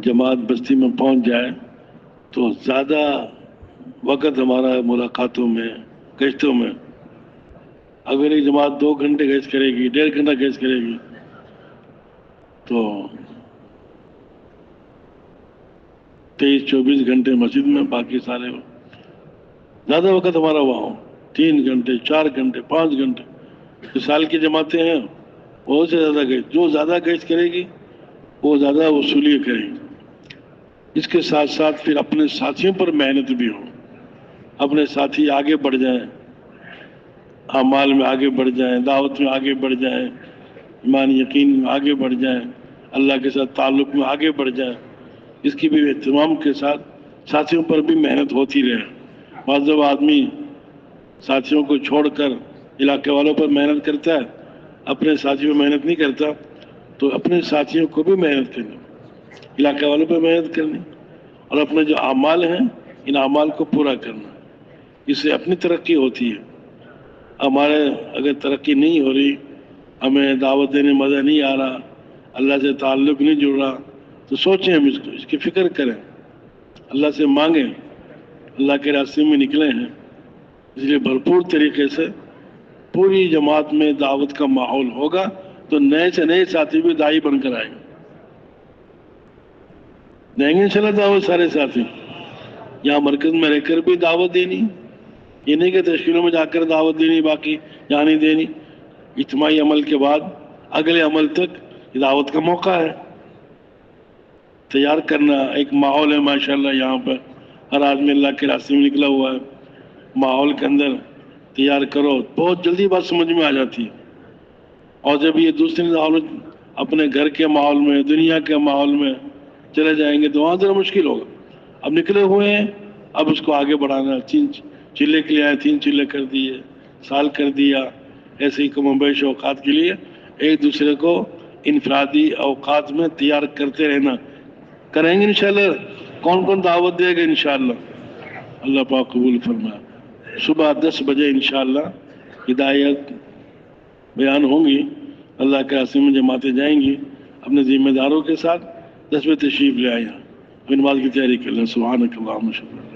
جماعت بستی میں پہنچ جائے تو زیادہ وقت ہمارا ملاقاتوں میں، گشتوں میں، اگر یہ جماعت 2 گھنٹے گشت کرے گی، 1.5 گھنٹہ گشت کرے گی، تو 23-24 گھنٹے مسجد میں، باقی سارے زیادہ وقت ہمارا وہاں ہو، 3 گھنٹے 4 گھنٹے 5 گھنٹے۔ جو سال کی جماعتیں ہیں وہ سے زیادہ گشت، جو زیادہ گشت کرے گی وہ زیادہ وصولی کرے گی۔ اس کے ساتھ ساتھ پھر اپنے ساتھیوں پر محنت بھی ہو، اپنے ساتھی آگے بڑھ جائیں، اعمال میں آگے بڑھ جائیں، دعوت میں آگے بڑھ جائیں، ایمان یقین میں آگے بڑھ جائیں، اللہ کے ساتھ تعلق میں آگے بڑھ جائیں۔ اس کی بھی اہتمام کے ساتھ ساتھیوں پر بھی محنت ہوتی رہے۔ بعض جب آدمی ساتھیوں کو چھوڑ کر علاقے والوں پر محنت کرتا ہے، اپنے ساتھیوں پر محنت نہیں کرتا، تو اپنے ساتھیوں کو بھی محنت کرنی، علاقے والوں پر محنت کرنی، اور اپنے جو اعمال ہیں ان اعمال کو پورا کرنا، اس سے اپنی ترقی ہوتی ہے۔ ہمارے اگر ترقی نہیں ہو رہی، ہمیں دعوت دینے مزہ نہیں آ رہا، اللہ سے تعلق نہیں جڑ رہا، تو سوچیں ہم اس کی فکر کریں، اللہ سے مانگیں، اللہ کے راستے میں نکلے ہیں، اس لیے بھرپور طریقے سے پوری جماعت میں دعوت کا ماحول ہوگا تو نئے سے نئے ساتھی بھی داعی بن کر آئیں گے، دیں گے انشاءاللہ دعوت سارے ساتھی۔ یہاں مرکز میں رہ کر بھی دعوت دینی، یہ نہیں کہ تشکیلوں میں جا کر دعوت دینی باقی یہاں نہیں دینی۔ اجتماعی عمل کے بعد اگلے عمل تک یہ دعوت کا موقع ہے، تیار کرنا ایک ماحول ہے ماشاءاللہ یہاں پر، ہر آدمی اللہ کے راستے میں نکلا ہوا ہے، ماحول کے اندر تیار کرو، بہت جلدی بات سمجھ میں آ جاتی ہے۔ اور جب یہ دوسرے ماحول اپنے گھر کے ماحول میں، دنیا کے ماحول میں چلے جائیں گے تو وہاں ذرا مشکل ہوگا۔ اب نکلے ہوئے ہیں، اب اس کو آگے بڑھانا، 3 چلے کے لیے آئے 3 چلے کر دیے، سال کر دیا، ایسے ہی کم و بیش اوقات کے لیے ایک دوسرے کو انفرادی اوقات میں تیار کرتے رہنا، کریں گے انشاءاللہ۔ کون کون دعوت دے گا انشاءاللہ؟ اللہ پاک قبول فرمائے۔ صبح 10 بجے انشاءاللہ ہدایت بیان ہوں گی، اللہ کے راستے میں جماعتیں جائیں گی، اپنے ذمہ داروں کے ساتھ 10 بجے تشریف لے آئیں، نماز کی تیاری کر لیں۔ سبحانک اللہم و بحمدک۔